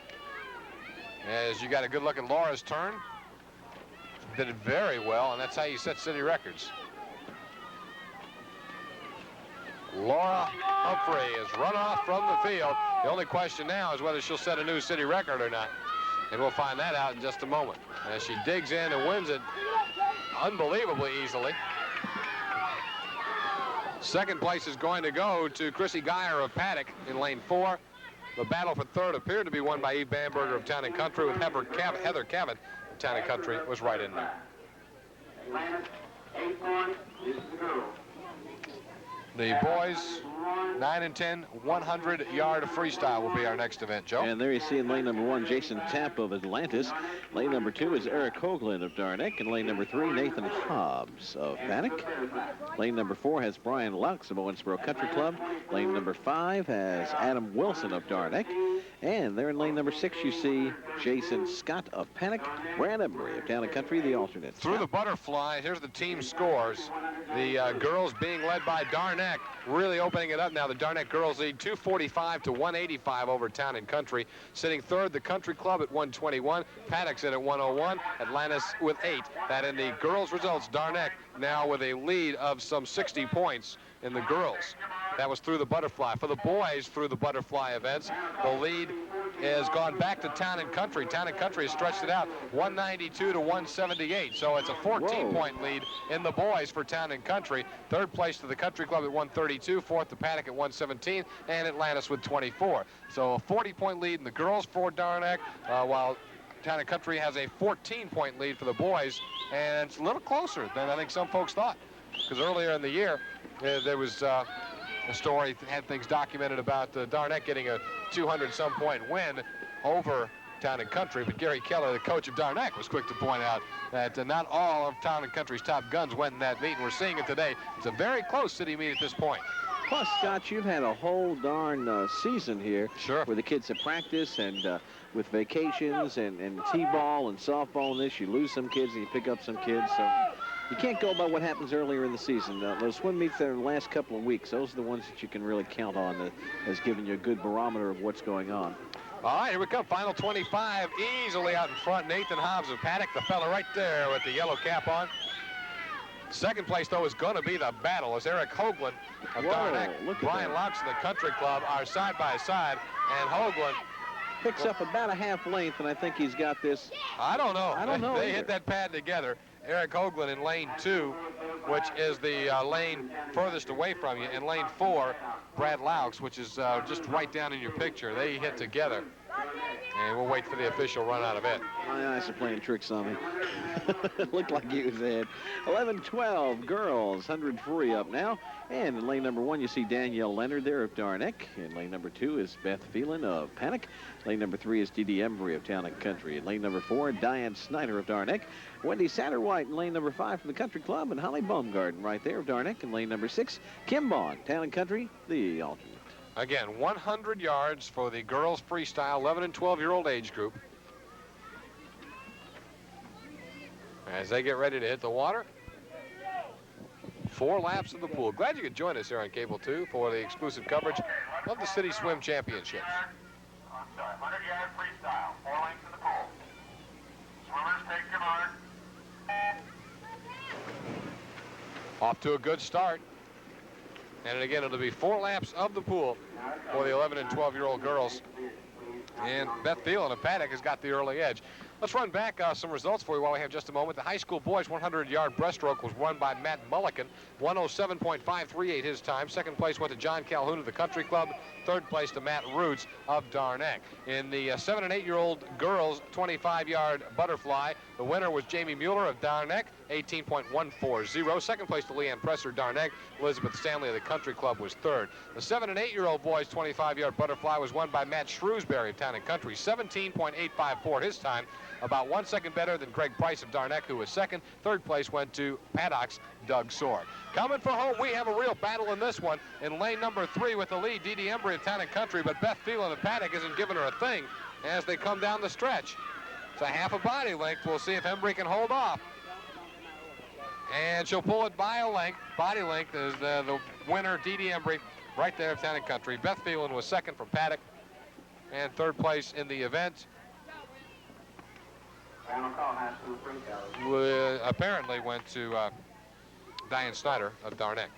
As you got a good look at Laura's turn. Did it very well, and that's how you set city records. Laura Humphrey is run off from the field. The only question now is whether she'll set a new city record or not. And we'll find that out in just a moment. As she digs in and wins it unbelievably easily. Second place is going to go to Chrissy Geyer of Paddock in lane 4. The battle for third appeared to be won by Eve Bamberger of Town and Country, with Heather Cavett of Town and Country was right in there. Atlantis, 8 points. This is the girls. The boys, 9 and 10, 100-yard freestyle will be our next event, Joe. And there you see in lane number 1, Jason Tapp of Atlantis. Lane number 2 is Eric Hoagland of Darneck. And lane number 3, Nathan Hobbs of Paddock. Lane number 4 has Brian Laux of Owensboro Country Club. Lane number 5 has Adam Wilson of Darneck. And there in lane number 6, you see Jason Scott of Paddock. Brad Embry of Town and Country, the alternate. Through the butterfly, here's the team scores. The girls being led by Darneck, really opening it up now. The Darneck girls lead 245 to 185 over Town and Country. Sitting third, the Country Club at 121. Paddock's in at 101. Atlantis with 8. That in the girls' results, Darneck now with a lead of some 60 points in the girls. That was through the butterfly. For the boys, through the butterfly events, the lead has gone back to Town and Country. Town and Country has stretched it out 192 to 178. So it's a 14-point lead in the boys for Town and Country. Third place to the Country Club at 132. Fourth to Paddock at 117. And Atlantis with 24. So a 40-point lead in the girls for Darneck, while Town and Country has a 14-point lead for the boys. And it's a little closer than I think some folks thought. Because earlier in the year, there was a story had things documented about Darneck getting a 200-some point win over Town and Country, but Gary Keller, the coach of Darneck, was quick to point out that not all of Town and Country's top guns went in that meet, and we're seeing it today. It's a very close city meet at this point. Plus, Scott, you've had a whole darn season here. Sure. Where the kids have practiced and with vacations and t-ball and softball and this, you lose some kids and you pick up some kids. So you can't go by what happens earlier in the season. Those swim meets there in the last couple of weeks, those are the ones that you can really count on as giving you a good barometer of what's going on. All right, here we come. Final 25, easily out in front. Nathan Hobbs of Paddock, the fella right there with the yellow cap on. Second place, though, is going to be the battle as Eric Hoagland of Darneck, Brian Laux of the Country Club are side by side, and Hoagland picks up about a half length, and I think he's got this. I don't know. They either. hit that pad together. Eric Hoagland in lane 2, which is the lane furthest away from you. In lane 4, Brad Laux, which is just right down in your picture. They hit together. And we'll wait for the official run out of it. My eyes are playing tricks on me. Looked like you said. 11-12 girls, 100 free up now. And in lane number 1, you see Danielle Leonard there of Darneck. In lane number 2 is Beth Phelan of Paddock. Lane number 3 is Dee Embry of Town and Country. In lane number 4, Diane Snyder of Darneck. Wendy Satterwhite in lane number 5 from the Country Club. And Holly Baumgarten right there of Darneck. In lane number 6, Kim Bond, Town and Country, the alternate. Again, 100 yards for the girls freestyle 11 and 12-year-old age group. As they get ready to hit the water. 4 laps of the pool. Glad you could join us here on Cable 2 for the exclusive coverage of the City Swim Championships. 100-yard freestyle, 4 lengths in the pool. Swimmers, take your mark. Off to a good start. And again, it'll be 4 laps of the pool for the 11 and 12-year-old girls. And Beth Phelan of Paddock has got the early edge. Let's run back some results for you while we have just a moment. The high school boys 100-yard breaststroke was won by Matt Mulligan, 107.538 his time. Second place went to John Calhoun of the Country Club. Third place to Matt Roots of Darneck. In the 7 and 8-year-old girls 25-yard butterfly, the winner was Jamie Mueller of Darneck, 18.140. Second place to Leanne Presser, Darneck. Elizabeth Stanley of the Country Club was third. The 7 and 8-year-old boys 25-yard butterfly was won by Matt Shrewsbury of Town and Country, 17.854 his time. About 1 second better than Greg Price of Darneck, who was second. Third place went to Paddock's Doug Sword. Coming for home, we have a real battle in this one. In lane number 3 with the lead, Dee Embry of Town and Country, but Beth Phelan of Paddock isn't giving her a thing as they come down the stretch. It's a half a body length. We'll see if Embry can hold off. And she'll pull it by a length. Body length is the winner, Dee Embry, right there of Town and Country. Beth Phelan was second from Paddock, and third place in the event. Apparently went to Diane Snyder of Darneck.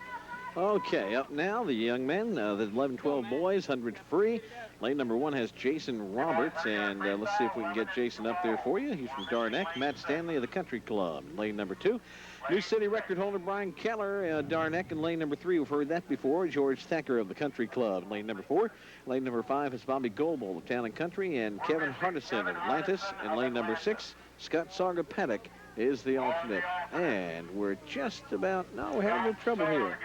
Okay, up now, the young men, the 11-12 boys, 100 free. Lane number 1 has Jason Roberts, and let's see if we can get Jason up there for you. He's from Darneck. Matt Stanley of the Country Club. Lane number 2 New city record holder Brian Keller, Darneck in lane number 3. We've heard that before. George Thacker of the Country Club, lane number 4. Lane number 5 is Bobby Goebel of Town and Country, and Kevin Hardison of Atlantis. In lane number 6, Scott Sarga-Paddock is the alternate. And we're just about, no, we're having a little trouble here.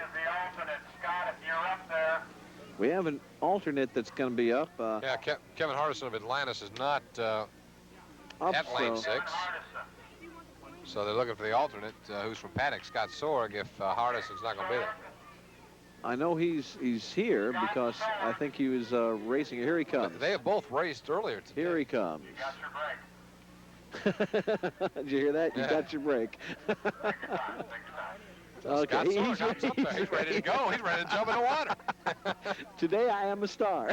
We have an alternate that's going to be up. Yeah, Kevin Hardison of Atlantis is not up, at lane 6. So they're looking for the alternate, who's from Paddock, Scott Sorg, if Hardison's not going to be there. I know he's here because I think he was racing. Here he comes. They have both raced earlier today. Here he comes. Did you hear that? You got your break. Okay, he's ready to go. He's ready to jump in the water. Today I am a star.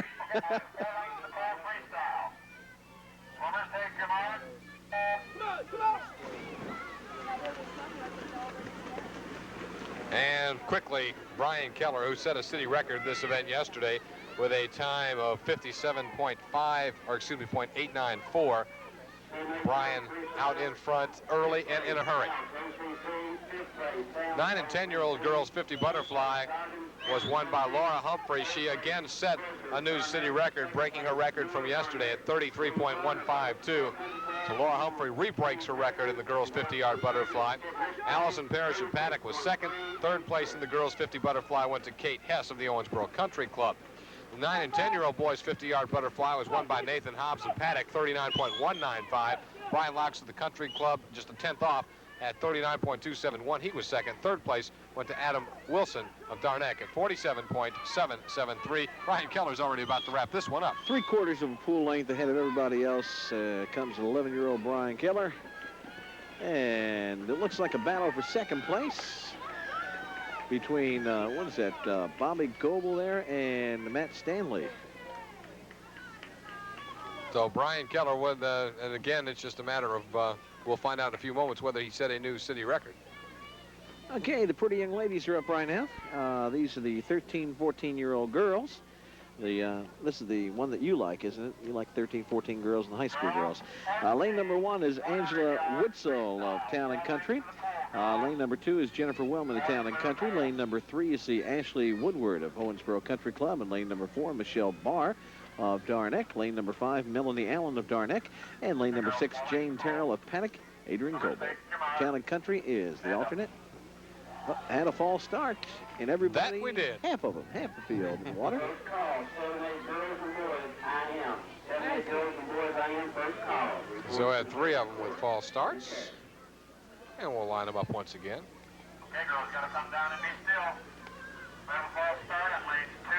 And quickly, Brian Keller, who set a city record this event yesterday with a time of 57.5, or excuse me, .894. Brian out in front early and in a hurry. 9 and 10-year-old girls 50 butterfly was won by Laura Humphrey. She again set a new city record, breaking her record from yesterday at 33.152. So Laura Humphrey re-breaks her record in the girls 50-yard butterfly. Allison Parrish of Paddock was second. Third place in the girls 50 butterfly went to Kate Hess of the Owensboro Country Club. The 9 and 10-year-old boys 50-yard butterfly was won by Nathan Hobbs of Paddock, 39.195. Brian Locks of the Country Club just a 10th off at 39.271. He was second. Third place went to Adam Wilson of Darneck at 47.773. Brian Keller's already about to wrap this one up. 3/4 of a pool length ahead of everybody else comes an 11-year-old Brian Keller. And it looks like a battle for second place between, what is that, Bobby Goebel there and Matt Stanley. So Brian Keller would, and again, it's just a matter of, we'll find out in a few moments whether he set a new city record. Okay, the pretty young ladies are up right now. These are the 13, 14-year-old girls. This is the one that you like, isn't it? You like 13, 14 girls and the high school girls. Lane number 1 is Angela Witzel of Town and Country. Lane number 2 is Jennifer Wellman of Town and Country. Lane number 3 is the Ashley Woodward of Owensboro Country Club. And lane number 4, Michelle Barr of Darneck. Lane number 5, Melanie Allen of Darneck. And lane number 6, Jane Terrell of Paddock. Adrian Goebel. Town and Country is the alternate. Had a false start, and everybody, that we did. Half of them, half the field in the water. So we had 3 of them with false starts, and we'll line them up once again. Okay, girls, gotta come down and be still. We have a false start on lanes 2,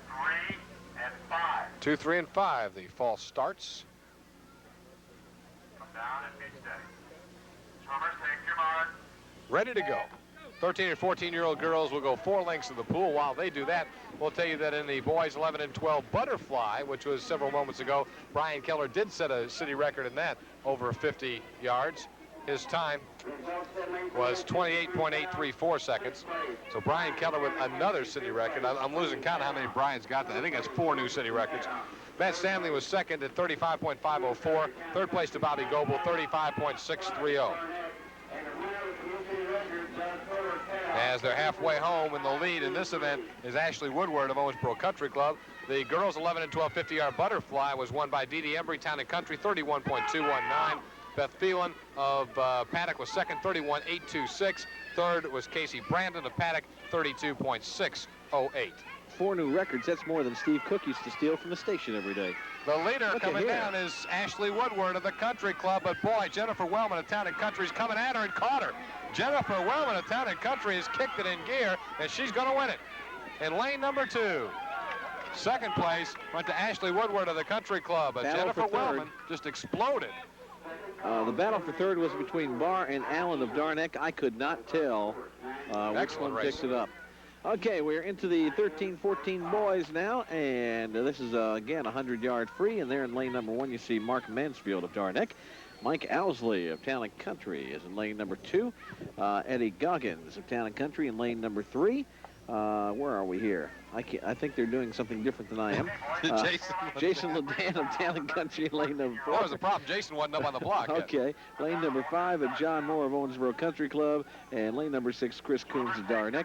3, and 5. 2, 3, and 5, the false starts. Come down and be steady. Swimmers, take your mark. Ready to go. 13 and 14-year-old girls will go 4 lengths of the pool. While they do that, we'll tell you that in the boys 11 and 12 butterfly, which was several moments ago, Brian Keller did set a city record in that over 50 yards. His time was 28.834 seconds. So Brian Keller with another city record. I'm losing count of how many Brian's got. I think that's 4 new city records. Matt Stanley was second at 35.504. Third place to Bobby Goebel, 35.630. As they're halfway home, in the lead in this event is Ashley Woodward of Owensboro Country Club. The girls 11 and 12 50-yard butterfly was won by Dee Dee Embry, Town and Country, 31.219. Beth Phelan of Paddock was second, 31.826. Third was Casey Brandon of Paddock, 32.608. 4 new records. That's more than Steve Cook used to steal from the station every day. The leader coming down is Ashley Woodward of the Country Club, but boy, Jennifer Wellman of Town and Country is coming at her and caught her. Jennifer Wellman of Town and Country has kicked it in gear, and she's going to win it. In lane number 2, second place went to Ashley Woodward of the Country Club, but Jennifer Wellman just exploded. The battle for third was between Barr and Allen of Darneck. I could not tell which one picked it up. Okay, we're into the 13-14 boys now, and this is, again, 100-yard free, and there in lane number 1 you see Mark Mansfield of Darneck. Mike Owsley of Town and Country is in lane number 2. Eddie Goggins of Town and Country in lane number 3. Where are we here? I think they're doing something different than I am. Jason Ledan of Town and Country, lane number 4. That was the problem. Jason wasn't up on the block yet. Okay. Lane number 5 of John Moore of Owensboro Country Club. And lane number 6, Chris Coombs of Darneck.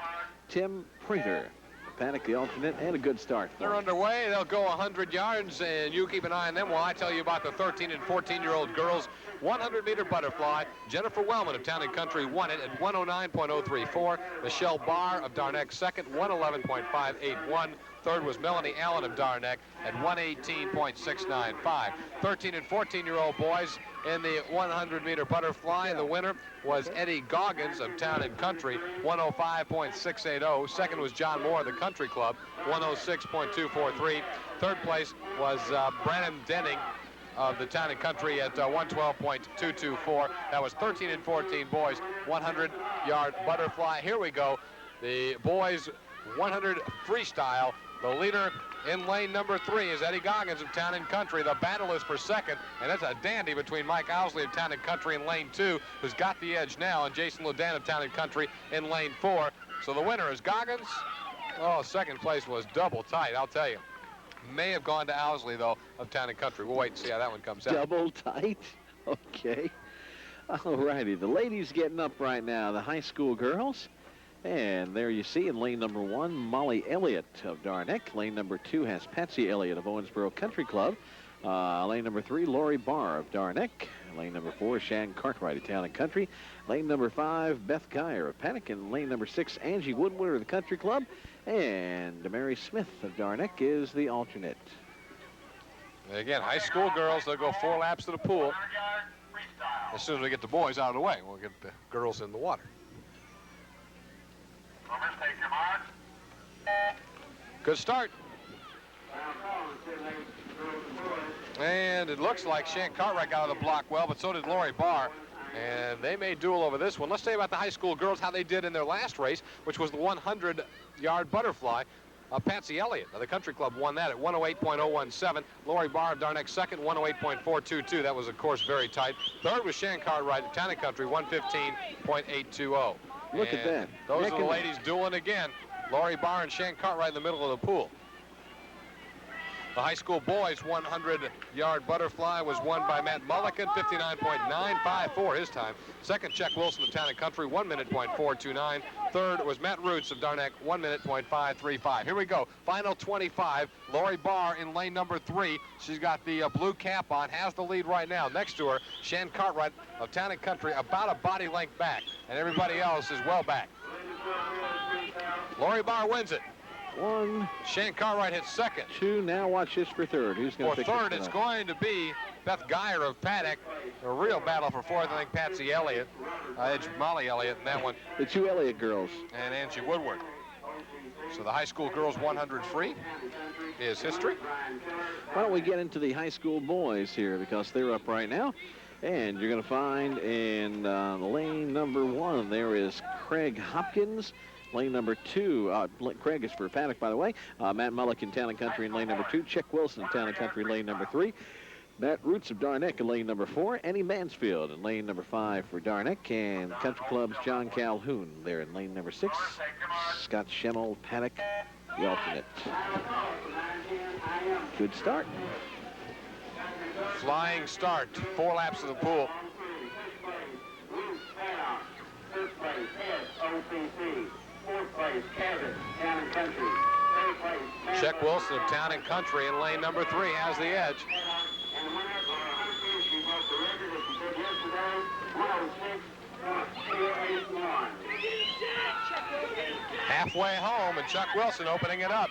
Tim Prater, Panic the alternate, and a good start. They're underway. They'll go 100 yards, and you keep an eye on them while I tell you about the 13 and 14-year-old girls. 100-meter butterfly. Jennifer Wellman of Town and Country won it at 109.034. Michelle Barr of Darneck second, 111.581. Third was Melanie Allen of Darneck at 118.695. 13 and 14-year-old boys in the 100-meter butterfly. The winner was Eddie Goggins of Town and Country, 105.680. Second was John Moore of the Country Club, 106.243. Third place was Brandon Denning of the Town and Country at 112.224. That was 13 and 14 boys, 100-yard butterfly. Here we go. The boys 100 freestyle. The leader in lane number 3 is Eddie Goggins of Town and Country. The battle is for second, and it's a dandy between Mike Owsley of Town and Country in lane 2, who's got the edge now, and Jason Ledan of Town and Country in lane 4. So the winner is Goggins. Oh, second place was double tight, I'll tell you. May have gone to Owsley, though, of Town and Country. We'll wait and see how that one comes out. Double tight? Okay. All righty. The ladies getting up right now, the high school girls. And there you see in lane number 1, Molly Elliott of Darneck. Lane number 2 has Patsy Elliott of Owensboro Country Club. Lane number 3, Lori Barr of Darneck. Lane number 4, Shan Cartwright of Town and Country. Lane number 5, Beth Geyer of Panic. And lane number 6, Angie Woodward of the Country Club. And Mary Smith of Darneck is the alternate. And again, high school girls, they'll go 4 laps to the pool. As soon as we get the boys out of the way, we'll get the girls in the water. Swimmers, take your mark. Good start. And it looks like Shan Cartwright got out of the block well, but so did Lori Barr. And they may duel over this one. Let's say about the high school girls how they did in their last race, which was the 100-yard butterfly. Patsy Elliott of the Country Club won that at 108.017. Lori Barr of Darneck second, 108.422. That was, of course, very tight. Third was Shan Cartwright of Town and Country, 115.820. Look at that. Those are the ladies dueling again. Lori Barr and Shan Cartwright in the middle of the pool. The high school boys 100-yard butterfly was won by Matt Mulligan, 59.954 his time. Second, Chuck Wilson of Town and Country, 1:429. Third was Matt Roots of Darneck, 1:535. Here we go. Final 25. Lori Barr in lane number 3. She's got the blue cap on, has the lead right now. Next to her, Shan Cartwright of Town and Country, about a body length back, and everybody else is well back. Lori Barr wins it. 1. Shan Cartwright hits second. 2. Now watch this for third. Who's going to pick third, it's going to be Beth Geyer of Paddock. A real battle for fourth, I think Patsy Elliott. It's Molly Elliott in that one. The 2 Elliott girls. And Angie Woodward. So the high school girls 100 free is history. Why don't we get into the high school boys here, because they're up right now. And you're going to find in lane number 1, there is Craig Hopkins. Lane number 2, Craig is for Paddock, by the way. Matt Mulligan, Town and Country in lane number 2. Chick Wilson, Town and Country, lane number 3. Matt Roots of Darneck in lane number 4. Annie Mansfield in lane number 5 for Darneck. And Country Club's John Calhoun there in lane number 6. Scott Schemmel, Paddock, the alternate. Good start. Flying start. 4 laps of the pool. First place, SOCC. Fourth place, Cabot, Town and Country. Third place, Chuck Wilson of Town and Country in lane number 3 has the edge. And the winner for 100 she broke the record that she did yesterday, 106.481. Halfway home, and Chuck Wilson opening it up.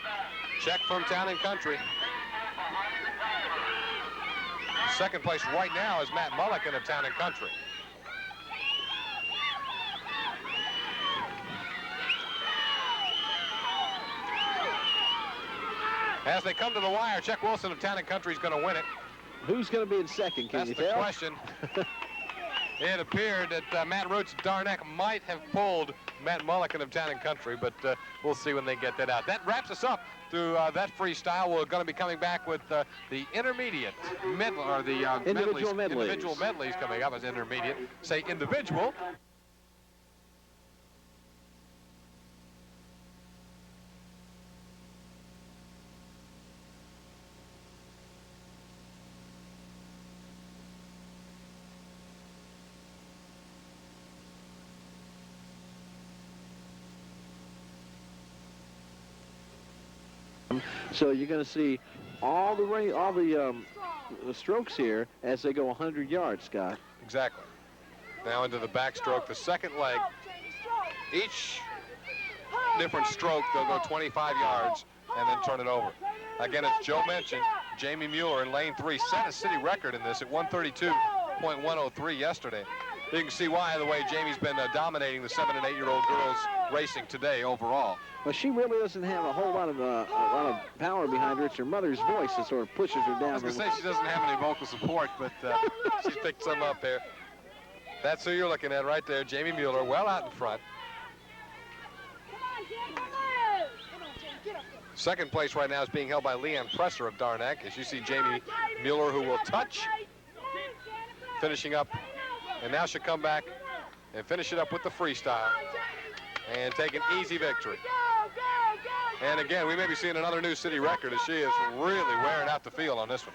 Check from Town and Country. Second place right now is Matt Mulligan of Town and Country. As they come to the wire, Chuck Wilson of Town and Country is going to win it. Who's going to be in second? Can you tell? That's the question. It appered that Matt Roots of Darneck might have pulled Matt Mulligan of Town and Country, but we'll see when they get that out. That wraps us up through that freestyle. We're going to be coming back with the intermediate medley, or the individual medleys. Individual medleys coming up as intermediate. Say individual. So you're going to see all the strokes here as they go 100 yards, Scott. Exactly. Now into the backstroke, the second leg. Each different stroke, they'll go 25 yards and then turn it over. Again, as Joe mentioned, Jamie Mueller in lane 3 set a city record in this at 132.103 yesterday. You can see why, the way Jamie's been dominating the 7- and 8-year-old girls racing today overall. Well, she really doesn't have a whole lot of power behind her. It's her mother's voice that sort of pushes her down. I was going to say she doesn't have any vocal support, but she picked some up there. That's who you're looking at right there, Jamie Mueller, well out in front. Second place right now is being held by Leanne Presser of Darnack, as you see Jamie Mueller, who will touch, finishing up, and now she'll come back and finish it up with the freestyle and take an easy victory. And again, we may be seeing another new city record as she is really wearing out the field on this one.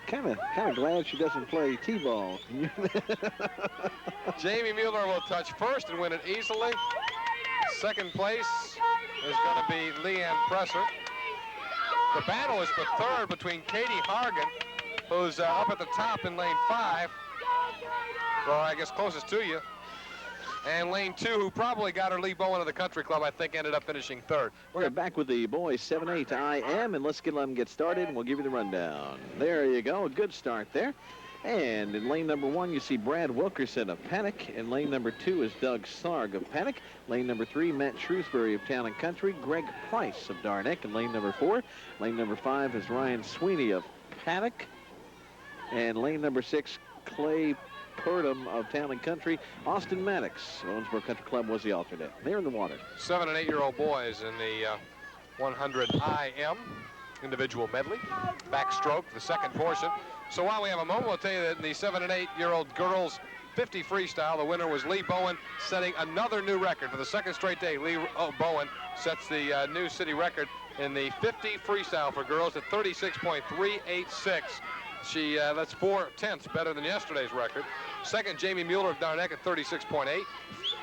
Kind of glad she doesn't play T-ball. Jamie Mueller will touch first and win it easily. Second place is going to be Leanne Presser. The battle is for third between Katie Hargan, who's up at the top in lane 5, or I guess closest to you, and lane 2, who probably got her Lee Bowen of the Country Club, I think ended up finishing third. We're back with the boys 7-8 IM, and let's let them get started, and we'll give you the rundown. There you go, a good start there. And in lane number 1, you see Brad Wilkerson of Paddock. In lane number 2 is Doug Sarg of Paddock. Lane number 3, Matt Shrewsbury of Town and Country. Greg Price of Darnack in lane number 4. Lane number 5 is Ryan Sweeney of Paddock. And lane number 6, Clay Purdom of Town and Country. Austin Maddox, Owensboro Country Club, was the alternate. They're in the water. 7- and 8-year-old boys in the 100 IM individual medley. Backstroke, the second portion. So while we have a moment, we'll tell you that in the 7- and 8-year-old girls 50 freestyle, the winner was Lee Bowen, setting another new record for the second straight day. Lee Bowen sets the new city record in the 50 freestyle for girls at 36.386. That's 4/10 better than yesterday's record. Second, Jamie Mueller of Darnack at 36.8.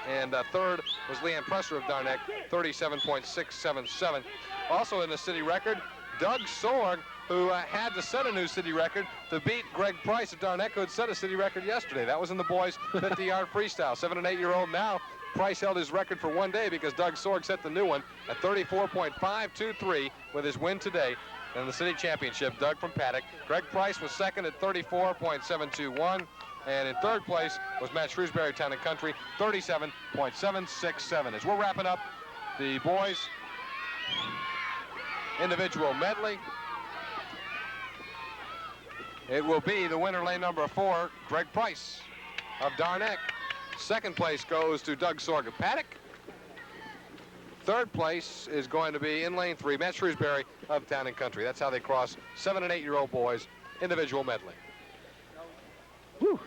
And third was Leanne Presser of Darnack, 37.677. Also in the city record, Doug Sorg, who had to set a new city record to beat Greg Price of Darnack, who had set a city record yesterday. That was in the boys' 50-yard freestyle. 7- and 8-year-old now. Price held his record for one day because Doug Sorg set the new one at 34.523 with his win today in the city championship. Doug from Paddock. Greg Price was second at 34.721. And in third place was Matt Shrewsbury, Town and Country, 37.767. As we're wrapping up the boys' individual medley, it will be the winner, lane number 4, Greg Price of Darnack. Second place goes to Doug Sorg of Paddock. Third place is going to be in lane 3, Matt Shrewsbury of Town and Country. That's how they cross 7- and 8-year-old boys individual medley. Whew.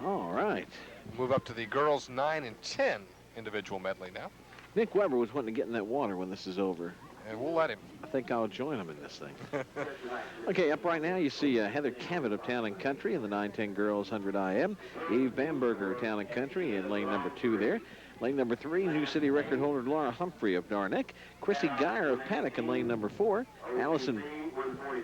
All right. Move up to the girls 9 and 10 individual medley now. Nick Weber was wanting to get in that water when this is over. And we'll let him. I think I'll join him in this thing. Okay, up right now you see Heather Cavett of Town and Country in the 9-10 girls 100 IM. Eve Bamberger of Town and Country in lane number 2 there. Lane number 3, new city record holder Laura Humphrey of Darnack. Chrissy Geyer of Paddock in lane number 4. Allison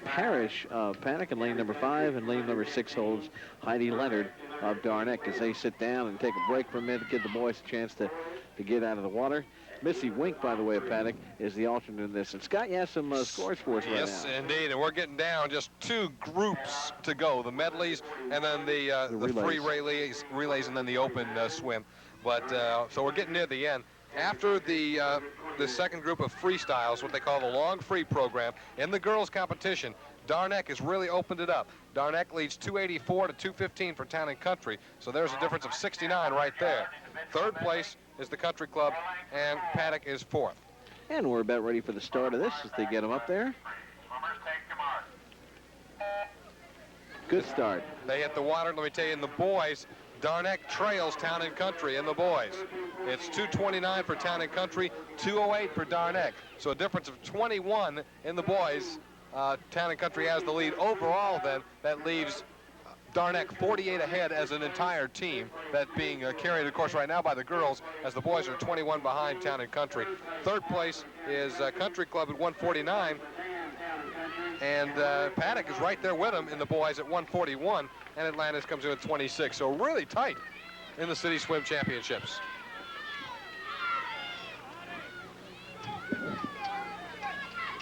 Parrish of Paddock in lane number 5. And lane number 6 holds Heidi Leonard of Darnack as they sit down and take a break for a minute to give the boys a chance to get out of the water. Missy Wink, by the way, of Paddock, is the alternate in this. And Scott, you have some scores for us right now. Yes, indeed. And we're getting down just 2 groups to go. The medleys and then the free relays and then the open swim. But so we're getting near the end. After the second group of freestyles, what they call the long free program, in the girls' competition, Darnack has really opened it up. Darnack leads 284 to 215 for Town and Country. So there's a difference of 69 right there. Third place is the Country Club, and Paddock is 4th. And we're about ready for the start of this as they get them up there. Good start. They hit the water. Let me tell you, in the boys, Darnack trails Town and Country in the boys. It's 229 for Town and Country, 208 for Darnack. So a difference of 21 in the boys. Town and Country has the lead overall then. That leaves Darneck 48 ahead as an entire team. That being carried, of course, right now by the girls, as the boys are 21 behind Town and Country. Third place is Country Club at 149. And Paddock is right there with them in the boys at 141. And Atlantis comes in at 26. So really tight in the City Swim Championships.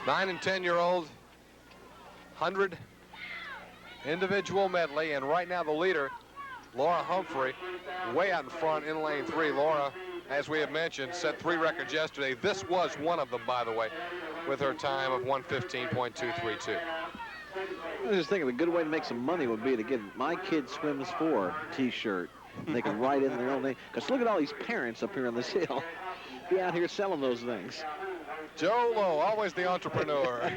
Nine and 10-year-old 100 individual medley, and right now the leader, Laura Humphrey, way out in front in lane 3. Laura, as we have mentioned, set 3 records yesterday. This was one of them, by the way, with her time of 1:15.232. I was just thinking a good way to make some money would be to get My Kid Swims For t-shirt. They can write in their own name. Because look at all these parents up here on this hill. Be out here selling those things. Joe Lowe, always the entrepreneur.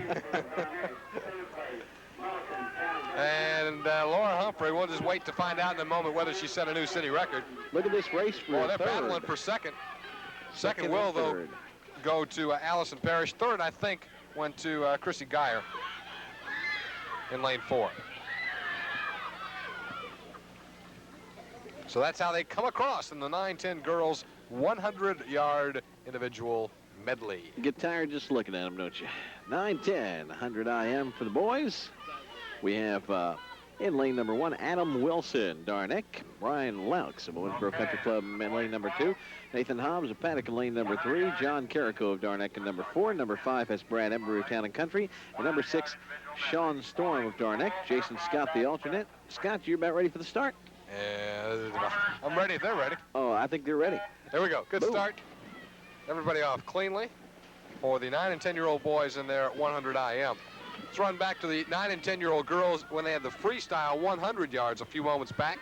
And Laura Humphrey, we'll just wait to find out in a moment whether she set a new city record. Look at this race for Well, they're third. battling for second. Second will, though, go to Allison Parrish. Third, I think, went to Chrissy Geyer in lane 4. So that's how they come across in the 9-10 girls 100-yard individual medley. You get tired just looking at them, don't you? 9-10, 100 IM for the boys. We have in lane number 1, Adam Wilson, Darneck. Brian Laux of Owensboro Country Club in lane number 2. Nathan Hobbs of Paddock in lane number 3. John Carrico of Darneck in number 4. Number 5 has Brad Embry of Town and Country. And number 6, Sean Storm of Darneck. Jason Scott, the alternate. Scott, you about ready for the start? I'm ready if they're ready. Oh, I think they're ready. There we go. Good Boom. start. Everybody off cleanly for the 9 and 10-year-old boys in there at 100 IM. Let's run back to the 9 and 10-year-old girls when they had the freestyle 100 yards a few moments back.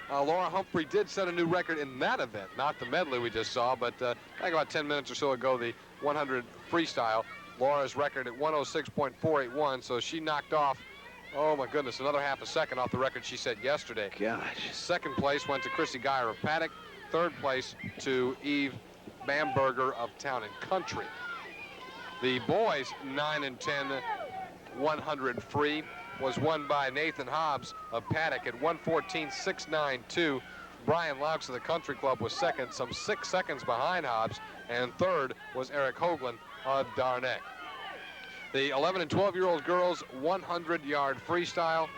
Laura Humphrey did set a new record in that event, not the medley we just saw, but back about 10 minutes or so ago, the 100 freestyle. Laura's record at 106.481, so she knocked off, oh my goodness, another half a second off the record she set yesterday. Gosh. Second place went to Chrissy Geyer of Paddock. Third place to Eve Bamberger of Town and Country. The boys 9 and 10 100 free was won by Nathan Hobbs of Paddock at 1:14.692. Brian Laux of the Country Club was second, some 6 seconds behind Hobbs, and third was Eric Hoagland of Darneck. The 11 and 12-year-old girls 100-yard freestyle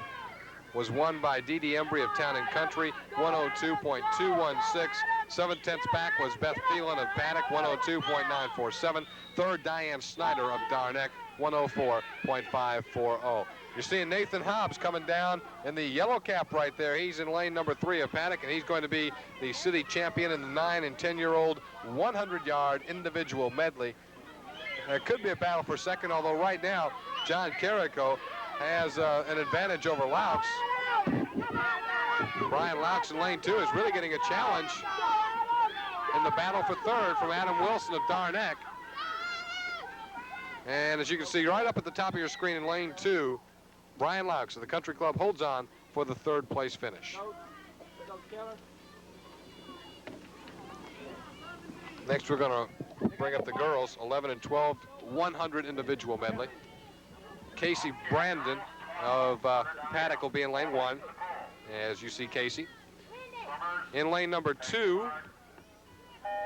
was won by Dee Dee Embry of Town and Country, 102.216. 7/10 back was Beth Phelan of Paddock, 102.947. Third, Diane Snyder of Darneck, 104.540. You're seeing Nathan Hobbs coming down in the yellow cap right there. He's in lane number 3 of Paddock, and he's going to be the city champion in the 9 and 10-year-old 100-yard individual medley. There could be a battle for second, although right now John Carrico has an advantage over Laux. Brian Laux in lane 2 is really getting a challenge in the battle for third from Adam Wilson of Darneck. And as you can see right up at the top of your screen in lane 2, Brian Laux of the Country Club holds on for the third place finish. Next we're going to bring up the girls, 11 and 12, 100 individual medley. Casey Brandon of Paddock will be in lane 1, as you see Casey. In lane number 2,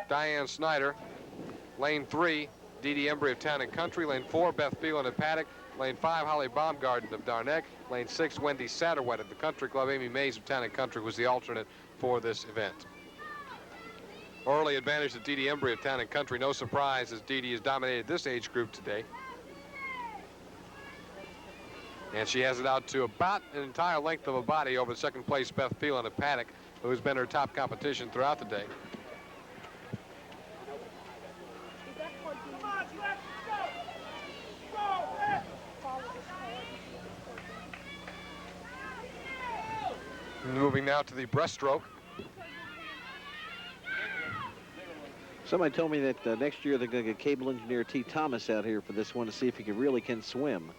Diane Snyder. Lane 3, Dee Dee Embry of Town and Country. Lane 4, Beth Phelan of Paddock. Lane 5, Holly Baumgarten of Darneck. Lane 6, Wendy Satterwhite of the Country Club. Amy Mays of Town and Country was the alternate for this event. Early advantage to Dee Dee Embry of Town and Country. No surprise, as Dee Dee has dominated this age group today. And she has it out to about an entire length of a body over second place Beth Phelan of Paddock, who has been her top competition throughout the day. Moving now to the breaststroke. Somebody told me that next year they're going to get cable engineer T. Thomas out here for this one to see if he really can swim.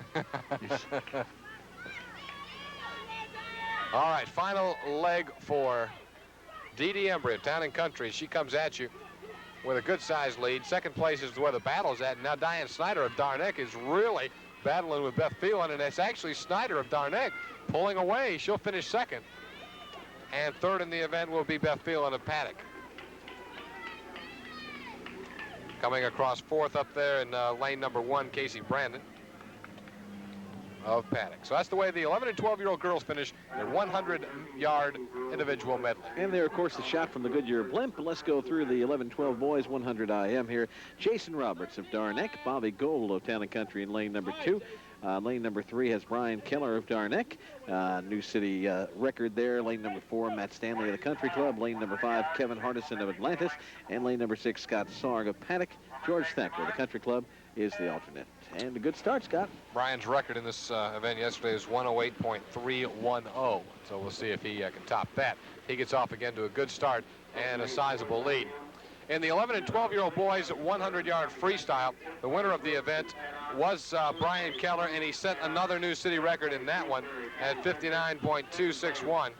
All right, final leg for Dee Dee Embry of Town and Country. She comes at you with a good-sized lead. Second place is where the battle's at. And now Diane Snyder of Darneck is really battling with Beth Phelan, and it's actually Snyder of Darneck pulling away. She'll finish second. And third in the event will be Beth Phelan of Paddock. Coming across fourth up there in lane number 1, Casey Brandon of Paddock. So that's the way the 11 and 12-year-old girls finish their 100-yard individual medley. And there, of course, the shot from the Goodyear blimp. Let's go through the 11-12 boys 100 IM here. Jason Roberts of Darneck, Bobby Gold of Town and Country in lane number 2. Lane number 3 has Brian Keller of Darneck. New City record there. Lane number 4, Matt Stanley of the Country Club. Lane number 5, Kevin Hardison of Atlantis. And lane number 6, Scott Sarg of Paddock. George Thacker of the Country Club is the alternate. And a good start, Scott. Brian's record in this event yesterday was 108.310. So we'll see if he can top that. He gets off again to a good start and a sizable lead. In the 11 and 12-year-old boys 100-yard freestyle, the winner of the event was Brian Keller, and he set another New City record in that one at 59.261,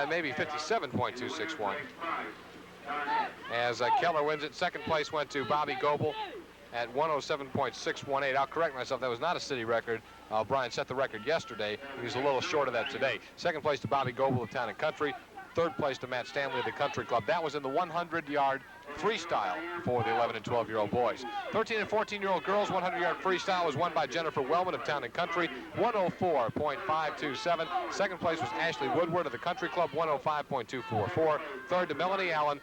maybe 57.261. As Keller wins it, second place went to Bobby Goebel at 107.618. I'll correct myself, that was not a city record. Brian set the record yesterday. He was a little short of that today. Second place to Bobby Goebel of Town and Country. Third place to Matt Stanley of the Country Club. That was in the 100-yard freestyle for the 11 and 12-year-old boys. 13 and 14-year-old girls 100-yard freestyle was won by Jennifer Wellman of Town and Country, 104.527. Second place was Ashley Woodward of the Country Club, 105.244. Third to Melanie Allen.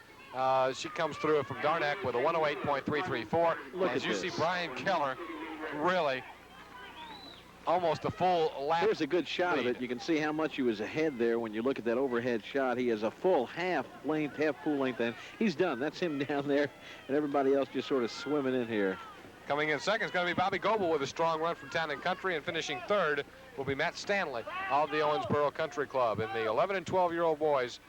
She comes through from Darneck with a 108.334. As you see, Brian Keller really almost a full lap. There's a good shot lead. of it. You can see how much he was ahead there when you look at that overhead shot. He has a full half full length, and he's done. That's him down there, and everybody else just sort of swimming in here. Coming in second is going to be Bobby Goebel with a strong run from Town and Country, and finishing third will be Matt Stanley of the Owensboro Country Club in the 11 and 12-year-old boys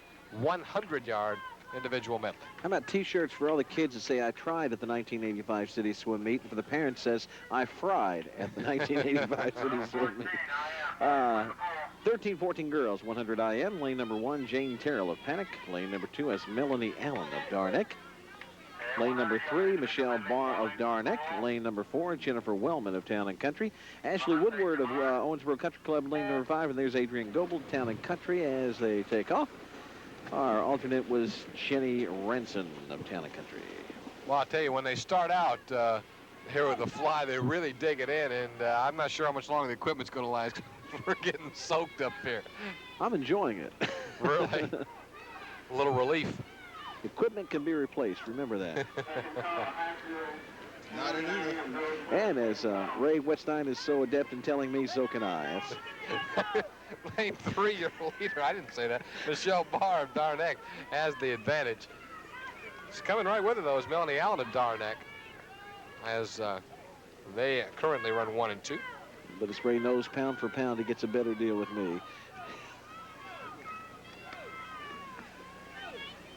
100-yard individual medley. How about T-shirts for all the kids that say, I tried at the 1985 City Swim Meet, and for the parents says, I fried at the 1985 City Swim Meet. 13-14 girls, 100 IM. Lane number 1, Jane Terrell of Paddock. Lane number 2 has Melanie Allen of Darneck. Lane number 3, Michelle Barr of Darneck. Lane number 4, Jennifer Wellman of Town and Country. Ashley Woodward of Owensboro Country Club, lane number 5. And there's Adrian Goebel, Town and Country, as they take off. Our alternate was Jenny Renson of Town and Country. Well, I'll tell you, when they start out here with the fly, they really dig it in, and I'm not sure how much longer the equipment's going to last. We're getting soaked up here. I'm enjoying it. Really? A little relief. Equipment can be replaced. Remember that. Not an either. And as Ray Wetstein is so adept in telling me, so can I. Lane 3, your leader, I didn't say that, Michelle Barr of Darneck has the advantage. She's coming right with her, though, is Melanie Allen of Darneck, as they currently run 1 and 2. But as Ray knows, pound for pound, he gets a better deal with me.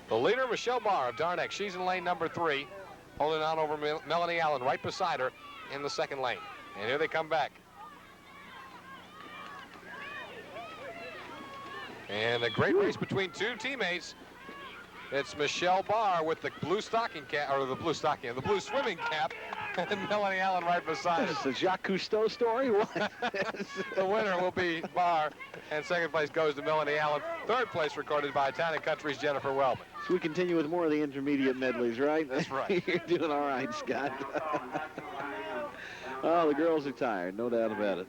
The leader, Michelle Barr of Darneck, she's in lane number 3, holding on over Melanie Allen right beside her in the second lane. And here they come back. And a great race between two teammates. It's Michelle Barr with the blue stocking cap, or the blue swimming cap, and Melanie Allen right beside Is us. this a Jacques Cousteau story? What? The winner will be Barr, and second place goes to Melanie Allen. Third place recorded by Town and Country's Jennifer Wellman. So we continue with more of the intermediate medleys, right? That's right. You're doing all right, Scott. Oh, the girls are tired, no doubt about it.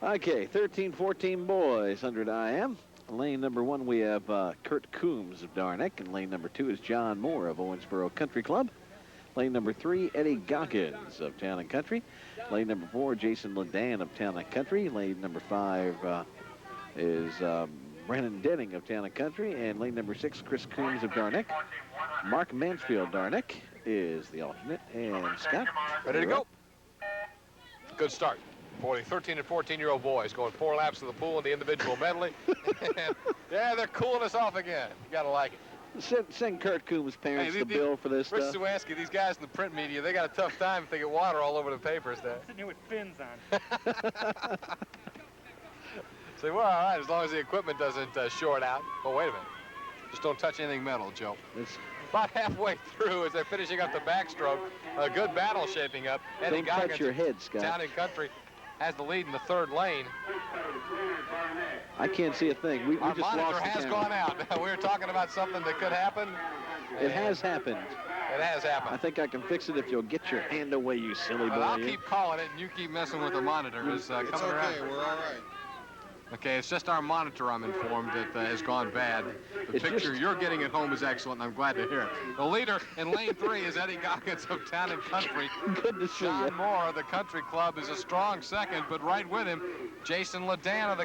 Okay, 13-14 boys, 100 IM. Lane number 1, we have Kurt Coombs of Darneck, and lane number 2 is John Moore of Owensboro Country Club. Lane number 3, Eddie Goggins of Town and Country. Lane number 4, Jason Ledan of Town and Country. Lane number 5 is Brandon Denning of Town and Country. And lane number 6, Chris Coombs of Darneck. Mark Mansfield, Darneck, is the alternate. And Scott, ready to go. Good start for the 13 and 14-year-old boys, going 4 laps of the pool in the individual medley. Yeah, they're cooling us off again. You gotta like it. Send Kurt Coombs' parents the bill for this Rich stuff. Sawaski, these guys in the print media, they got a tough time if they get water all over the papers there. Sitting here with fins on. Say, well, all right, as long as the equipment doesn't short out. Oh, wait a minute. Just don't touch anything metal, Joe. It's about halfway through as they're finishing up the backstroke. A good battle shaping up. Eddie Don't touch Goggins, your head, Scott. Town and Country, has the lead in the third lane. I can't see a thing. We Our just monitor lost the has camera. gone out. We were talking about something that could happen. It has happened. It has happened. I think I can fix it if you'll get your hand away, you silly boy. But I'll keep calling it, and you keep messing with the monitor. It's coming around. We're all right. Okay, it's just our monitor, I'm informed, that has gone bad. The picture you're getting at home is excellent, and I'm glad to hear it. The leader in lane 3 is Eddie Goggins of Town and Country. Good to see John you. Moore of the Country Club is a strong second, but right with him, Jason Ledan of the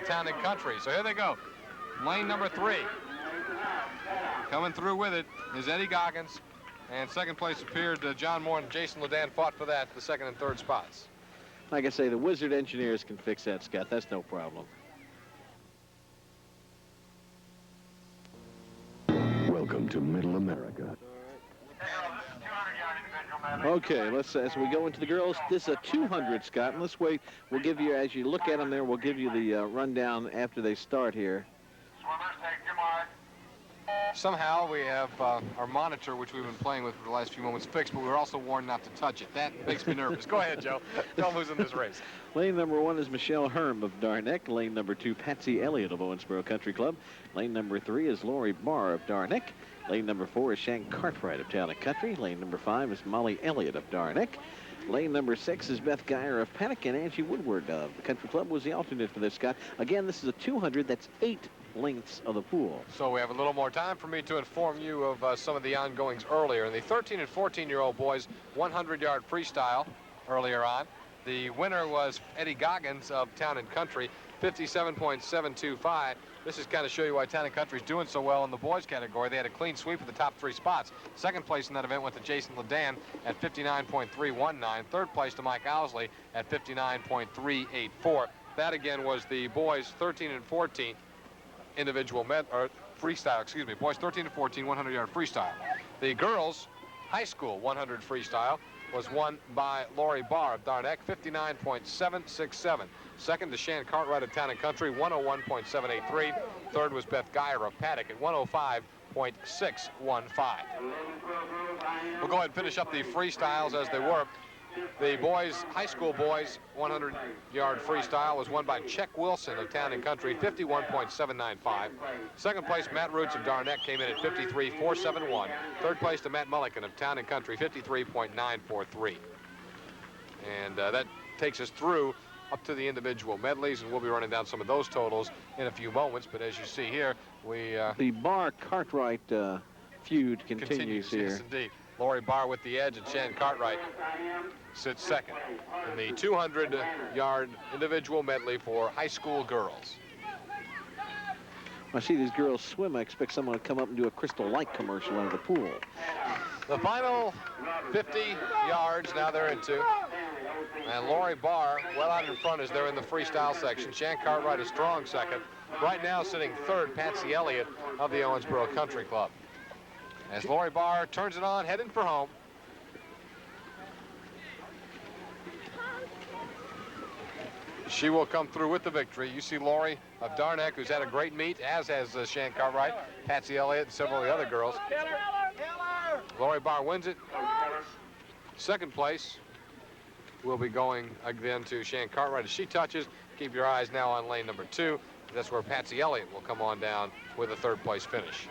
Town and Country. So here they go. Lane number 3. Coming through with it is Eddie Goggins. And second place appeared John Moore, and Jason Ledan fought for that, the second and third spots. Like I say, the Wizard engineers can fix that, Scott. That's no problem. Welcome to Middle America. Okay, let's as we go into the girls. This is a 200, Scott. And let's wait. We'll give you, as you look at them there, we'll give you the rundown after they start here. Swimmers, take your mark. Somehow we have our monitor, which we've been playing with for the last few moments, fixed, but we were also warned not to touch it. That makes me nervous. Go ahead, Joe. Don't lose in this race. Lane number 1 is Michelle Herm of Darneck. Lane number 2, Patsy Elliott of Owensboro Country Club. Lane number 3 is Lori Barr of Darneck. Lane number 4 is Shank Cartwright of Town and Country. Lane number 5 is Molly Elliott of Darneck. Lane number 6 is Beth Geyer of Paddock, and Angie Woodward of the Country Club was the alternate for this, Scott. Again, this is a 200. That's 8 lengths of the pool. So we have a little more time for me to inform you of some of the ongoings earlier. In the 13 and 14-year-old boys 100-yard freestyle earlier on, the winner was Eddie Goggins of Town and Country, 57.725. This is kind of show you why Town and Country is doing so well in the boys category. They had a clean sweep of the top 3 spots. Second place in that event went to Jason Ledan at 59.319. Third place to Mike Owsley at 59.384. That again was the boys 13 and 14 individual freestyle, boys 13 to 14, 100-yard freestyle. The girls high school 100 freestyle was won by Lori Barr of Darneck, 59.767. Second to Shan Cartwright of Town and Country, 101.783. Third was Beth Geyer of Paddock at 105.615. We'll go ahead and finish up the freestyles as they were. The boys, high school boys, 100-yard freestyle was won by Chuck Wilson of Town and Country, 51.795. Second place, Matt Roots of Darneck came in at 53.471. Third place to Matt Mulligan of Town and Country, 53.943. And that takes us through up to the individual medleys, and we'll be running down some of those totals in a few moments. But as you see here, we the Barr-Cartwright feud continues here. Yes, indeed. Lori Barr with the edge, and Shan Cartwright sits second in the 200-yard individual medley for high school girls. When I see these girls swim, I expect someone to come up and do a Crystal Light commercial out of the pool. The final 50 yards, now they're into. And Lori Barr well out in front as they're in the freestyle section. Shan Cartwright a strong second. Right now sitting third, Patsy Elliott of the Owensboro Country Club. As Lori Barr turns it on, heading for home. She will come through with the victory. You see Lori of Darneck, who's had a great meet, as has Shan Cartwright, Patsy Elliott, and several of the other girls. Lori Barr wins it. Second place will be going again to Shan Cartwright as she touches. Keep your eyes now on lane number 2. That's where Patsy Elliott will come on down with a third place finish.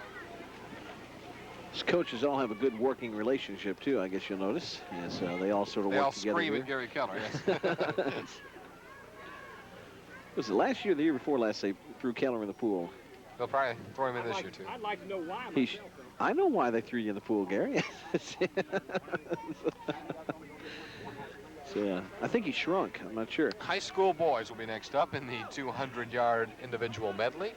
These coaches all have a good working relationship, too, I guess you'll notice. Yes, they all sort of work together. They all scream here. at Gary Keller, yes. Was it last year or the year before last they threw Keller in the pool? They'll probably throw him in this year, too. I'd like to know why. I know why they threw you in the pool, Gary. So, I think he shrunk. I'm not sure. High school boys will be next up in the 200-yard individual medley.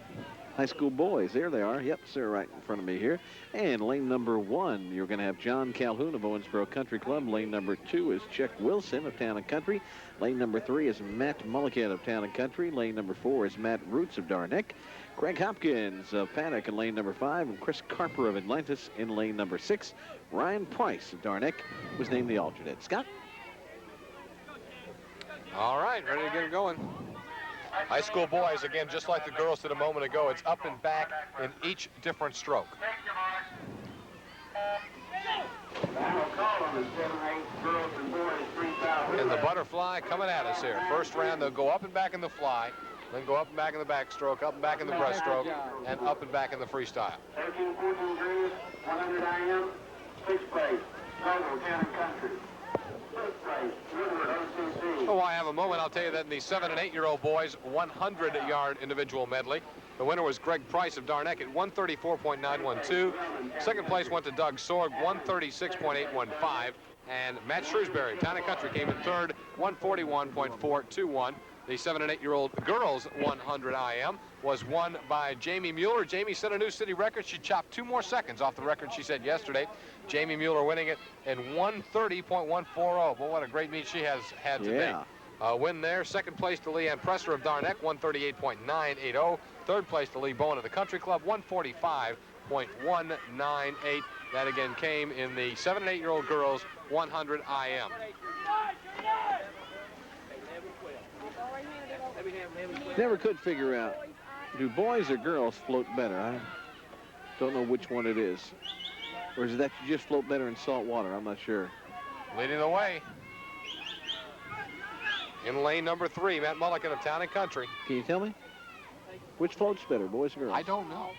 High school boys, there they are. Yep, sir, right in front of me here. And lane number 1, you're going to have John Calhoun of Owensboro Country Club. Lane number 2 is Chuck Wilson of Town and Country. Lane number 3 is Matt Mulligan of Town and Country. Lane number 4 is Matt Roots of Darneck. Craig Hopkins of Paddock in lane number 5, and Chris Carper of Atlantis in lane number 6. Ryan Price of Darneck was named the alternate. Scott? All right, ready to get it going. High school boys, again, just like the girls did a moment ago, it's up and back in each different stroke. In the the butterfly coming at us here. First round, they'll go up and back in the fly, then go up and back in the backstroke, up and back in the breaststroke, and up and back in the freestyle. 13, 14 degrees, 100 IM, 6th place, Logo, Town and Country. 5th place, Woodward, OCC. Oh, I have a moment. I'll tell you that in the 7- and 8-year-old boys 100-yard individual medley, the winner was Greg Price of Darneck at 134.912. Second place went to Doug Sorg, 136.815. And Matt Shrewsbury, Town and Country, came in third, 141.421. The 7- and 8-year-old girls 100 IM was won by Jamie Mueller. Jamie set a new city record. She chopped 2 more seconds off the record she set yesterday. Jamie Mueller winning it in 130.140. Well, what a great meet she has had today. Win there. Second place to Leanne Presser of Darneck, 138.980. Third place to Lee Bowen of the Country Club, 145.198. That again came in the 7- and 8-year-old girls 100 IM. Never could figure out, do boys or girls float better? I don't know which one it is. Or is it that you just float better in salt water? I'm not sure. Leading the way. In lane number 3, Matt Mulligan of Town and Country. Can you tell me? Which floats better, boys or girls? I don't know.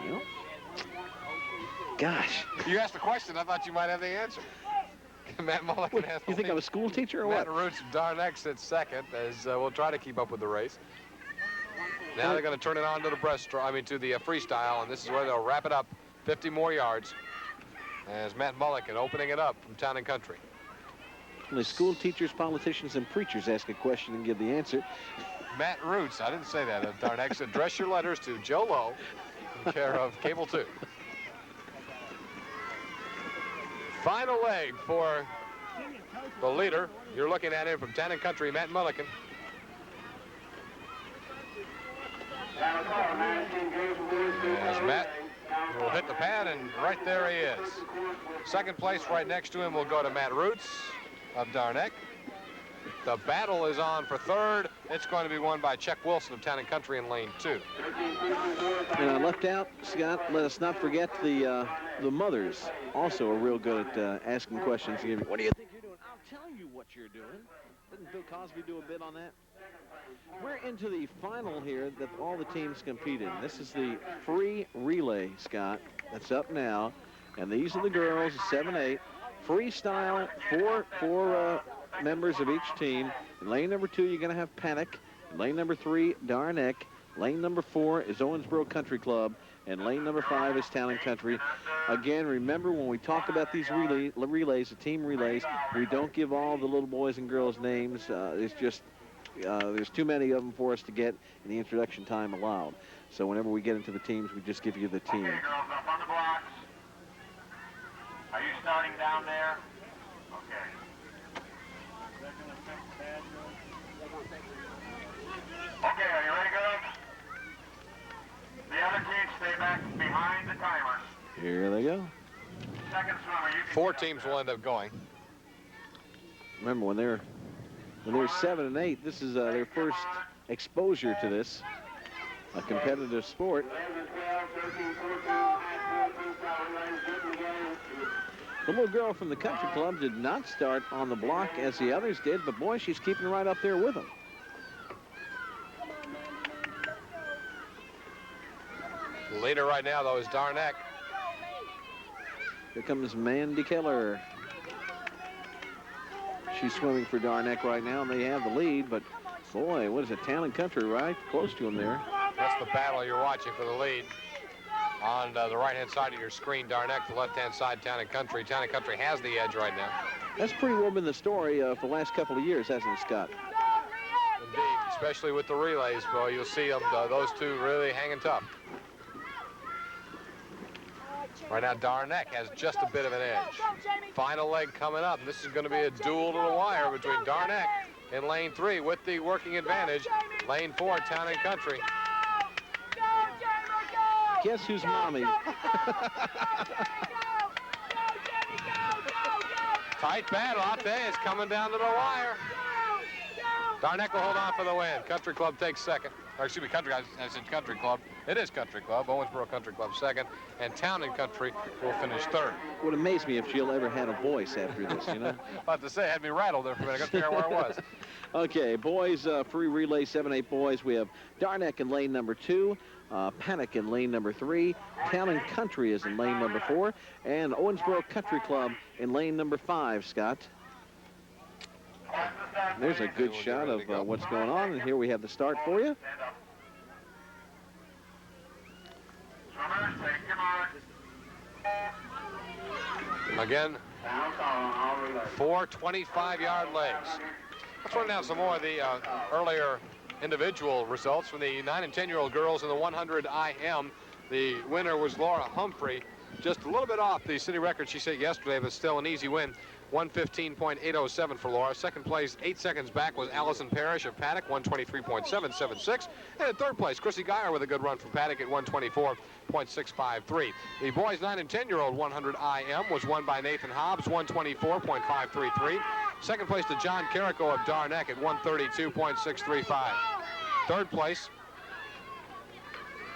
No? Gosh. You asked a question. I thought you might have the answer. Matt Mulligan has the You think lead. I'm a school teacher or Matt what? Roots of Darneck sits second, as we'll try to keep up with the race. Now they're going to turn it on to the to the freestyle, and this is where they'll wrap it up 50 more yards. As Matt Mulligan opening it up from Town and Country. Only school teachers, politicians, and preachers ask a question and give the answer. Matt Roots, I didn't say that. Darneck, address your letters to Joe Lowe, in care of Cable 2. Final leg for the leader. You're looking at him from Town and Country, Matt Mulligan. As Matt will hit the pad, and right there he is. Second place right next to him will go to Matt Roots of Darneck. The battle is on for third. It's going to be won by Chuck Wilson of Town and Country in lane 2. And I left out, Scott, let us not forget the mothers also are real good at asking questions. What do you think you're doing? I'll tell you what you're doing. Didn't Bill Cosby do a bit on that? We're into the final here that all the teams compete in. This is the free relay, Scott, that's up now. And these are the girls, 7-8. Freestyle, four members of each team. In lane number 2, you're going to have Panic. In lane number 3, Darneck. Lane number 4 is Owensboro Country Club. And lane number 5 is Town and Country. Again, remember when we talk about these relays, the team relays, we don't give all the little boys and girls names. It's just, there's too many of them for us to get in the introduction time allowed. So whenever we get into the teams, we just give you the team. Okay, girls, up on the blocks. Are you starting down there? Okay. Okay, are you ready, girls? The other teams stay back behind the timers. Here they go. Second swimmer, you can 4 teams will end up going. Remember, when they're 7 and 8, this is their first exposure to this, a competitive sport. The little girl from the Country Club did not start on the block as the others did, but boy, she's keeping right up there with them. The leader right now, though, is Darneck. Here comes Mandy Keller. She's swimming for Darneck right now, and they have the lead, but boy, what is it, Town and Country right close to them there. That's the battle you're watching for the lead. On the right-hand side of your screen, Darneck, the left-hand side, Town and Country. Town and Country has the edge right now. That's pretty well been the story for the last couple of years, hasn't it, Scott? Indeed, especially with the relays. Well, you'll see them, those two really hanging tough. Right now, Darneck has just a bit of an edge. Final leg coming up. This is going to be a duel to the wire between Darneck in lane 3 with the working advantage. Lane 4, Town and Country. Guess who's mommy? Tight battle out there. It's coming down to the wire. Darneck will hold on for the win. Country Club takes second. Or excuse me, I said Country Club. It is Country Club. Owensboro Country Club second, and Town and Country will finish third. Would amaze me if Jill ever had a voice after this, you know? About to say, it had me rattled there for a minute. I couldn't figure out where I was. Okay, boys, free relay, 7-8 boys. We have Darneck in lane number 2, Panic in lane number 3, Town and Country is in lane number 4, and Owensboro Country Club in lane number 5, Scott. There's a good shot of what's going on, and here we have the start for you. Again, 4 25-yard legs. Let's run down some more of the earlier individual results from the 9 and 10-year-old girls in the 100 IM. The winner was Laura Humphrey, just a little bit off the city record she set yesterday, but still an easy win. 1:15.807 for Laura. Second place, 8 seconds back, was Allison Parrish of Paddock, 1:23.776. And in third place, Chrissy Geyer with a good run from Paddock at 1:24.653. The boys 9 and 10-year-old 100 IM was won by Nathan Hobbs, 1:24.533. Second place to John Carrico of Darneck at 1:32.635. Third place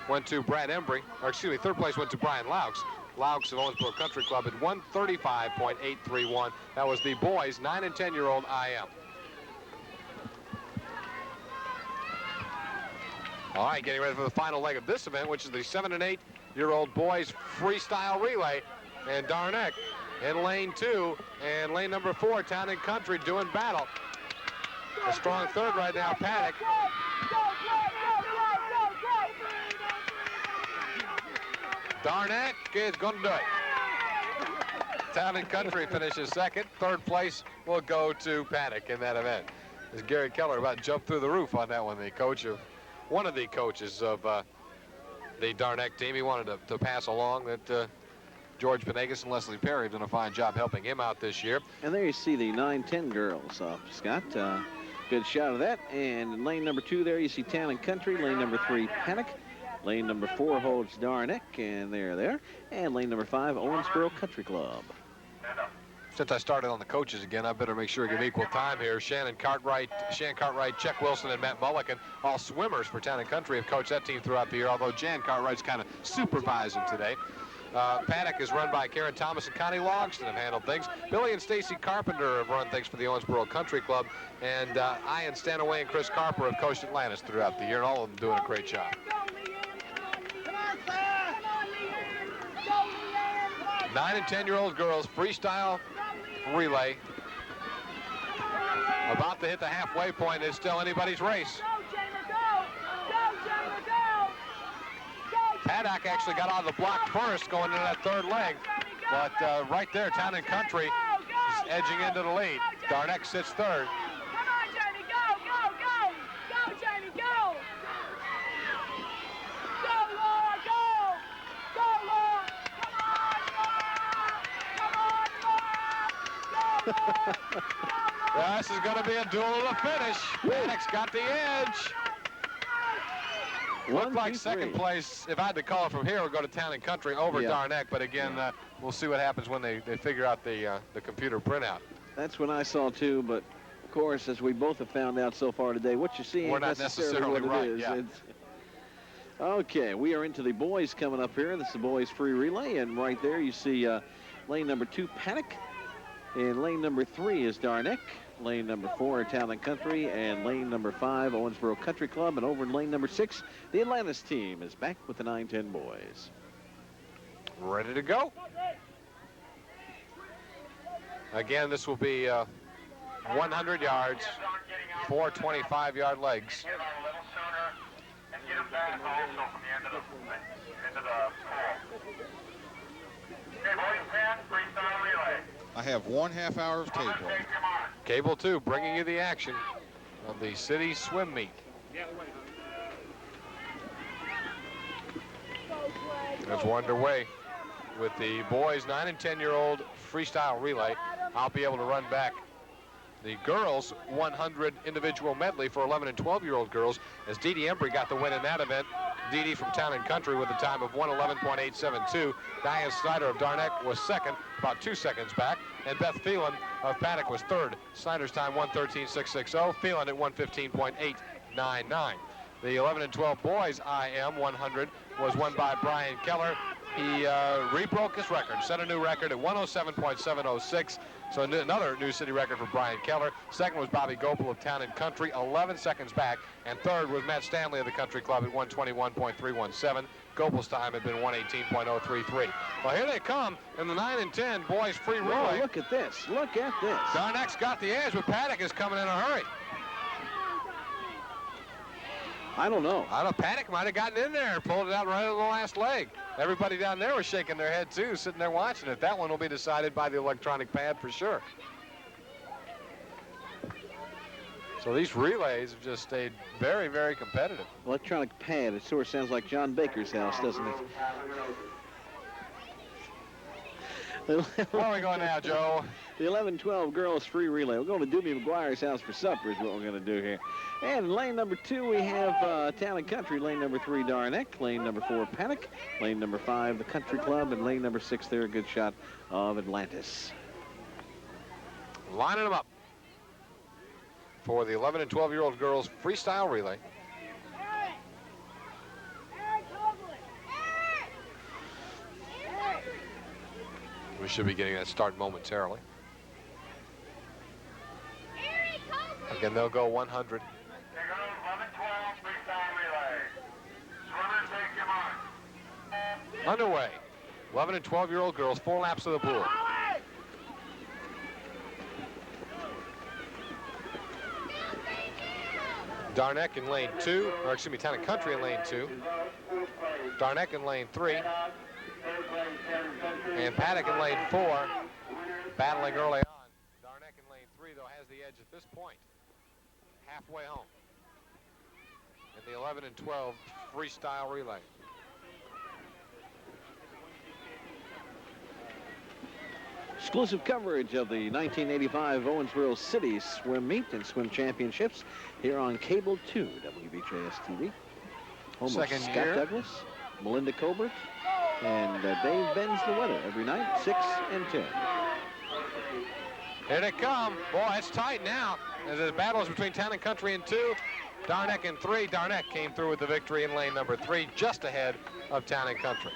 went to Brad Embry, or excuse me, third place went to Brian Laux. Laux of Owensboro Country Club at 1:35.831. That was the boys 9 and 10-year-old IM. All right, getting ready for the final leg of this event, which is the 7 and 8-year-old boys freestyle relay. And Darneck in lane 2, and lane number 4, Town and Country doing battle. A strong third right now, Paddock. Darneck is going to do it. Town and Country finishes second. Third place will go to Paddock in that event. As Gary Keller about jumped through the roof on that one, the coach of one of the coaches of the Darneck team. He wanted to pass along that George Benegas and Leslie Perry have done a fine job helping him out this year. And there you see the 9-10 girls, Scott. Good shot of that. And in lane number 2 there, you see Town and Country. Lane number 3, Panic. Lane number 4 holds Darneck, and they're there. And lane number 5, Owensboro Country Club. Since I started on the coaches again, I better make sure we give equal time here. Shannon Cartwright, Chuck Wilson, and Matt Mulligan, all swimmers for Town and Country, have coached that team throughout the year, although Jan Cartwright's kind of supervising today. Paddock is run by Karen Thomas and Connie Logston have handled things. Billy and Stacy Carpenter have run things for the Owensboro Country Club. And Ian Stanaway and Chris Carper have coached Atlantis throughout the year, and all of them doing a great job. 9 and 10-year-old girls freestyle relay. About to hit the halfway point. It's still anybody's race. Paddock actually got out of the block first going into that third leg. But right there, Town and Country is edging into the lead. Darneck sits third. This is going to be a duel to finish. Paddock's got the edge. Looked like second place, if I had to call it from here, would go to Town and Country over Darneck. But again, we'll see what happens when they figure out the computer printout. That's what I saw too, but of course, as we both have found out so far today, what you see ain't necessarily what it is. Yeah. Okay, we are into the boys coming up here. This is the boys free relay, and right there you see lane number 2, Panic. And lane number 3 is Darneck. Lane number 4, Town and Country. And lane number 5, Owensboro Country Club. And over in lane number 6, the Atlantis team is back with the 9-10 boys. Ready to go. Again, this will be 100 yards, 4 25-yard legs. I have 1/2 hour of cable. Cable 2 bringing you the action of the city swim meet. It's underway with the boys 9 and 10-year-old freestyle relay. I'll be able to run back the girls 100 individual medley for 11 and 12-year-old girls, as Dee Dee Embry got the win in that event. Dee Dee from Town and Country with a time of 1:11.872. Diane Snyder of Darneck was second, about 2 seconds back, and Beth Phelan of Paddock was third. Snyder's time 1:13.660. Phelan at 1:15.899. The 11 and 12 boys IM 100 was won by Brian Keller. He rebroke his record, set a new record at 107.706. So another new city record for Brian Keller. Second was Bobby Gopel of Town and Country, 11 seconds back. And third was Matt Stanley of the Country Club at 121.317. Gopel's time had been 118.033. Well, here they come in the 9 and 10 boys free relay. Oh, look at this. Look at this. Darneck's got the edge, but Paddock is coming in a hurry. I don't know. Paddock might have gotten in there and pulled it out right on the last leg. Everybody down there was shaking their head, too, sitting there watching it. That one will be decided by the electronic pad for sure. So these relays have just stayed very, very competitive. Electronic pad, it sort of sounds like John Baker's house, doesn't it? Where are we going now, Joe? The 11-12 girls free relay. We're going to Doobie McGuire's house for supper is what we're going to do here. And in lane number 2, we have Town and Country. Lane number 3, Darneck. Lane number 4, Paddock. Lane number 5, the Country Club. And lane number 6 there, a good shot of Atlantis. Lining them up for the 11 and 12-year-old girls freestyle relay. We should be getting that start momentarily. Again, they'll go 100. Here goes 11-12 freestyle relay. Swimmers, take your mark. Underway. 11 and 12-year-old girls, 4 laps of the pool. Darneck in lane 2, or excuse me, Town and Country in lane 2. Darneck in lane 3. And Paddock in lane 4, battling early on. Darneck in lane 3, though, has the edge at this point. Halfway home in the 11 and 12 freestyle relay. Exclusive coverage of the 1985 Owensboro City Swim Meet and Swim Championships here on Cable 2, WBJS-TV. Home Second of Scott year. Douglas, Melinda Colbert, and Dave bends the weather every night, 6 and 10. Here they come. Boy, it's tight now. As the battle is between Town and Country in 2, Darneck in 3. Darneck came through with the victory in lane number 3, just ahead of Town and Country.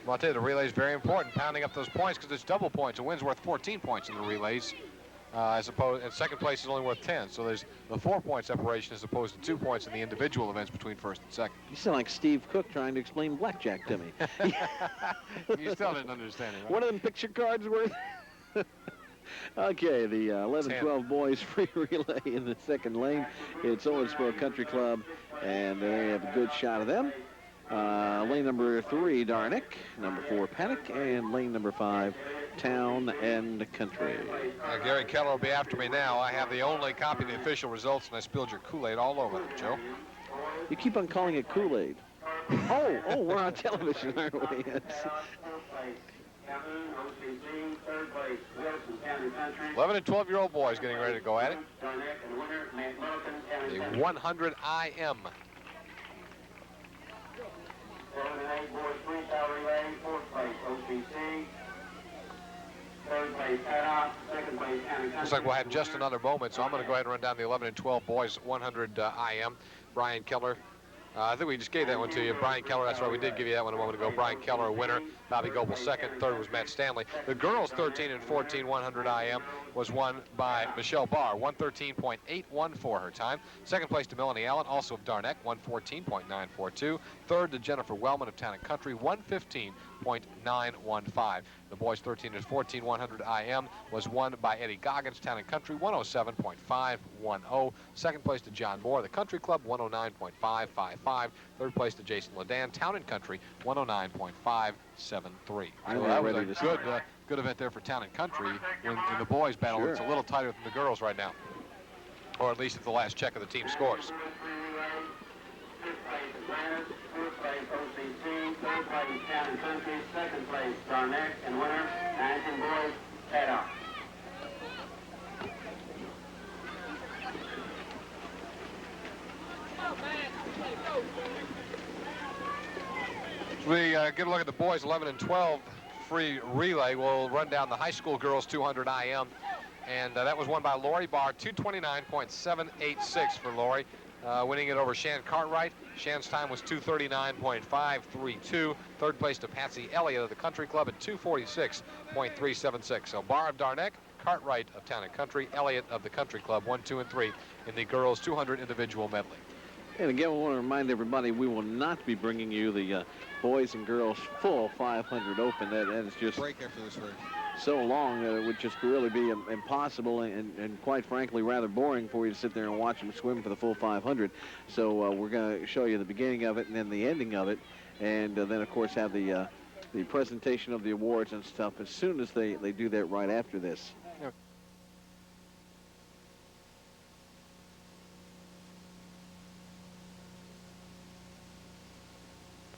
Well, I'll tell you, the relay is very important, pounding up those points because it's double points. A win's worth 14 points in the relays, as opposed, and second place is only worth 10. So there's the 4-point separation as opposed to 2 points in the individual events between first and second. You sound like Steve Cook trying to explain blackjack to me. You still didn't understand it, right? What are them picture cards worth? Okay, the 11-12 boys free relay in the second lane. It's Owensboro Country Club, and they have a good shot of them. Lane number 3, Darneck. Number 4, Paddock. And lane number 5, Town and Country. Gary Keller will be after me now. I have the only copy of the official results, and I spilled your Kool-Aid all over them, Joe. You keep on calling it Kool-Aid. Oh, we're on television, aren't we? Yes. 11 and 12-year-old boys getting ready to go at it. The 100 IM. 7 and 8 boys freestyle relay, 4th place OCC, 3rd place Paddock, 2nd place Town and Country. Looks like we'll have just another moment, so I'm going to go ahead and run down the 11 and 12 boys 100 IM. Brian Keller. I think we just gave that one to you. Brian Keller, that's right, we did give you that one a moment ago. Brian Keller, a winner. Bobby Gopel, second. Third was Matt Stanley. The girls' 13 and 14 100 IM was won by Michelle Barr, 113.81 for her time. Second place to Melanie Allen, also of Darneck, 114.942. Third to Jennifer Wellman of Town and Country, 115.915. The boys' 13 and 14 100 IM was won by Eddie Goggins, Town and Country, 107.510. Second place to John Moore, the Country Club, 109.555. Third place to Jason Ledan, Town and Country, 109.573. So that was a good event there for Town and Country in the boys' battle. Sure. It's a little tighter than the girls right now, or at least at the last check of the team scores. 5th place Atlantis, 4th place OCC, 3rd place Town and Country, 2nd place Darneck, and winner, 19 boys, Paddock. We get a look at the boys 11 and 12 free relay. We'll run down the high school girls 200 IM, and that was won by Lori Barr, 229.786 for Lori. winning it over Shan Cartwright. Shan's time was 2:39.532. Third place to Patsy Elliott of the Country Club at 2:46.376. So Barr of Darneck, Cartwright of Town and Country, Elliott of the Country Club, 1, 2, and 3 in the girls' 200 individual medley. And again, we want to remind everybody we will not be bringing you the boys and girls full 500 open. That is just break after this race. So long that it would just really be impossible and quite frankly rather boring for you to sit there and watch them swim for the full 500. So we're going to show you the beginning of it and then the ending of it, and then of course have the presentation of the awards and stuff as soon as they do that right after this.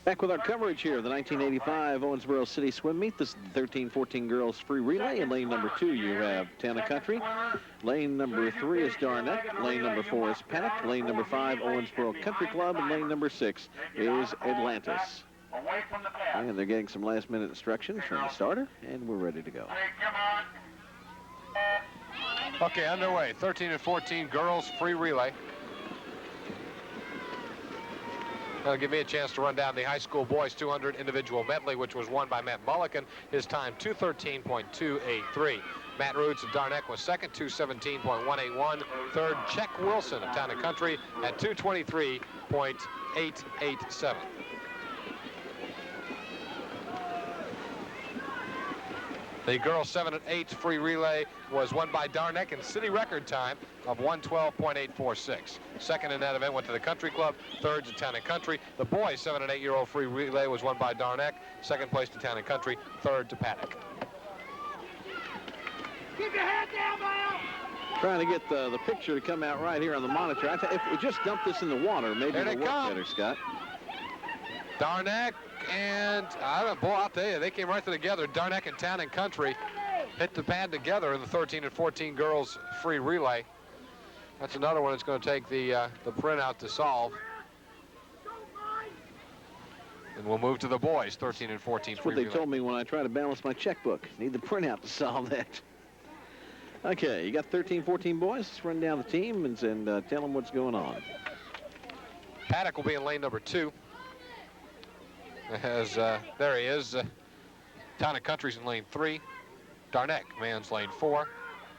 Back with our coverage here of the 1985 Owensboro City Swim Meet. This is the 13-14 girls free relay. In lane number 2, you have Town and Country. Lane number 3 is Darneck. Lane number 4 is Paddock. Lane number 5, Owensboro Country Club. And lane number 6 is Atlantis. And they're getting some last-minute instructions from the starter, and we're ready to go. Okay, underway. 13 and 14 girls free relay. That'll give me a chance to run down the high school boys 200 individual medley, which was won by Matt Mulliken. His time 2:13.283. Matt Roots of Darneck was second, 2:17.181. Third, Check Wilson of Town and Country at 2:23.887. The girls 7 and 8 free relay was won by Darneck in city record time of 1:12.846. Second in that event went to the Country Club. Third to Town and Country. The boys 7 and 8-year-old free relay was won by Darneck. Second place to Town and Country. Third to Paddock. Keep your head down, Mal. Trying to get the picture to come out right here on the monitor. If we just dump this in the water, maybe it'll work better, Scott. Darneck and, I don't know, boy, I'll tell you, they came right together. Darneck and Town and Country hit the pad together in the 13 and 14 girls free relay. That's another one that's going to take the printout to solve. And we'll move to the boys, 13 and 14 That's free what they relay. told me when I try to balance my checkbook. Need the printout to solve that. Okay, you got 13, 14 boys. Let's run down the team and tell them what's going on. Paddock will be in lane number 2. As there he is. Town and Country's in lane 3. Darneck, man's lane 4.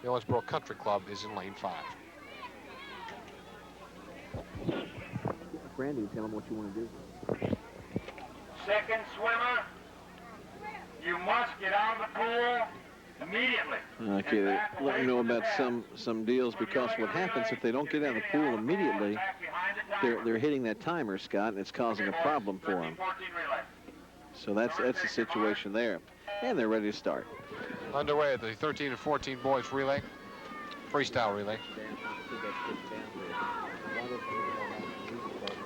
The Owensboro Country Club is in lane 5. Brandy, tell them what you want to do. Second swimmer, you must get out of the pool immediately. Okay, let me know about some deals, because what happens if they don't get out of the pool immediately, they're hitting that timer, Scott, and it's causing a problem for them. So that's the situation there. And they're ready to start. Underway at the 13 and 14 boys relay, freestyle relay.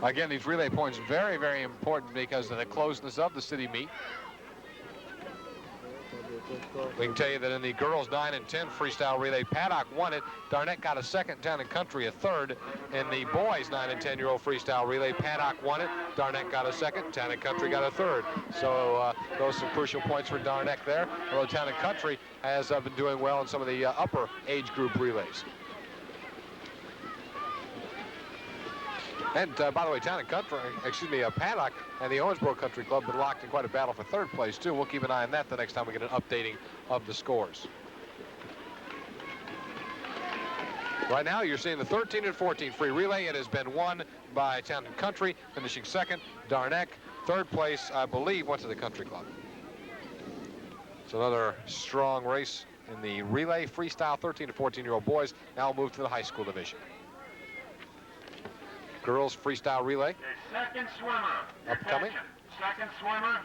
Again, these relay points very, very important because of the closeness of the city meet. We can tell you that in the girls 9 and 10 freestyle relay, Paddock won it. Darneck got a second, Town and Country a third. In the boys 9 and 10-year-old freestyle relay, Paddock won it. Darneck got a second, Town and Country got a third. So those are some crucial points for Darneck there. Although Town and Country has been doing well in some of the upper age group relays. And by the way, Town and Country, Paddock and the Owensboro Country Club have been locked in quite a battle for third place, too. We'll keep an eye on that the next time we get an updating of the scores. Right now, you're seeing the 13 and 14 free relay. It has been won by Town and Country, finishing second. Darneck, third place, I believe, went to the Country Club. It's another strong race in the relay freestyle 13 to 14-year-old boys. Now we'll move to the high school division. Girls freestyle relay. Second swimmer. Upcoming. Second swimmer.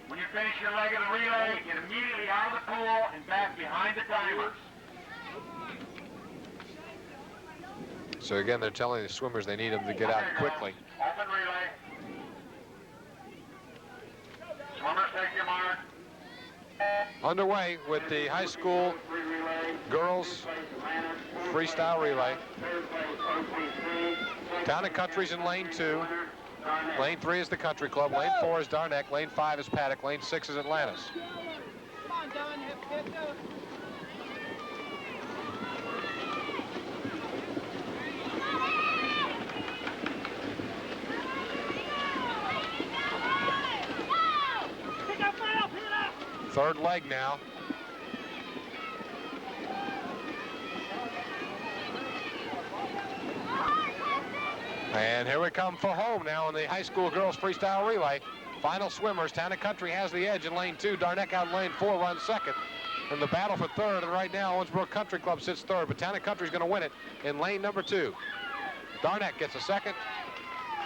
When you finish your leg of the relay, get immediately out of the pool and back behind the timers. So again, they're telling the swimmers they need them to get out quickly. Open relay. Swimmers, take your mark. Underway with the high school girls freestyle relay. Town and Country's in lane 2. Lane 3 is the Country Club. Lane 4 is Darneck. Lane 5 is Paddock. Lane 6 is Atlantis. Come on, Don. Get go. leg now. And here we come for home now in the high school girls freestyle relay. Final swimmers. Town and Country has the edge in lane 2. Darneck out in lane 4 runs second. In the battle for third, and right now Owensboro Country Club sits third, but Town and Country's going to win it in lane number 2. Darneck gets a second,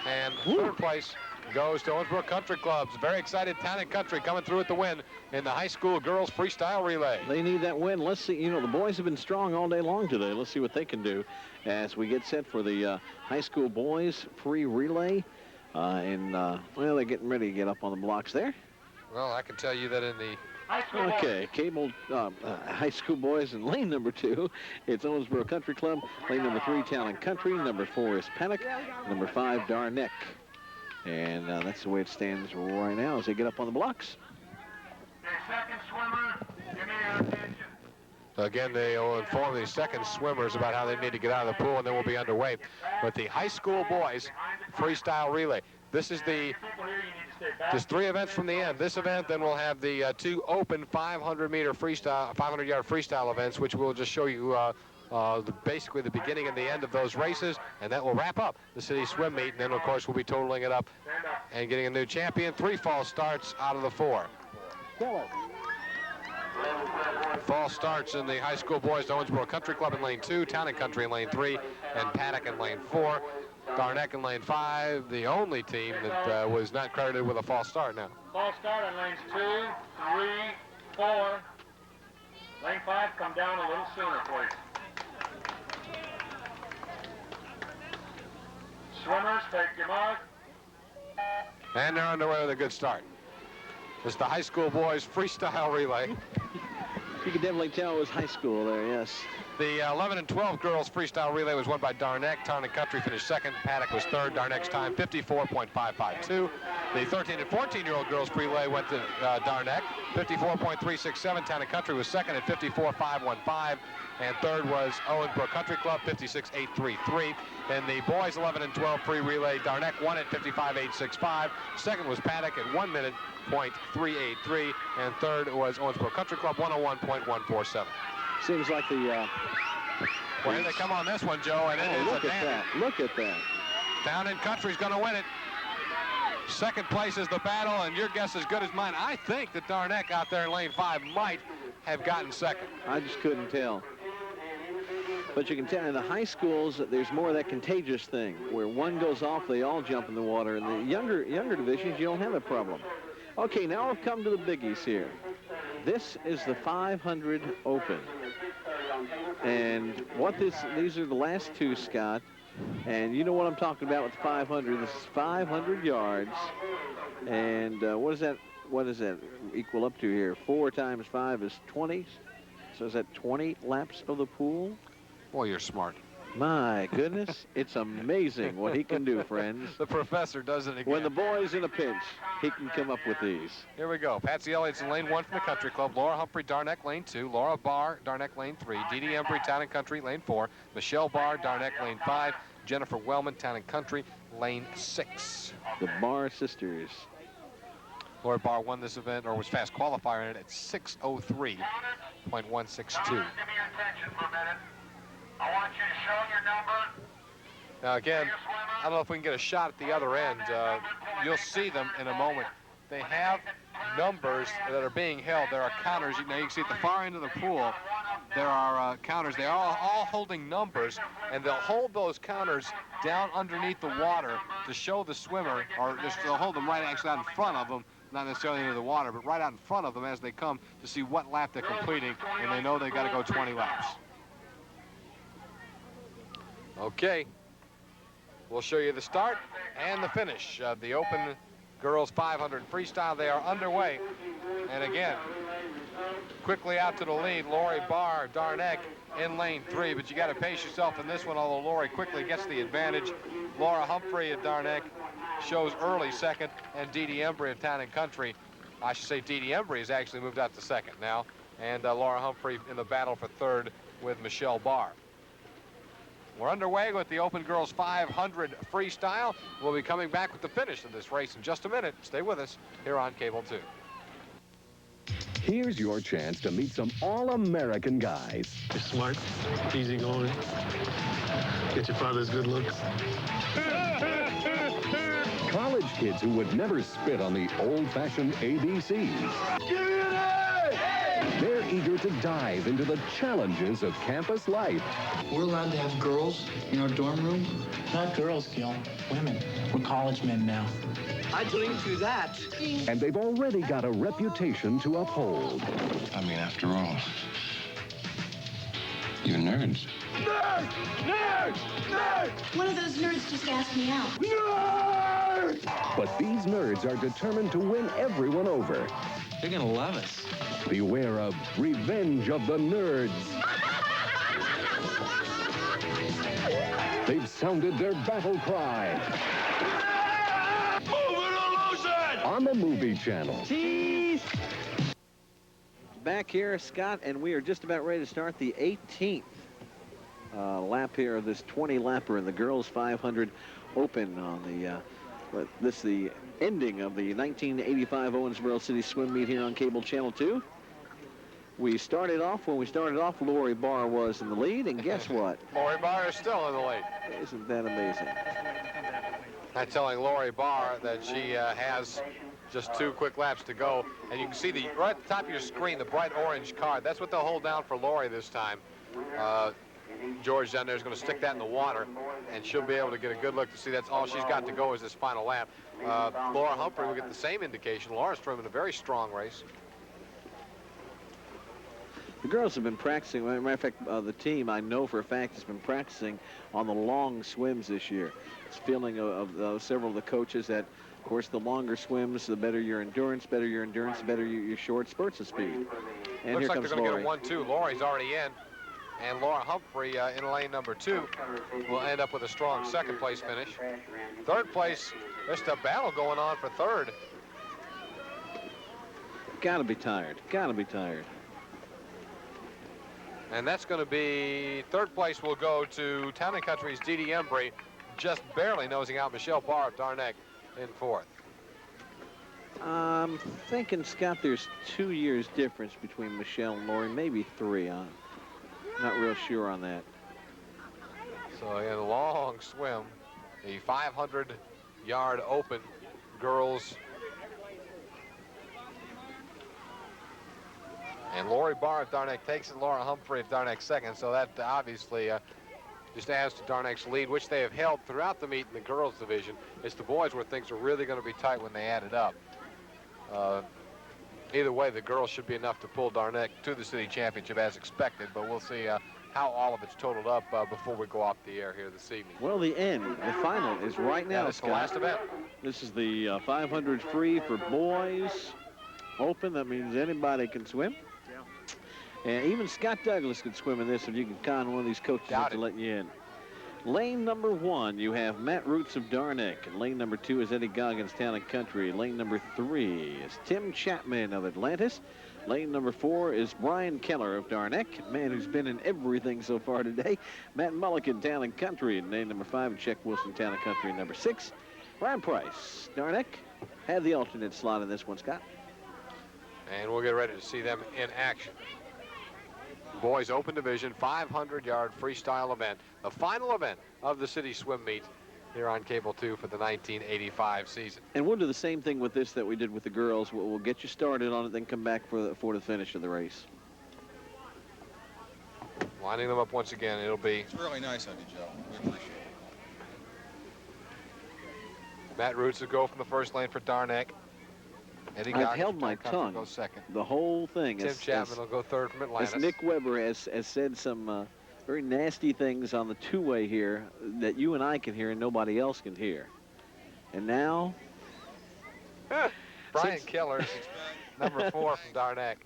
and third place goes to Owensboro Country Club's very excited Town and Country coming through with the win in the high school girls freestyle relay. They need that win. Let's see. You know, the boys have been strong all day long today. Let's see what they can do as we get set for the high school boys free relay. Well, they're getting ready to get up on the blocks there. Well, I can tell you that in the Okay, Cable high school boys in lane number 2. It's Owensboro Country Club. Lane number 3, Town and Country. Number 4 is Paddock. Number 5, Darneck. And that's the way it stands right now as they get up on the blocks. Second swimmer, give me your attention. Again, they will inform the second swimmers about how they need to get out of the pool, and then we'll be underway. But the high school boys freestyle relay. This is just 3 events from the end. This event, then we'll have the 2 open 500-meter freestyle, 500-yard freestyle events, which we'll just show you basically the beginning and the end of those races, and that will wrap up the city swim meet. And then, of course, we'll be totaling it up and getting a new champion. 3 false starts out of the 4. False starts in the high school boys. Owensboro Country Club in lane 2, Town and Country in lane 3, and Paddock in lane 4. Darneck in lane 5, the only team that was not credited with a false start now. False start on lanes 2, 3, 4. Lane 5, come down a little sooner, please. Swimmers, take your mark. And they're underway with a good start. It's the high school boys freestyle relay. You can definitely tell it was high school there, yes. The 11 and 12 girls freestyle relay was won by Darneck. Town and Country finished second. Paddock was third. Darneck's time 54.552. The 13 and 14-year-old girls relay went to Darneck. 54.367. Town and Country was second at 54.515. And third was Owensboro Country Club, 56.833. In the boys 11 and 12 free relay, Darneck won at 55.865. Second was Paddock at 1 minute .383, and third was Owensboro Country Club, 101.147. Seems like the well, here they come on this one, Joe, and it is look a at that. Look at that. Town and Country's going to win it. Second place is the battle, and your guess is as good as mine. I think that Darneck out there in lane 5 might have gotten second. I just couldn't tell. But you can tell in the high schools that there's more of that contagious thing where one goes off, they all jump in the water. In the younger divisions, you don't have that problem. Okay, now we've come to the biggies here. This is the 500 Open. And these are the last 2, Scott. And you know what I'm talking about with the 500. This is 500 yards. And what does that equal up to here? 4 times 5 is 20. So is that 20 laps of the pool? Boy, you're smart. My goodness, it's amazing what he can do, friends. The professor does it again. When the boy's in a pinch, he can come up with these. Here we go. Patsy Elliott's in lane 1 from the Country Club. Laura Humphrey, Darneck, lane 2. Laura Barr, Darneck, lane 3. Dee Dee Embry, Town and Country, lane 4. Michelle Barr, Darneck, lane 5. Jennifer Wellman, Town and Country, lane 6. The Barr sisters. Laura Barr won this event, or was fast qualifier in it, at 6:03.162. Give me your attention for a minute. I want you to show your number. Now again, I don't know if we can get a shot at the other end. You'll see them in a moment. They have numbers that are being held. There are counters. Now you can see at the far end of the pool, there are counters. They are all holding numbers, and they'll hold those counters down underneath the water to show the swimmer, or just they'll hold them right actually out in front of them, not necessarily into the water, but right out in front of them as they come to see what lap they're completing, and they know they've got to go 20 laps. Okay, we'll show you the start and the finish of the Open Girls 500 Freestyle. They are underway, and again, quickly out to the lead, Lori Barr, Darneck in lane 3, but you got to pace yourself in this one, although Lori quickly gets the advantage. Laura Humphrey at Darneck shows early second, and Dee Dee Embry of Town and Country, I should say Dee Dee Embry has actually moved out to second now, and Laura Humphrey in the battle for third with Michelle Barr. We're underway with the Open Girls 500 Freestyle. We'll be coming back with the finish of this race in just a minute. Stay with us here on Cable 2. Here's your chance to meet some all-American guys. You're smart, easygoing, get your father's good looks. College kids who would never spit on the old-fashioned ABCs. Give me an A! They're eager to dive into the challenges of campus life. We're allowed to have girls in our dorm room? Not girls, Gil. Women. We're college men now. I'd lean to that. And they've already got a reputation to uphold. I mean, after all, you're nerds. Nerd! Nerd! Nerd! One of those nerds just asked me out. Nerd! But these nerds are determined to win everyone over. They're gonna love us. Beware of Revenge of the Nerds. They've sounded their battle cry. Move it or lose it! On the Movie Channel. Jeez. Back here, Scott, and we are just about ready to start the 18th lap here of this 20-lapper in the girls 500 Open on the the ending of the 1985 Owensboro City Swim Meet here on Cable Channel 2. When we started off, Lori Barr was in the lead, and guess what? Lori Barr is still in the lead. Isn't that amazing? I'm telling Lori Barr that she has just 2 quick laps to go, and you can see right at the top of your screen, the bright orange card. That's what they'll hold down for Lori this time. George down there is going to stick that in the water, and she'll be able to get a good look to see that's all she's got to go is this final lap. Laura Humphrey will get the same indication. Laura's swimming a very strong race. The girls have been practicing. As a matter of fact, the team, I know for a fact, has been practicing on the long swims this year. It's feeling of several of the coaches that, of course, the longer swims, the better your endurance, the better your short spurts of speed. And Looks here like comes they're going to Lori. get a 1-2. Lori's already in, and Laura Humphrey in lane number 2 will end up with a strong second-place finish. Third place, there's a battle going on for third. Gotta be tired. Gotta be tired. And that's going to be, third place will go to Town & Country's Dee Embry, just barely nosing out Michelle Barr of Darneck in fourth. I'm thinking, Scott, there's 2 years difference between Michelle and Lori, maybe 3. I'm not real sure on that. So in a long swim, the 500-yard open girls. And Lori Barr of Darneck takes it, Laura Humphrey of Darneck second. So that obviously just adds to Darneck's lead, which they have held throughout the meet in the girls division. It's the boys where things are really going to be tight when they add it up. Either way, the girls should be enough to pull Darneck to the city championship as expected, but we'll see how all of it's totaled up before we go off the air here this evening. Well, the final is right now, This is Scott. the last event. This is the 500 free for boys open. That means anybody can swim. And even Scott Douglas could swim in this if you can con one of these coaches to let you in. Lane number 1, you have Matt Roots of Darneck. And lane number 2 is Eddie Goggins, Town & Country. Lane number 3 is Tim Chapman of Atlantis. Lane number 4 is Brian Keller of Darneck, a man who's been in everything so far today. Matt Mulligan, Town & Country. And lane number 5, Chuck Wilson, Town & Country. And number 6, Ryan Price, Darneck. Have the alternate slot in this one, Scott. And we'll get ready to see them in action. Boys Open Division 500-yard freestyle event, the final event of the city swim meet here on Cable 2 for the 1985 season. And we'll do the same thing with this that we did with the girls. We'll get you started on it, then come back for the finish of the race. Lining them up once again, it'll be It's really nice of you, Joe. We appreciate it. Matt Roots will go from the first lane for Darneck. Eddie I've Goggins held my tongue goes second. the whole thing. Tim Chapman will go third from Atlantis. As Nick Weber has said some very nasty things on the two-way here that you and I can hear and nobody else can hear. And now... Brian Keller, number 4 from Darneck.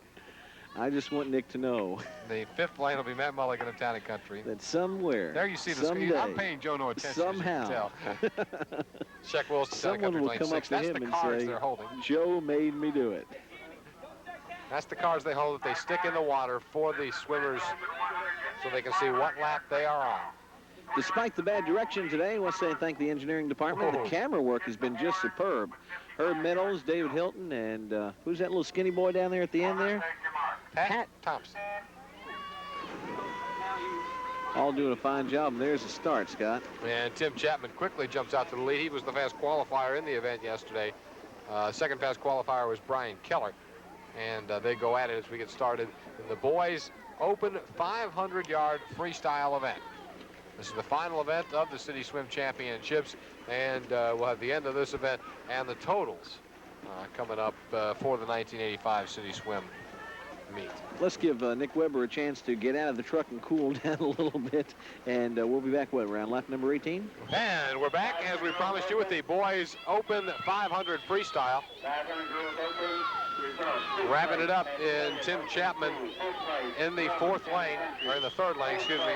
I just want Nick to know. The fifth lane will be Matt Mulligan of Town & Country. That somewhere, there you see the someday, screen. I'm paying Joe no attention, somehow, as you can tell. Check Wilson, someone will come up to him and say, Joe made me do it. That's the cards they hold that they stick in the water for the swimmers so they can see what lap they are on. Despite the bad direction today, I want to say thank the engineering department. The camera work has been just superb Herb Meadows, David Hilton, and who's that little skinny boy down there at the end there? Pat Thompson. All doing a fine job. And there's the start, Scott. And Tim Chapman quickly jumps out to the lead. He was the fast qualifier in the event yesterday. Second fast qualifier was Brian Keller. And they go at it as we get started in the boys' open 500-yard freestyle event. This is the final event of the City Swim Championships, and we'll have the end of this event and the totals coming up for the 1985 City Swim meet. Let's give Nick Weber a chance to get out of the truck and cool down a little bit, and we'll be back, what, around lap number 18? And we're back, as we promised you, with the boys' open 500 freestyle. Wrapping it up in Tim Chapman in the fourth lane, or in the third lane, excuse me.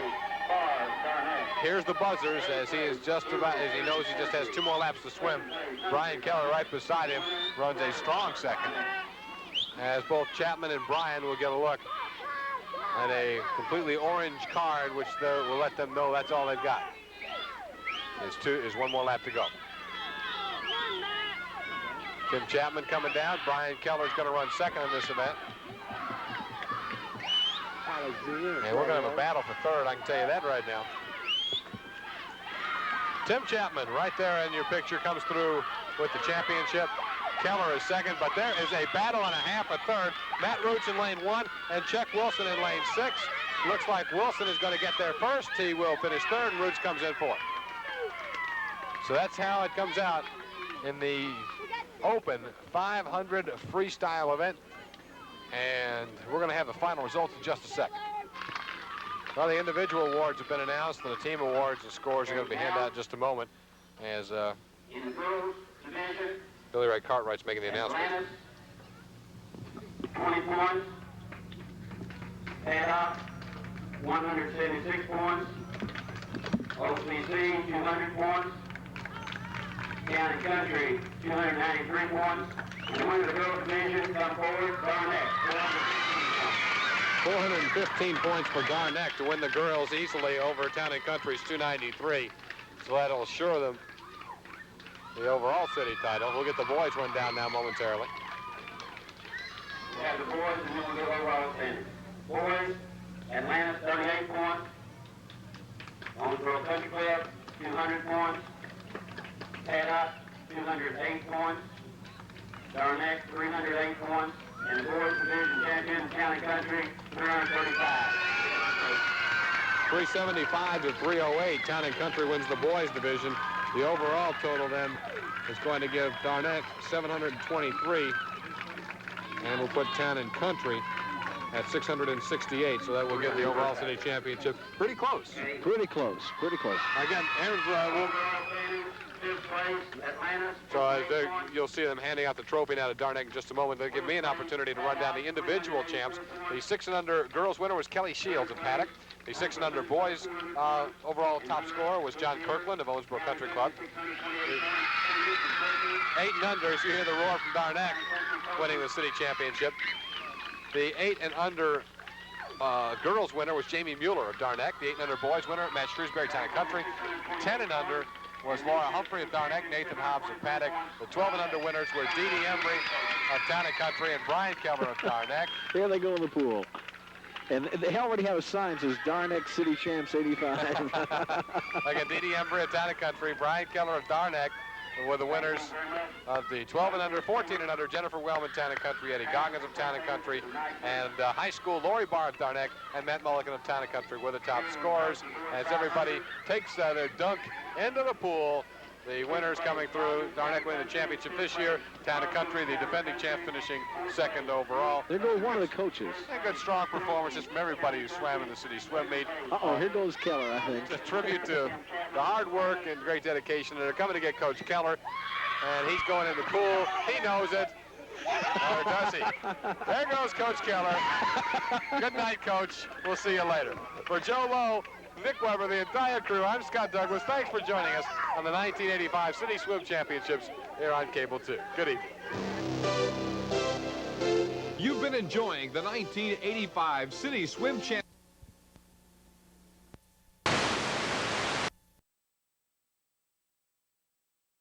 Here's the buzzers as he is just about, as he knows he just has 2 more laps to swim. Brian Keller right beside him runs a strong second, as both Chapman and Brian will get a look at a completely orange card, which will let them know that's all they've got. Is 1 more lap to go. Tim Chapman coming down. Brian Keller's going to run second in this event. And we're going to have a battle for third, I can tell you that right now. Tim Chapman, right there in your picture, comes through with the championship. Keller is second, but there is a battle and a half at third. Matt Roots in lane 1 and Chuck Wilson in lane 6. Looks like Wilson is going to get there first. He will finish third, and Roots comes in fourth. So that's how it comes out in the open 500 freestyle event. And we're going to have the final results in just a second. Well, the individual awards have been announced, and the team awards and scores are going to be handed out in just a moment as Billy Ray Cartwright's making the announcement. 20 points. Paddock, 176 points. OCC, 200 points. Town and Country, 293 points. And the winner of the girls division, come forward, Garnett, 415 points for Garnett to win the girls easily over Town and Country's 293. So that'll assure them the overall city title. We'll get the boys one down now momentarily. We have the boys and then we'll go overall standings. Boys, Atlanta, 38 points. Owensboro Country Club, 200 points. Paddock, 208 points. Garnett, 308 points. And the boys division champion, Town and Country, 335. 375 to 308. Town and Country wins the boys division. The overall total then is going to give Garnett 723. And we'll put Town and Country at 668. So that will give the overall city championship pretty close. Pretty close. Pretty close. Again, so you'll see them handing out the trophy now to Darnett in just a moment. They'll give me an opportunity to run down the individual champs. The 6 and under girls winner was Kelly Shields of Paddock. The 6 and under boys overall top scorer was John Kirkland of Owensboro Country Club. 8 and under, as you hear the roar from Darnett, winning the city championship. The 8 and under girls winner was Jamie Mueller of Darnett. The 8 and under boys winner, Matt Shrewsbury, Town and Country. 10 and under was Laura Humphrey of Darnett, Nathan Hobbs of Paddock. The 12 and under winners were Dee Dee Embry of Town and Country and Brian Keller of Darnett. Here they go in the pool. And they already have a sign that says Darnett City Champs 85. Again, Dee Dee Embry of Town and Country, Brian Keller of Darnett were the winners of the 12 and under, 14 and under, Jennifer Wellman, Town and Country, Eddie Goggins of Town and Country, and high school Lori Barr of Darnett and Matt Mulligan of Town and Country were the top scorers. As everybody takes their dunk into the pool, the winners coming through, Darnett winning the championship this year, Town and Country, the defending champ, finishing second overall. There goes one of the coaches. A good, strong performances from everybody who swam in the city swim meet. Uh-oh, here goes Keller, I think. It's a tribute to the hard work and great dedication. And they're coming to get Coach Keller, and he's going in the pool. He knows it. Or does he? There goes Coach Keller. Good night, Coach. We'll see you later. For Joe Lowe, Nick Weber, the entire crew, I'm Scott Douglas. Thanks for joining us on the 1985 City Swim Championships here on Cable 2. Good evening. You've been enjoying the 1985 City Swim Championships.